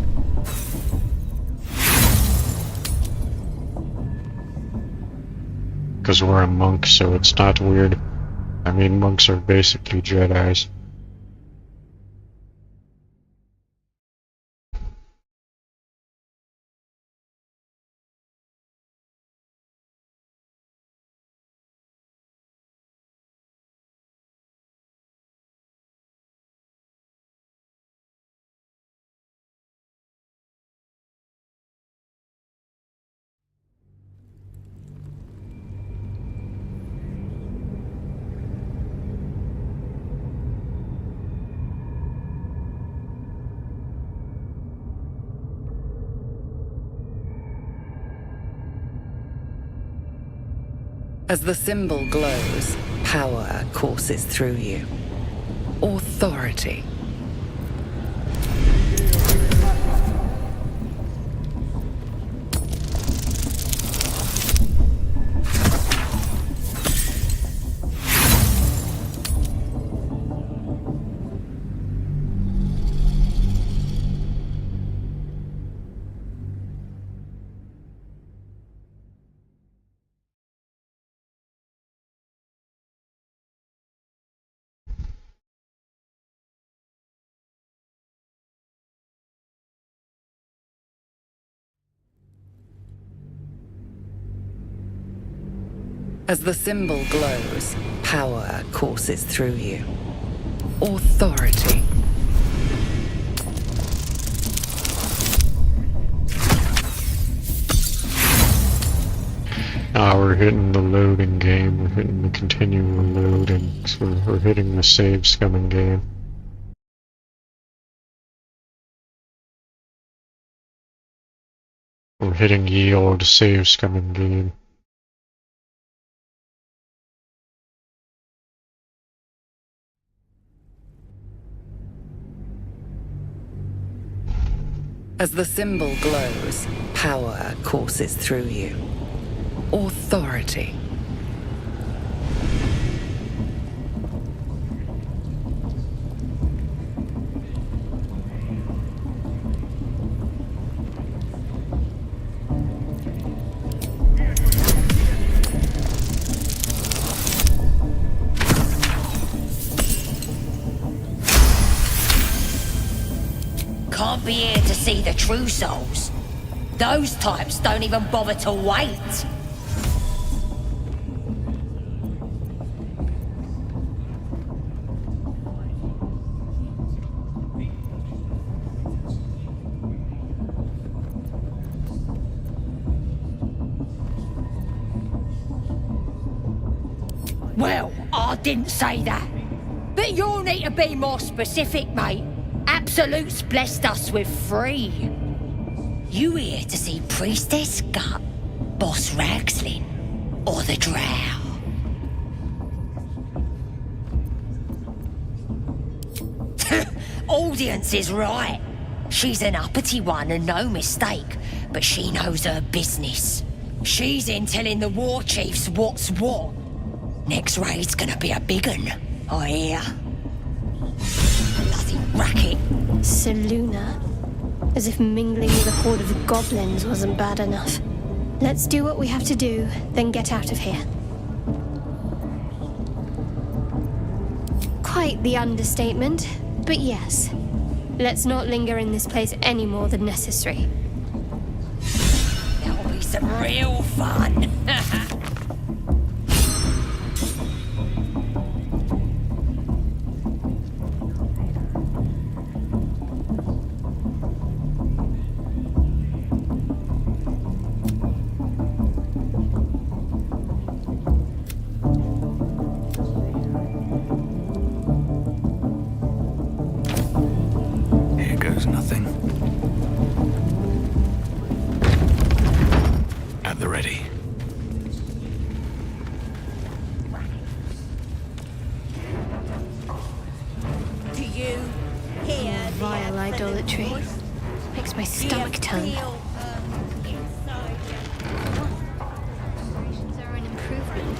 Because we're a monk, so it's not weird. I mean, monks are basically Jedis. As the symbol glows, power courses through you. Authority. As the symbol glows, power courses through you. Authority. Now we're hitting the loading game, we're hitting the continual loading, so we're hitting the save scumming game. We're hitting ye old save scumming game. As the symbol glows, power courses through you. Authority. Can't be here to see the true souls. Those types don't even bother to wait. Well, I didn't say that. But you'll need to be more specific, mate. Absolute's blessed us with 3. You here to see Priestess Gut, Boss Ragslin, or the Drow? Audience is right. She's an uppity one and no mistake, but she knows her business. She's in telling the war chiefs what's what. Next raid's gonna be a big un, I hear. Bloody racket. Seluna. As if mingling with a horde of goblins wasn't bad enough. Let's do what we have to do, then get out of here. Quite the understatement, but yes. Let's not linger in this place any more than necessary. That'll be some real fun. ready. Do you hear Vile idolatry. Makes my stomach turn. Operations are an improvement.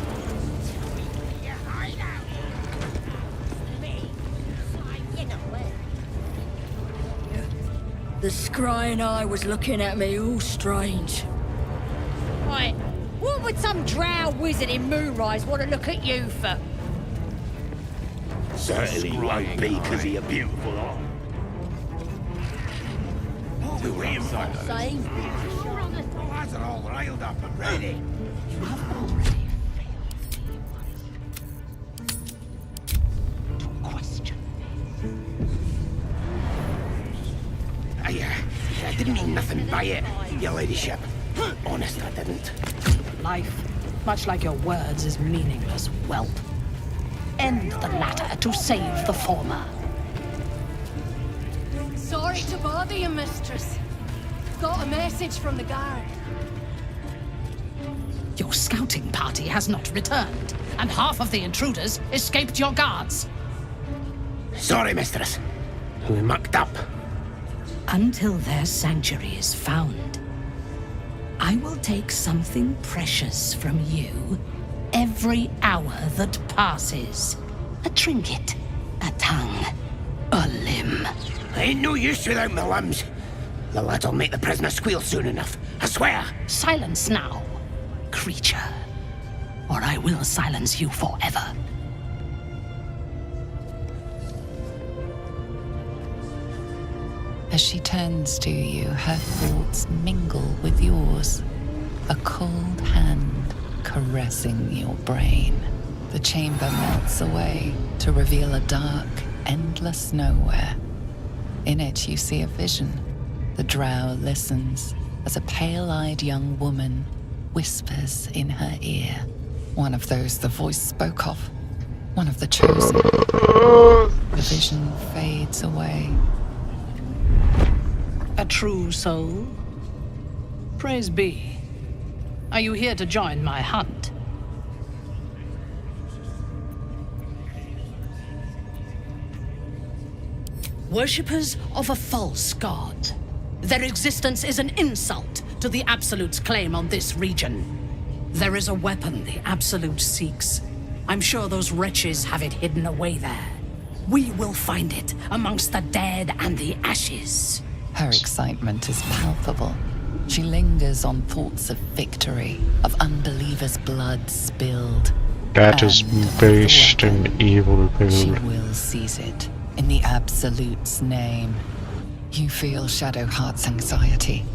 The scrying eye was looking at me all strange. Right, what would some drow wizard in Moonrise want to look at you for? Certainly won't be because of your beautiful eye. Saying? Has it all railed up and ready. I didn't mean nothing by it, your ladyship. Honest, I didn't. Life, much like your words, is meaningless whelp. End the latter to save the former. Sorry to bother you, mistress. Got a message from the guard. Your scouting party has not returned, and half of the intruders escaped your guards. Sorry, mistress. We mucked up. Until their sanctuary is found, I will take something precious from you every hour that passes. A trinket, a tongue, a limb. Ain't no use without my limbs. The lad'll make the prisoner squeal soon enough, I swear. Silence now, creature, or I will silence you forever. As she turns to you, her thoughts mingle with yours. A cold hand caressing your brain. The chamber melts away to reveal a dark, endless nowhere. In it, you see a vision. The drow listens as a pale-eyed young woman whispers in her ear. One of those the voice spoke of. One of the chosen. The vision fades away. A true soul? Praise be. Are you here to join my hunt? Worshippers of a false god. Their existence is an insult to the Absolute's claim on this region. There is a weapon the Absolute seeks. I'm sure those wretches have it hidden away there. We will find it amongst the dead and the ashes. Her excitement is palpable. She lingers on thoughts of victory, of unbelievers' blood spilled. That is based in evil She build. will seize it, in the Absolute's name. You feel Shadowheart's anxiety.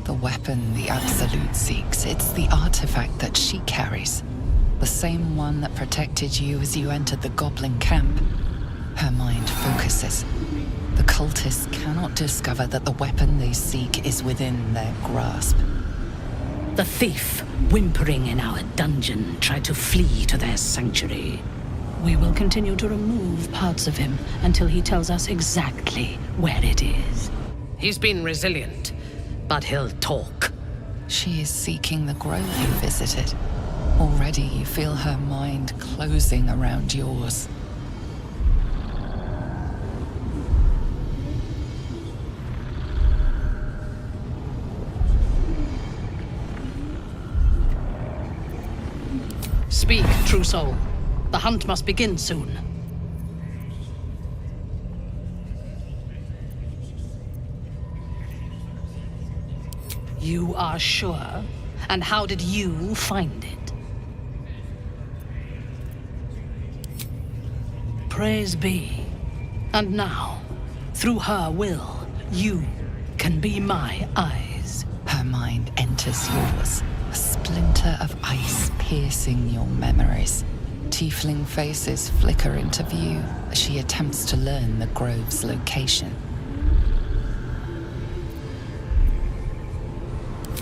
The weapon the Absolute seeks, it's the artifact that she carries. The same one that protected you as you entered the Goblin camp. Her mind focuses. The cultists cannot discover that the weapon they seek is within their grasp. The thief, whimpering in our dungeon, tried to flee to their sanctuary. We will continue to remove parts of him until he tells us exactly where it is. He's been resilient, but he'll talk. She is seeking the grove you visited. Already you feel her mind closing around yours. Speak, true soul. The hunt must begin soon. You are sure? And how did you find it? Praise be. And now, through her will, you can be my eyes. Her mind enters yours, a splinter of ice piercing your memories. Tiefling faces flicker into view as she attempts to learn the grove's location.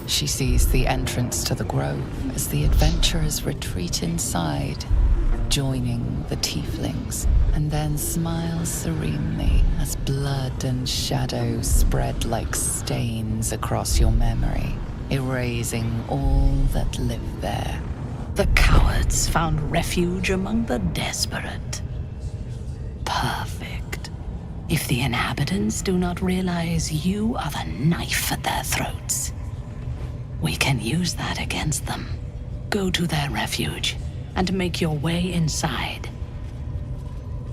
She sees the entrance to the grove as the adventurers retreat inside, joining the tieflings, and then smiles serenely as blood and shadow spread like stains across your memory. erasing all that live there. The cowards found refuge among the desperate. Perfect. If the inhabitants do not realize you are the knife at their throats, we can use that against them. Go to their refuge and make your way inside.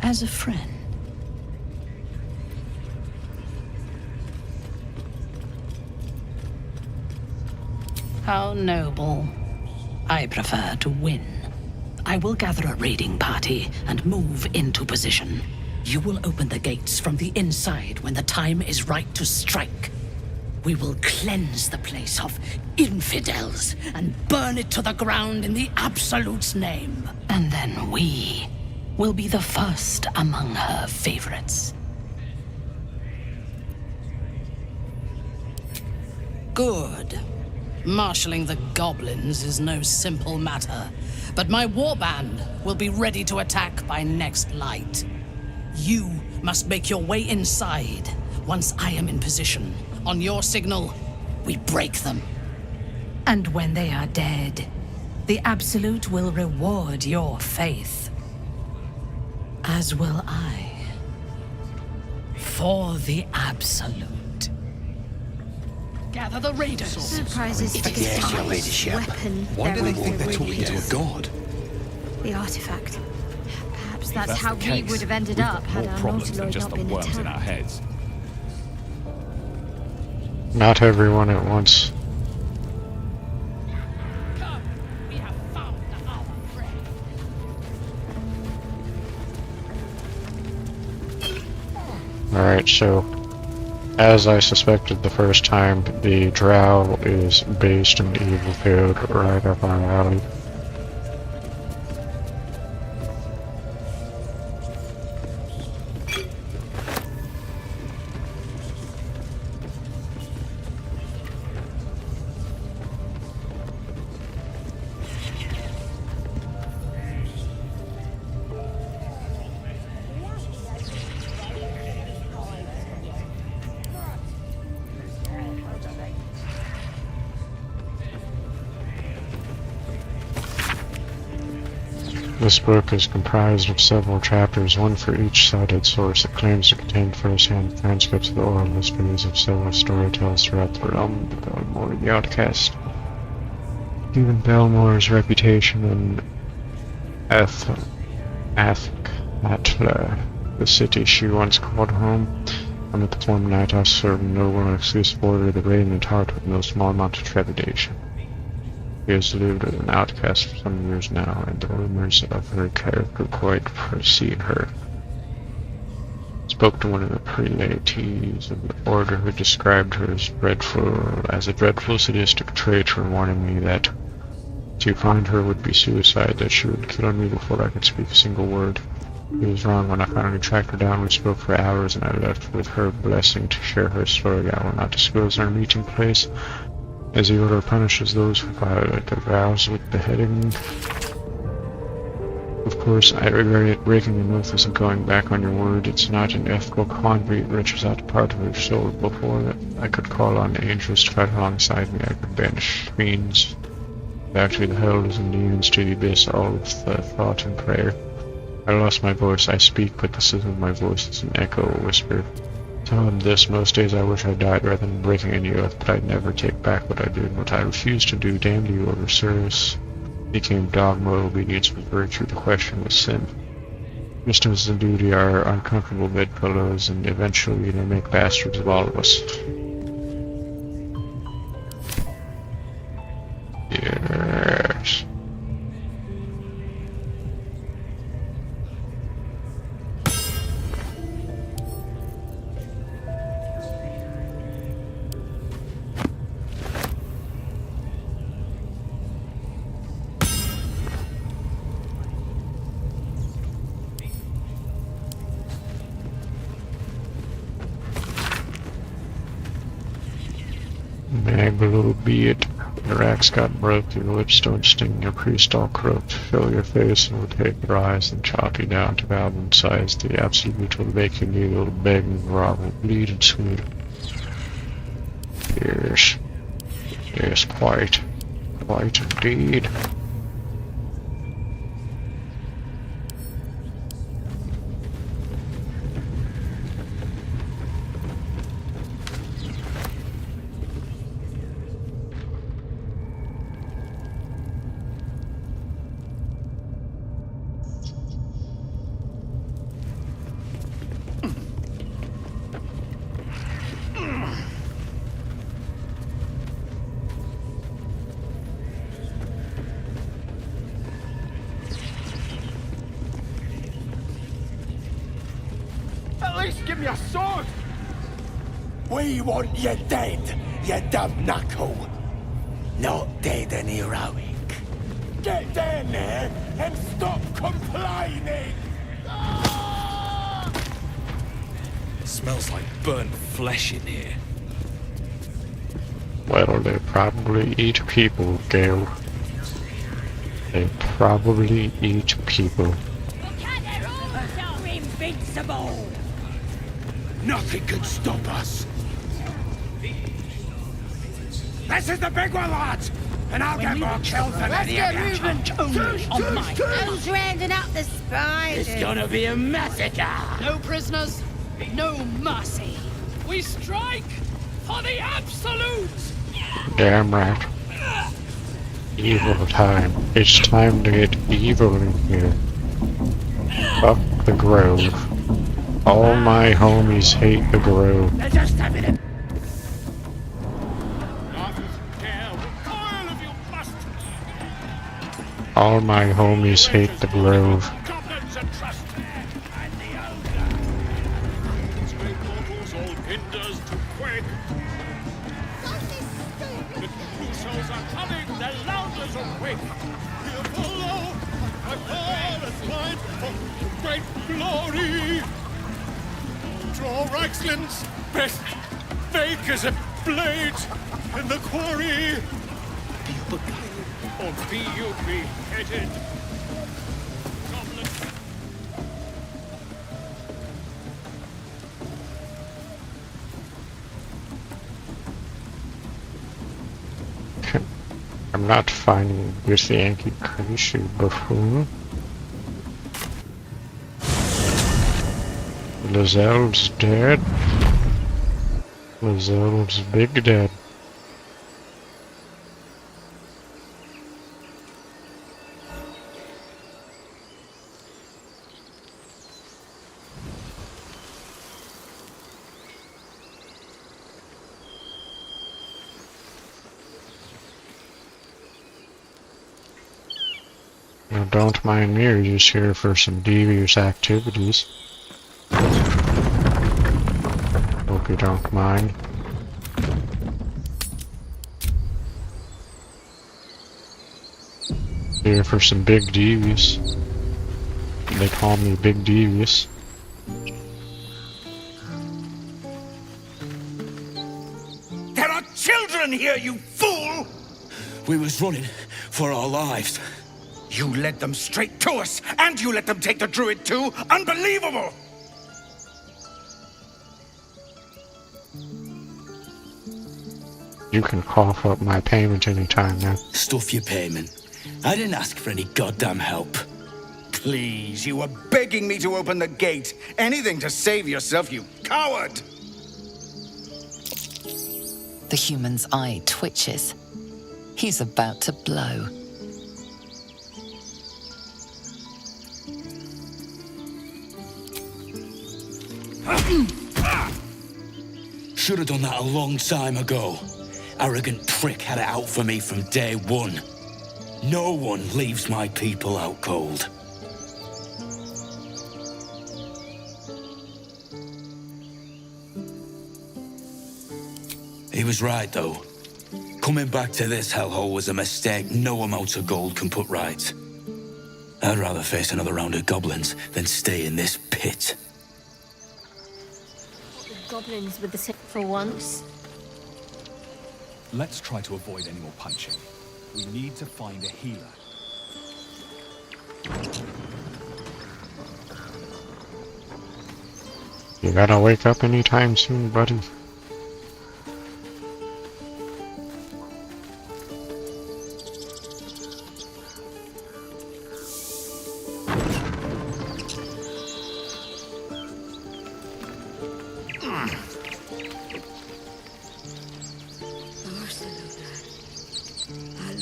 As a friend. How noble. I prefer to win. I will gather a raiding party and move into position. You will open the gates from the inside when the time is right to strike. We will cleanse the place of infidels and burn it to the ground in the Absolute's name. And then we will be the first among her favorites. Good. Marshalling the goblins is no simple matter, but my warband will be ready to attack by next light. You must make your way inside. Once I am in position, on your signal, we break them. And when they are dead, the Absolute will reward your faith. As will I. For the Absolute. Gather the raiders. Surprises If it is your ladyship, weapon. why do they think they're talking talking to a god? The artifact. Perhaps If that's how the we case, would have ended we've up got had more our problems than nautiloid just not the been worms in our attacked. heads. Not everyone at once. Alright, so as I suspected the first time, the drow is based in the evil field right up our alley. This book is comprised of several chapters, one for each cited source. It claims to contain first-hand transcripts of the oral histories of several storytellers throughout the realm of the Baldur the Outcast. Even Belmore's reputation in Athkatla, the city she once called home, and at the former night I served noble and exclusive order of the radiant heart with no small amount of trepidation. She has lived as an outcast for some years now, and the rumors of her character quite precede her. Spoke to one of the prelates of the order who described her as a dreadful sadistic traitor, warning me that to find her would be suicide, that she would kill me before I could speak a single word. He was wrong. When I finally tracked her down, we spoke for hours, and I left with her blessing to share her story. I will not disclose our meeting place, as the order punishes those who violate their vows with beheading. Of course, I regret it. Breaking an oath isn't going back on your word. It's not an ethical quandary. It reaches out a part of your soul. Before I could call on angels to fight alongside me, I could banish fiends back to the hells and demons, to the abyss, all with thought and prayer. I lost my voice. I speak, but this isn't my voice. It's an echo, a whisper. Tell him this. Most days I wish I died rather than breaking any oath, but I'd never take back what I did. What I refused to do, damn you over service, became dogma. Obedience was virtue. The question was sin. Just as the duty are uncomfortable bedfellows, and eventually they make bastards of all of us. Yes. Maglow be it. Your axe got broke, your lips don't sting, your priest all croaked. Fill your face and we'll take your eyes and chop you down to goblin size. The Absolute will make you kneel, beg and grovel, bleed and sweet. Yes. Yes, quite. Quite indeed. At least give me a sword! We want you dead, you dumb knuckle. Not dead and heroic. Get down there and stop complaining! Smells like burnt flesh in here. Well, they probably eat people, Gale. They probably eat people. You're invincible! Nothing can stop us. This is the big one, lads! And I'll get more kills than any of you. Who's rounding up the spiders? It's gonna be a massacre! No prisoners, no mercy. We strike for the absolute! Damn right. Evil time. It's time to get evil in here. Fuck the Grove. All my homies hate the Grove. Just a minute. All my homies hate the Grove. Glory! Draw Raxlin's best makers and blades in the quarry! Be you beguiled, or be you beheaded? I'm not finding with the Yankee crazy buffoon. Lazelle's dead. Lazelle's big dead. Now don't mind me, we're just here for some devious activities. Hope you don't mind. Here for some big devious. They call me Big Devious. There are children here, you fool! We was running for our lives. You led them straight to us, and you let them take the druid too? Unbelievable! You can cough up my payment anytime now. Stuff your payment. I didn't ask for any goddamn help. Please, you were begging me to open the gate. Anything to save yourself, you coward! The human's eye twitches. He's about to blow. Should have done that a long time ago. Arrogant prick had it out for me from day one. No one leaves my people out cold. He was right, though. Coming back to this hellhole was a mistake no amount of gold can put right. I'd rather face another round of goblins than stay in this pit. Goblins with the sick for once. Let's try to avoid any more punching. We need to find a healer. You gotta wake up anytime soon, buddy.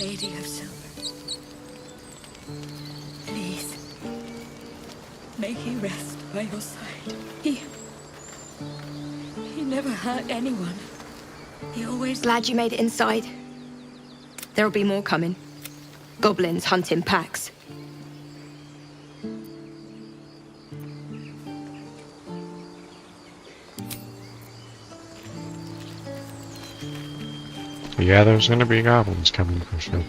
Lady of Silver, please, may he rest by your side. He never hurt anyone. He always... Glad you made it inside. There'll be more coming. Goblins hunting packs. Yeah, there's gonna be goblins coming for sure.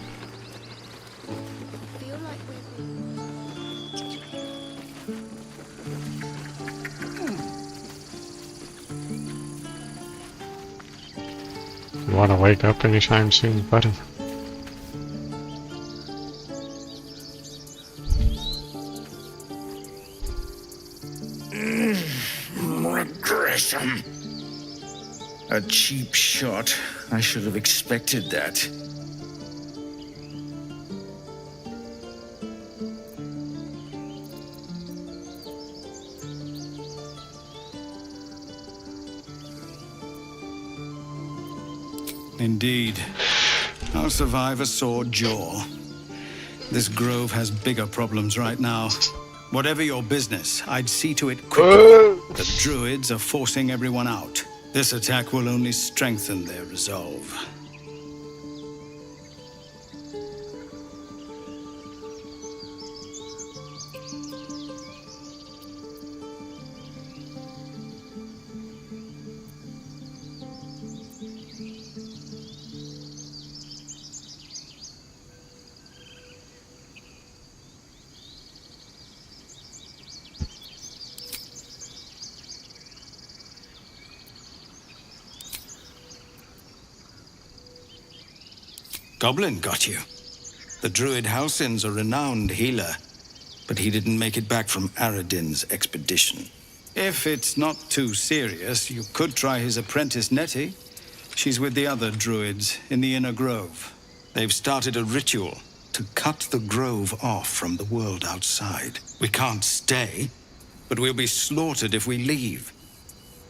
You wanna wake up anytime soon, buddy? Regression. A cheap shot. I should have expected that. Indeed. I'll survive a sore jaw. This grove has bigger problems right now. Whatever your business, I'd see to it quickly. The druids are forcing everyone out. This attack will only strengthen their resolve. Goblin got you. The druid Halsin's a renowned healer, but he didn't make it back from Aradin's expedition. If it's not too serious, you could try his apprentice Nettie. She's with the other druids in the inner grove. They've started a ritual to cut the grove off from the world outside. We can't stay, but we'll be slaughtered if we leave.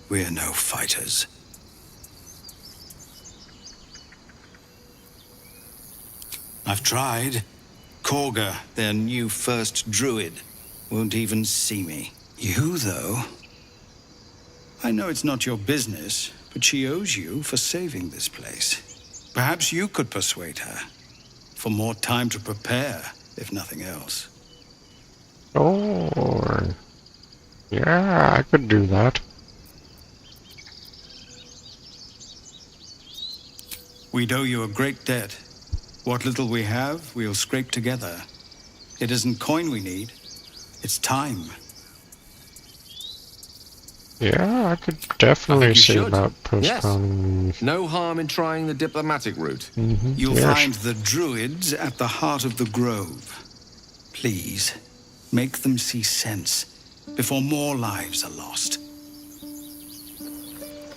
We're no fighters. I've tried. Korga, their new first druid, won't even see me. You, though? I know it's not your business, but she owes you for saving this place. Perhaps you could persuade her. For more time to prepare, if nothing else. Oh, yeah, I could do that. We'd owe you a great debt. What little we have, we'll scrape together. It isn't coin we need, it's time. Yeah, I could definitely see should. about postponing. Yes. No harm in trying the diplomatic route. You'll Yes. find the druids at the heart of the grove. Please, make them see sense before more lives are lost.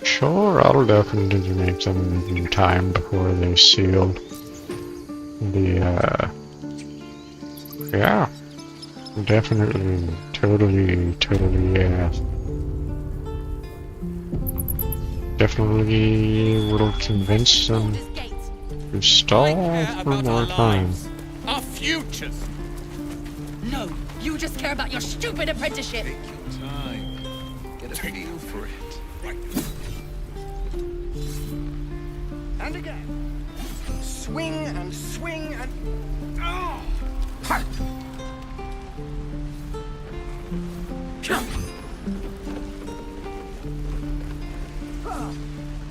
Sure, I'll definitely make some time before they seal the, yeah. Definitely, totally, yeah. Definitely will convince them to stall for more time. Our futures. No, you just care about your stupid apprenticeship. Take your time. Get a feel for it. Right. And again. Swing and swing and... Oh! Ha!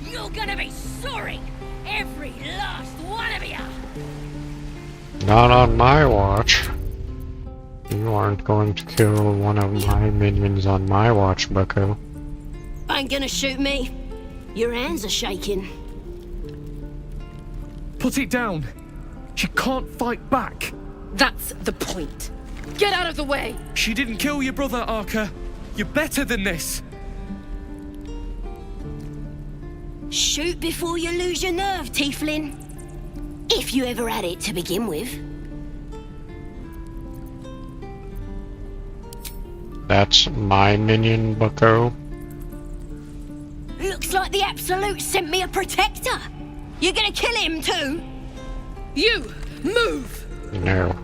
You're gonna be sorry, every last one of you. Not on my watch. You aren't going to kill one of my minions on my watch, bucko. Ain't gonna shoot me. Your hands are shaking. Put it down. She can't fight back. That's the point. Get out of the way. She didn't kill your brother, Arca. You're better than this. Shoot before you lose your nerve, Tiefling. If you ever had it to begin with. That's my minion, bucko. Looks like the Absolute sent me a protector. You gonna kill him too? You! Move! No.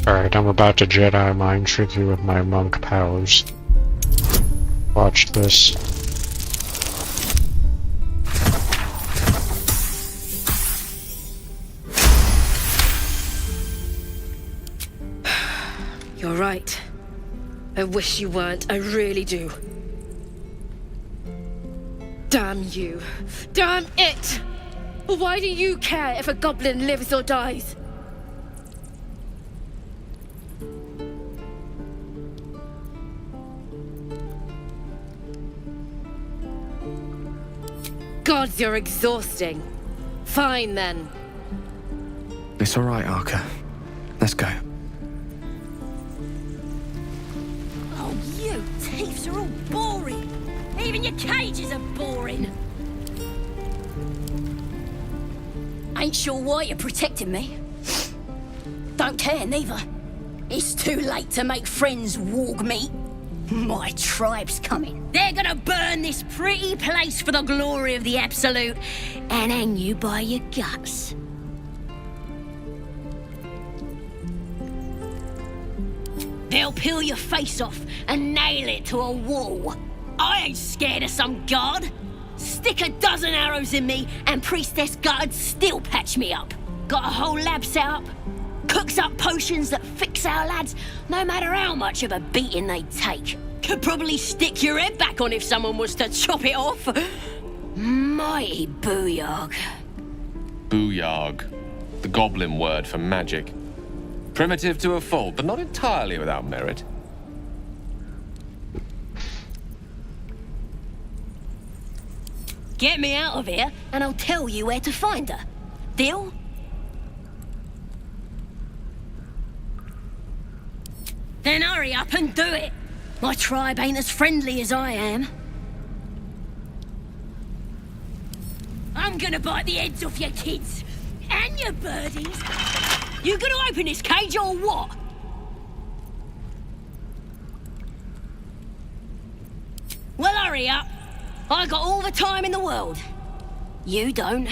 Alright, I'm about to Jedi mind trick you with my monk powers. Watch this. You're right. I wish you weren't. I really do. Damn you. Damn it! Why do you care if a goblin lives or dies? Gods, you're exhausting. Fine, then. It's all right, Arca. Let's go. Oh, you thieves are all boring. Even your cages are boring. Ain't sure why you're protecting me. Don't care, neither. It's too late to make friends, warg meat. My tribe's coming. They're gonna burn this pretty place for the glory of the Absolute and hang you by your guts. They'll peel your face off and nail it to a wall. I ain't scared of some god. Stick a dozen arrows in me and Priestess Gut'd still patch me up. Got a whole lab set up. Cooks up potions that fix our lads, no matter how much of a beating they take. Could probably stick your head back on if someone was to chop it off. Mighty booyarg. Booyarg. The goblin word for magic. Primitive to a fault, but not entirely without merit. Get me out of here, and I'll tell you where to find her. Deal? Then hurry up and do it. My tribe ain't as friendly as I am. I'm gonna bite the heads off your kids. And your birdies. You gonna open this cage or what? Well, hurry up. I got all the time in the world. You don't.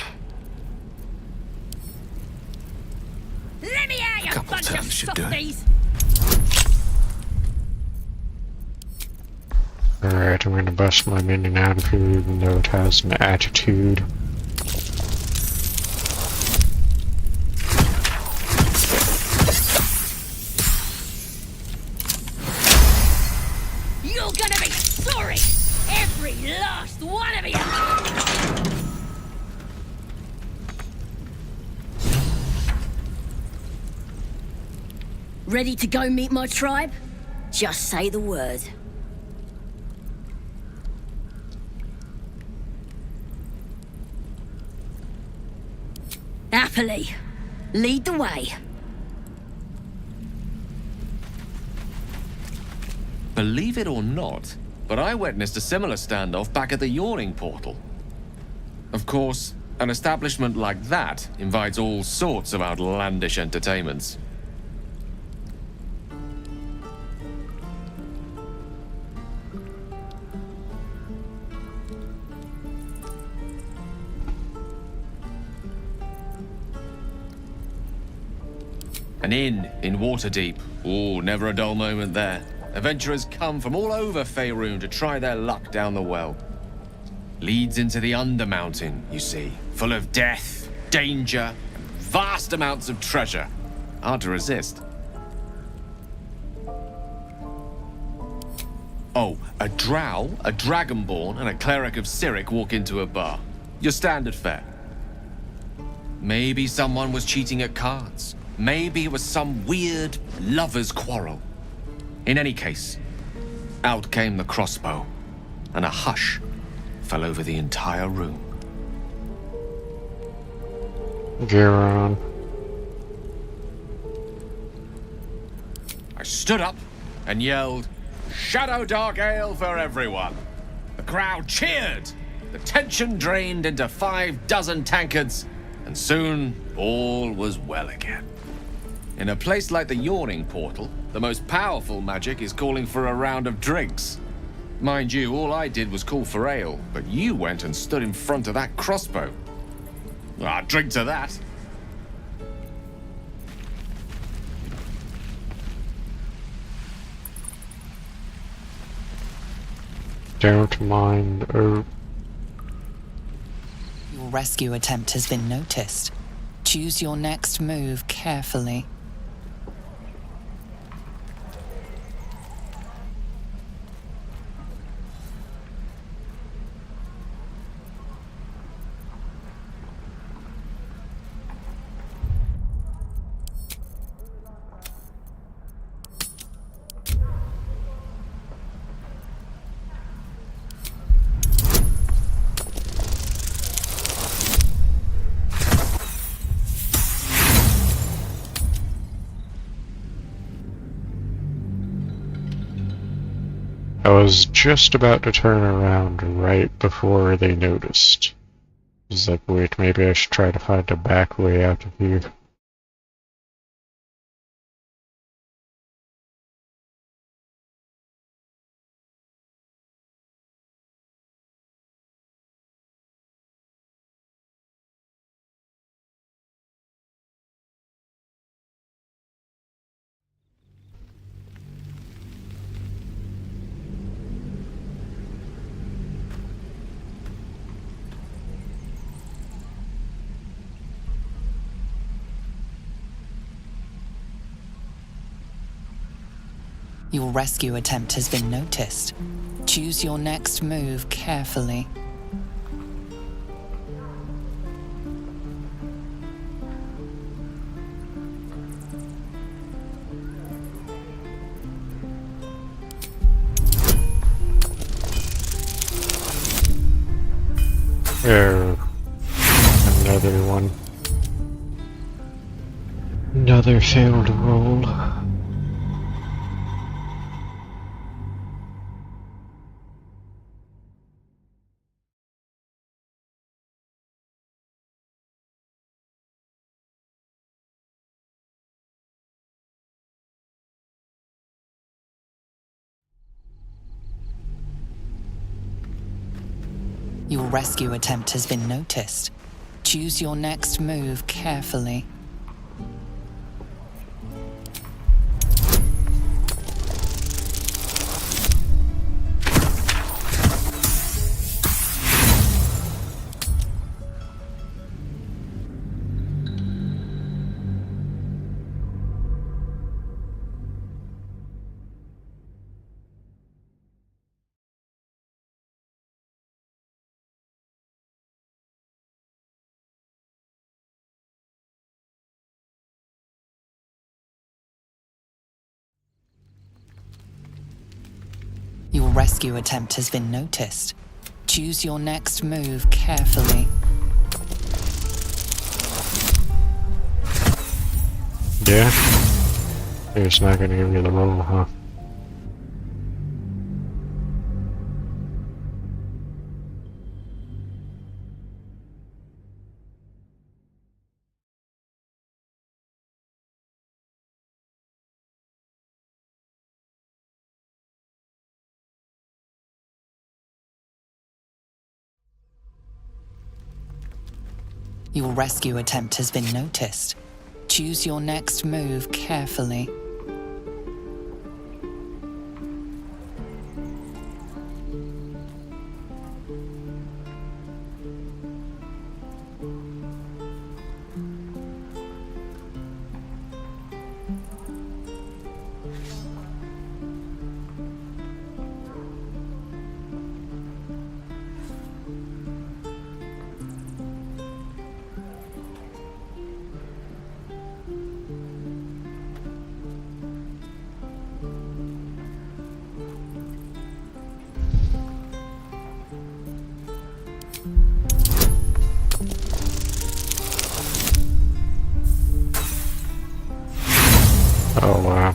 Let me out, you Couple bunch of turns should do it. softies. Alright, I'm gonna bust my minion out of here even though it has an attitude. You're gonna be sorry! Every last one of you! Ready to go meet my tribe? Just say the word. Happily. Lead the way. Believe it or not, but I witnessed a similar standoff back at the Yawning Portal. Of course, an establishment like that invites all sorts of outlandish entertainments. An inn in Waterdeep. Ooh, never a dull moment there. Adventurers come from all over Faerun to try their luck down the well. Leads into the Undermountain, you see. Full of death, danger, and vast amounts of treasure. Hard to resist. Oh, a drow, a dragonborn, and a cleric of Cyric walk into a bar. Your standard fare. Maybe someone was cheating at cards. Maybe it was some weird lover's quarrel. In any case, out came the crossbow, and a hush fell over the entire room. Garon. I stood up and yelled, "Shadow Dark Ale for everyone!" The crowd cheered, the tension drained into 6 tankards, and soon all was well again. In a place like the Yawning Portal, the most powerful magic is calling for a round of drinks. Mind you, all I did was call for ale, but you went and stood in front of that crossbow. Ah, drink to that. Don't mind. Your rescue attempt has been noticed. Choose your next move carefully. I was just about to turn around right before they noticed. I was like, wait, maybe I should try to find a back way out of here. Your rescue attempt has been noticed. Choose your next move carefully. There. Another one. Another failed roll. Your rescue attempt has been noticed. Choose your next move carefully. Your rescue attempt has been noticed. Choose your next move carefully. Yeah? They're just not gonna give me the roll, huh? Your rescue attempt has been noticed. Choose your next move carefully. Oh, wow.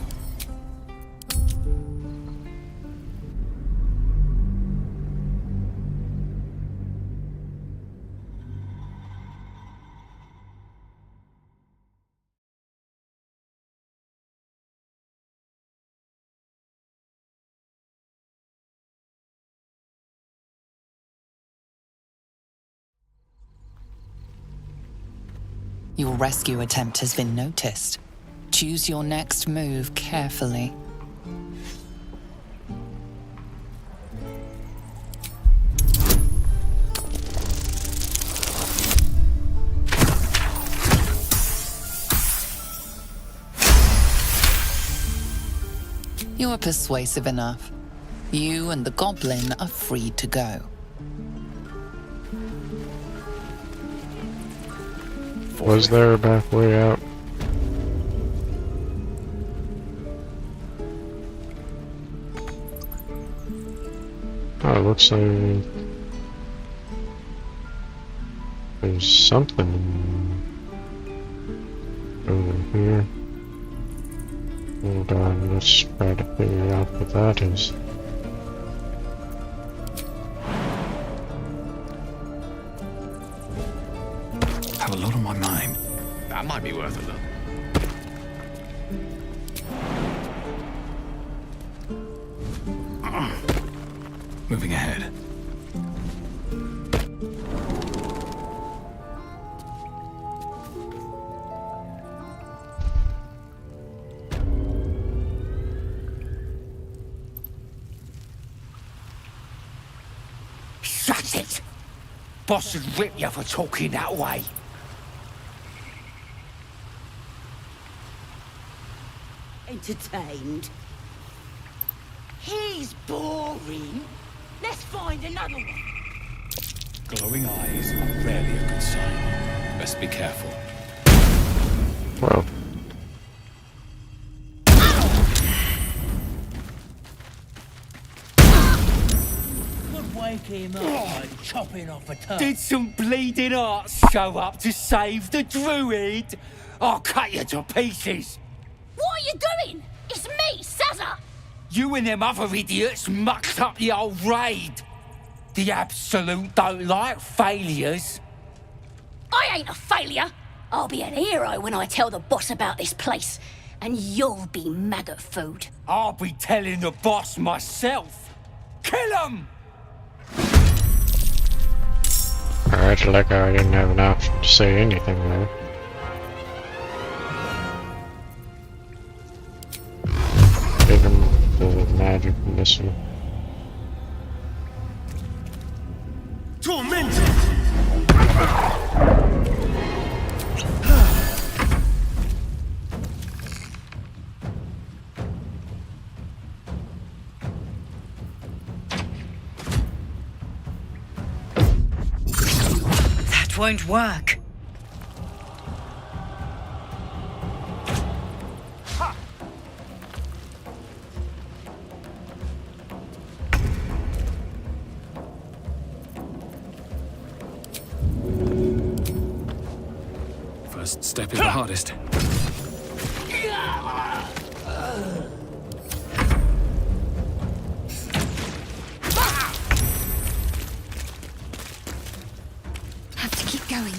Your rescue attempt has been noticed. Choose your next move carefully. You are persuasive enough. You and the goblin are free to go. Was there a back way out? Oh, it looks like there's something over here. Hold on, let's try to figure out what that is. Have a lot on my mind. That might be worth a look. Moving ahead. Shut it! Boss would rip you for talking that way. Entertained? He's boring. Let's find another one. Glowing eyes are rarely a good sign. Best be careful. Well. Could wake him up by chopping off a toe. Did some bleeding arts show up to save the druid? I'll cut you to pieces. What are you doing? It's me, Sazza. You and them other idiots mucked up the old raid. The Absolute don't like failures. I ain't a failure. I'll be an hero when I tell the boss about this place. And you'll be maggot food. I'll be telling the boss myself. Kill him! Alright, like I didn't have an option to say anything there. Give him the magic missile. Tormented! That won't work. First step is the hardest. Have to keep going.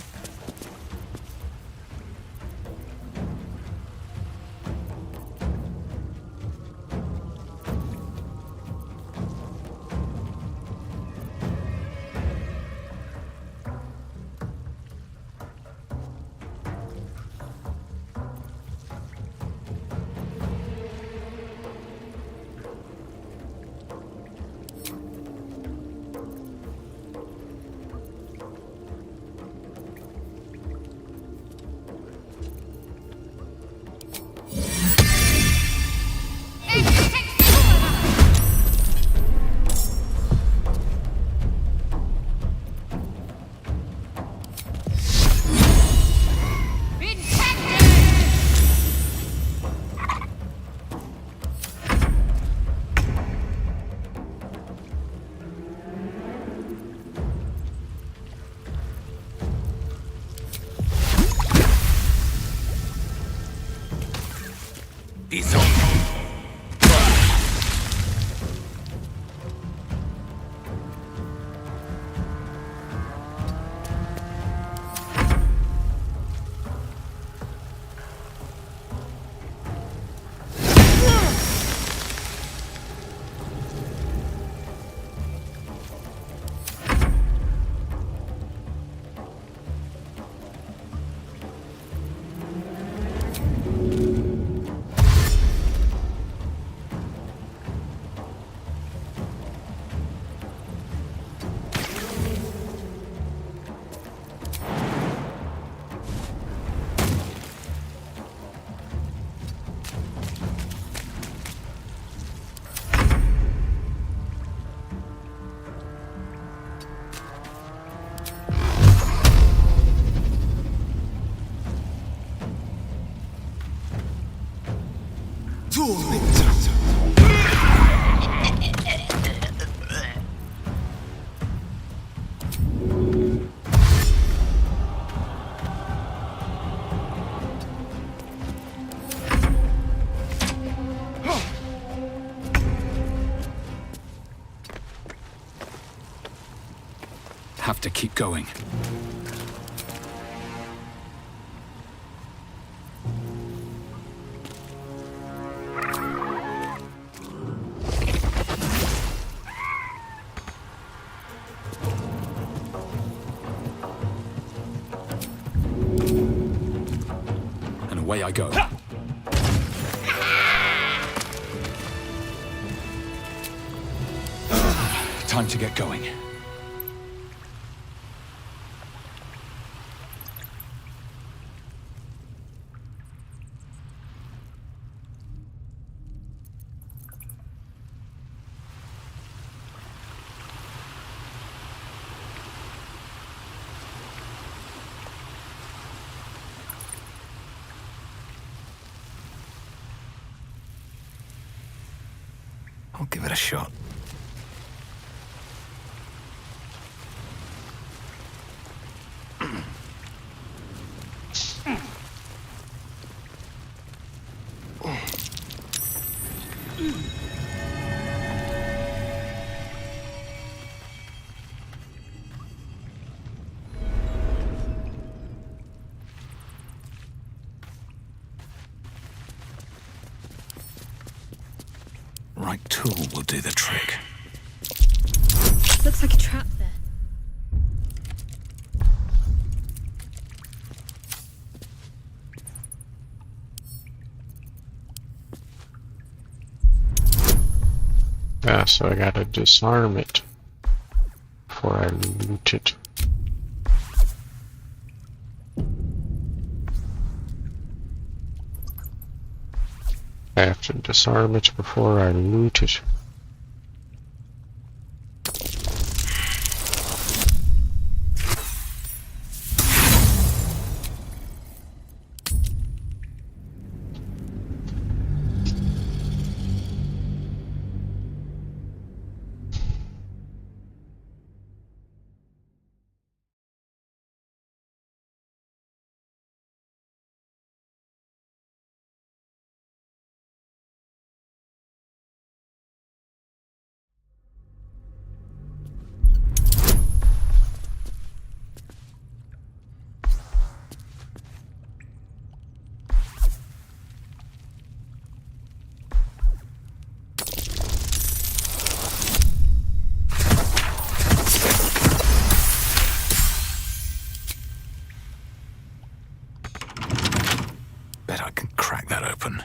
Have to keep going. And away I go. Time to get going. I'll give it a shot. Right tool will do the trick. Looks like a trap there. Yeah, so I gotta disarm it before I loot it. I have to disarm it before I loot it. Bet I can crack that open.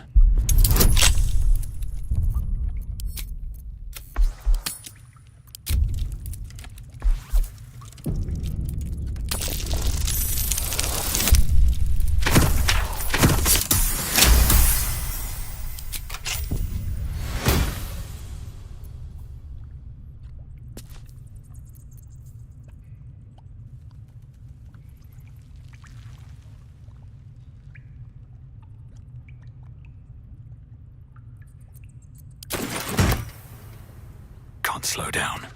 Can't slow down.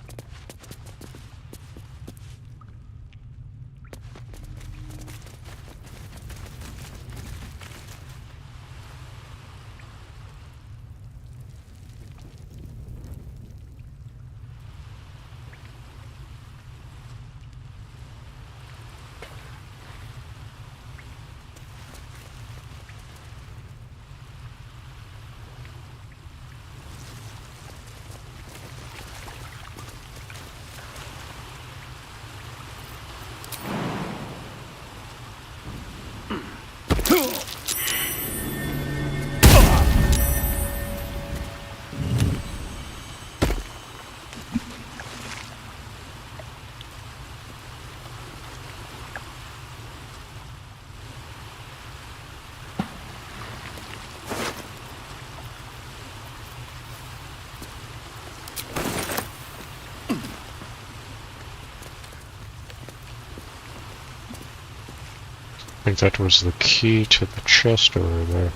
I think that was the key to the chest over there.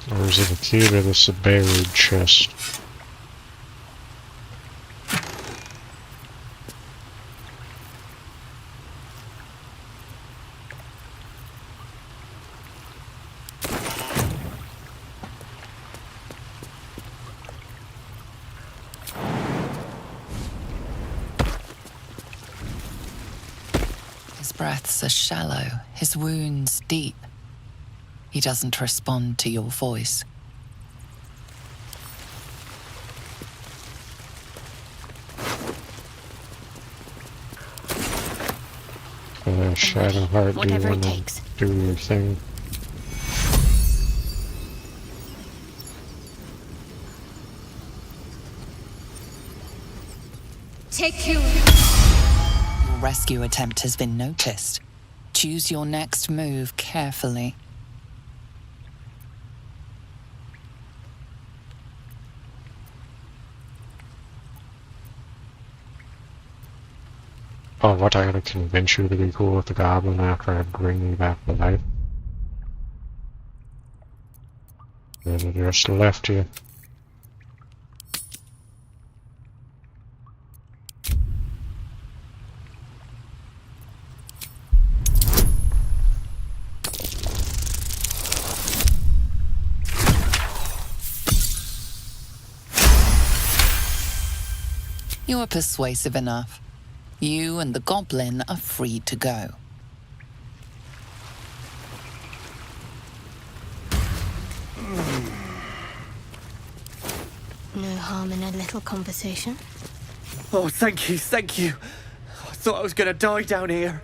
Or is it a key to this buried chest? His breaths are shallow, his wounds deep. He doesn't respond to your voice. Shadowheart, do you Whatever it want to takes. do your thing? Take you. Your rescue attempt has been noticed. Choose your next move carefully. Oh, what, I gotta convince you to be cool with the goblin after I bring you back to life? Then I just left you. You are persuasive enough. You and the goblin are free to go. No harm in a little conversation. Oh, thank you, thank you. I thought I was gonna die down here.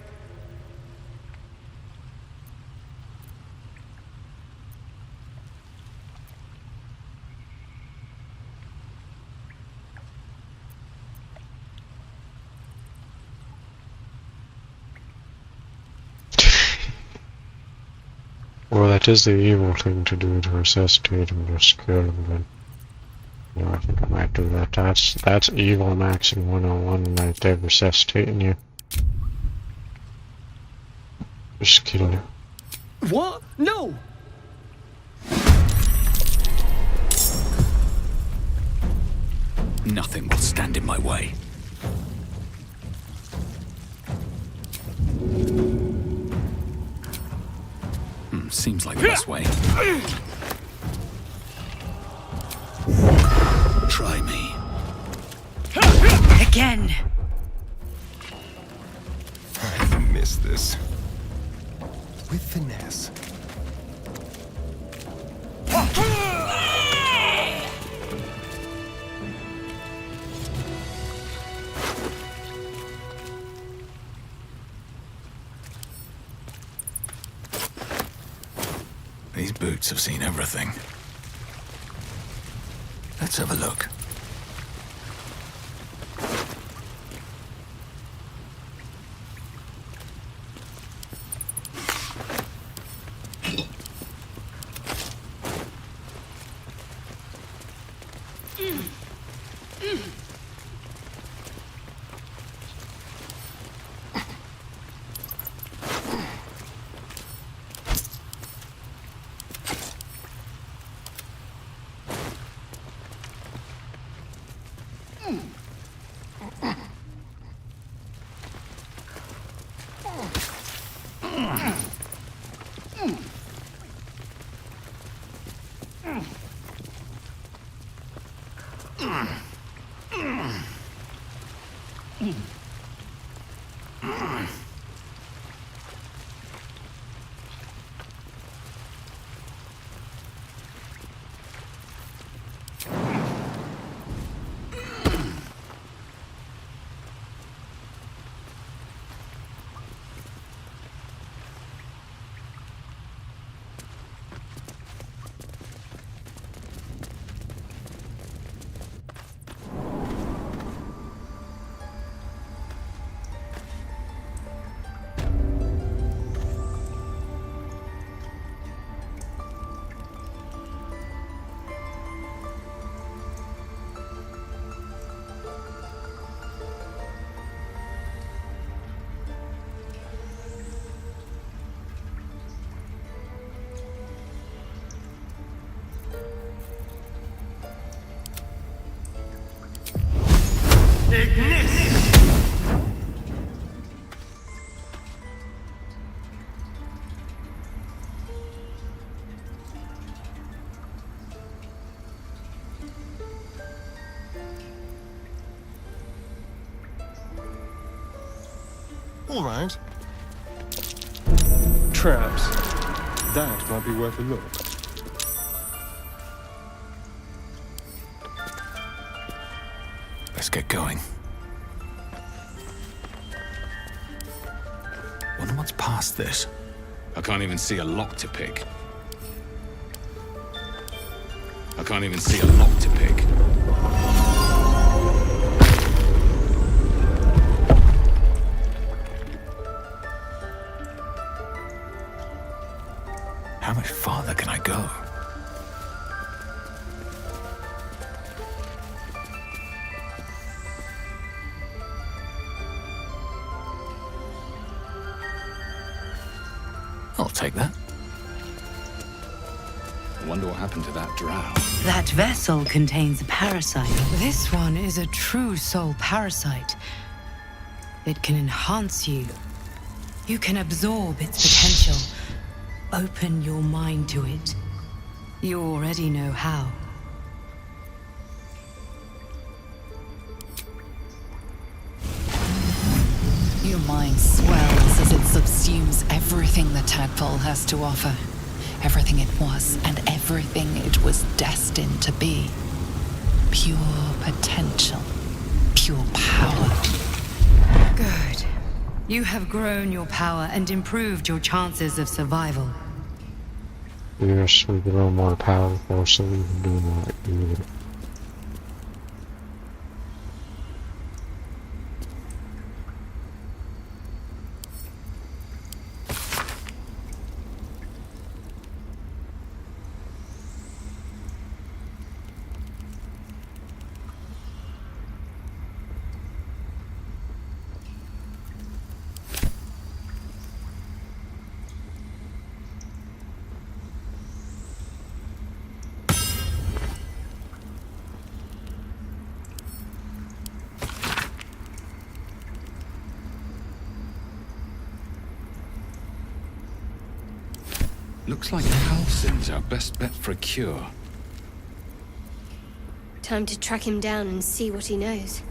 Well, that is the evil thing to do, to resuscitate and just kill him, but... No, I think I might do that. That's evil maxing 101 right there, resuscitating you. Just kill you. What? No! Nothing will stand in my way. Seems like the best way. Try me. Again! I miss this. With finesse. These boots have seen everything. Let's have a look. All right. Traps. That might be worth a look. Let's get going. Wonder what's past this. I can't even see a lock to pick. I can't even see a lock to pick. How much farther can I go? I'll take that. I wonder what happened to that drow. That vessel contains a parasite. This one is a true soul parasite. It can enhance you. You can absorb its potential. Open your mind to it. You already know how. Your mind swells as it subsumes everything the tadpole has to offer. Everything it was and everything it was destined to be. Pure potential. Pure power. Good. You have grown your power and improved your chances of survival. Yes, we grow more powerful, so we can do more evil. Looks like Halsin's our best bet for a cure. Time to track him down and see what he knows.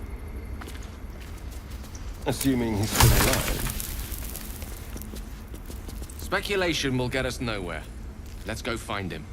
Assuming he's still alive. Speculation will get us nowhere. Let's go find him.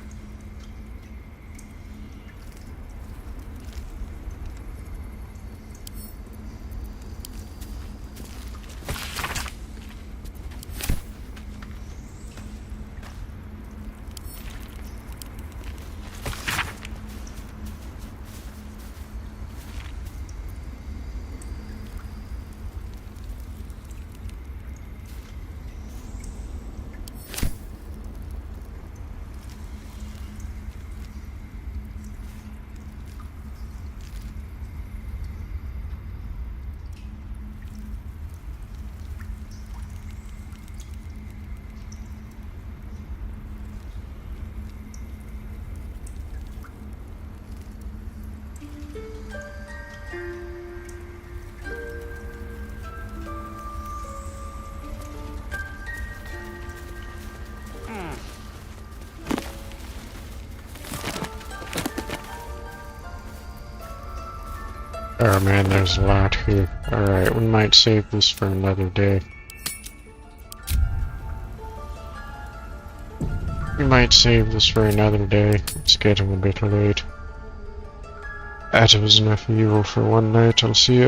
Oh man, there's a lot here. Alright, we might save this for another day. We might save this for another day. It's getting a bit late. That was enough evil for one night. I'll see you.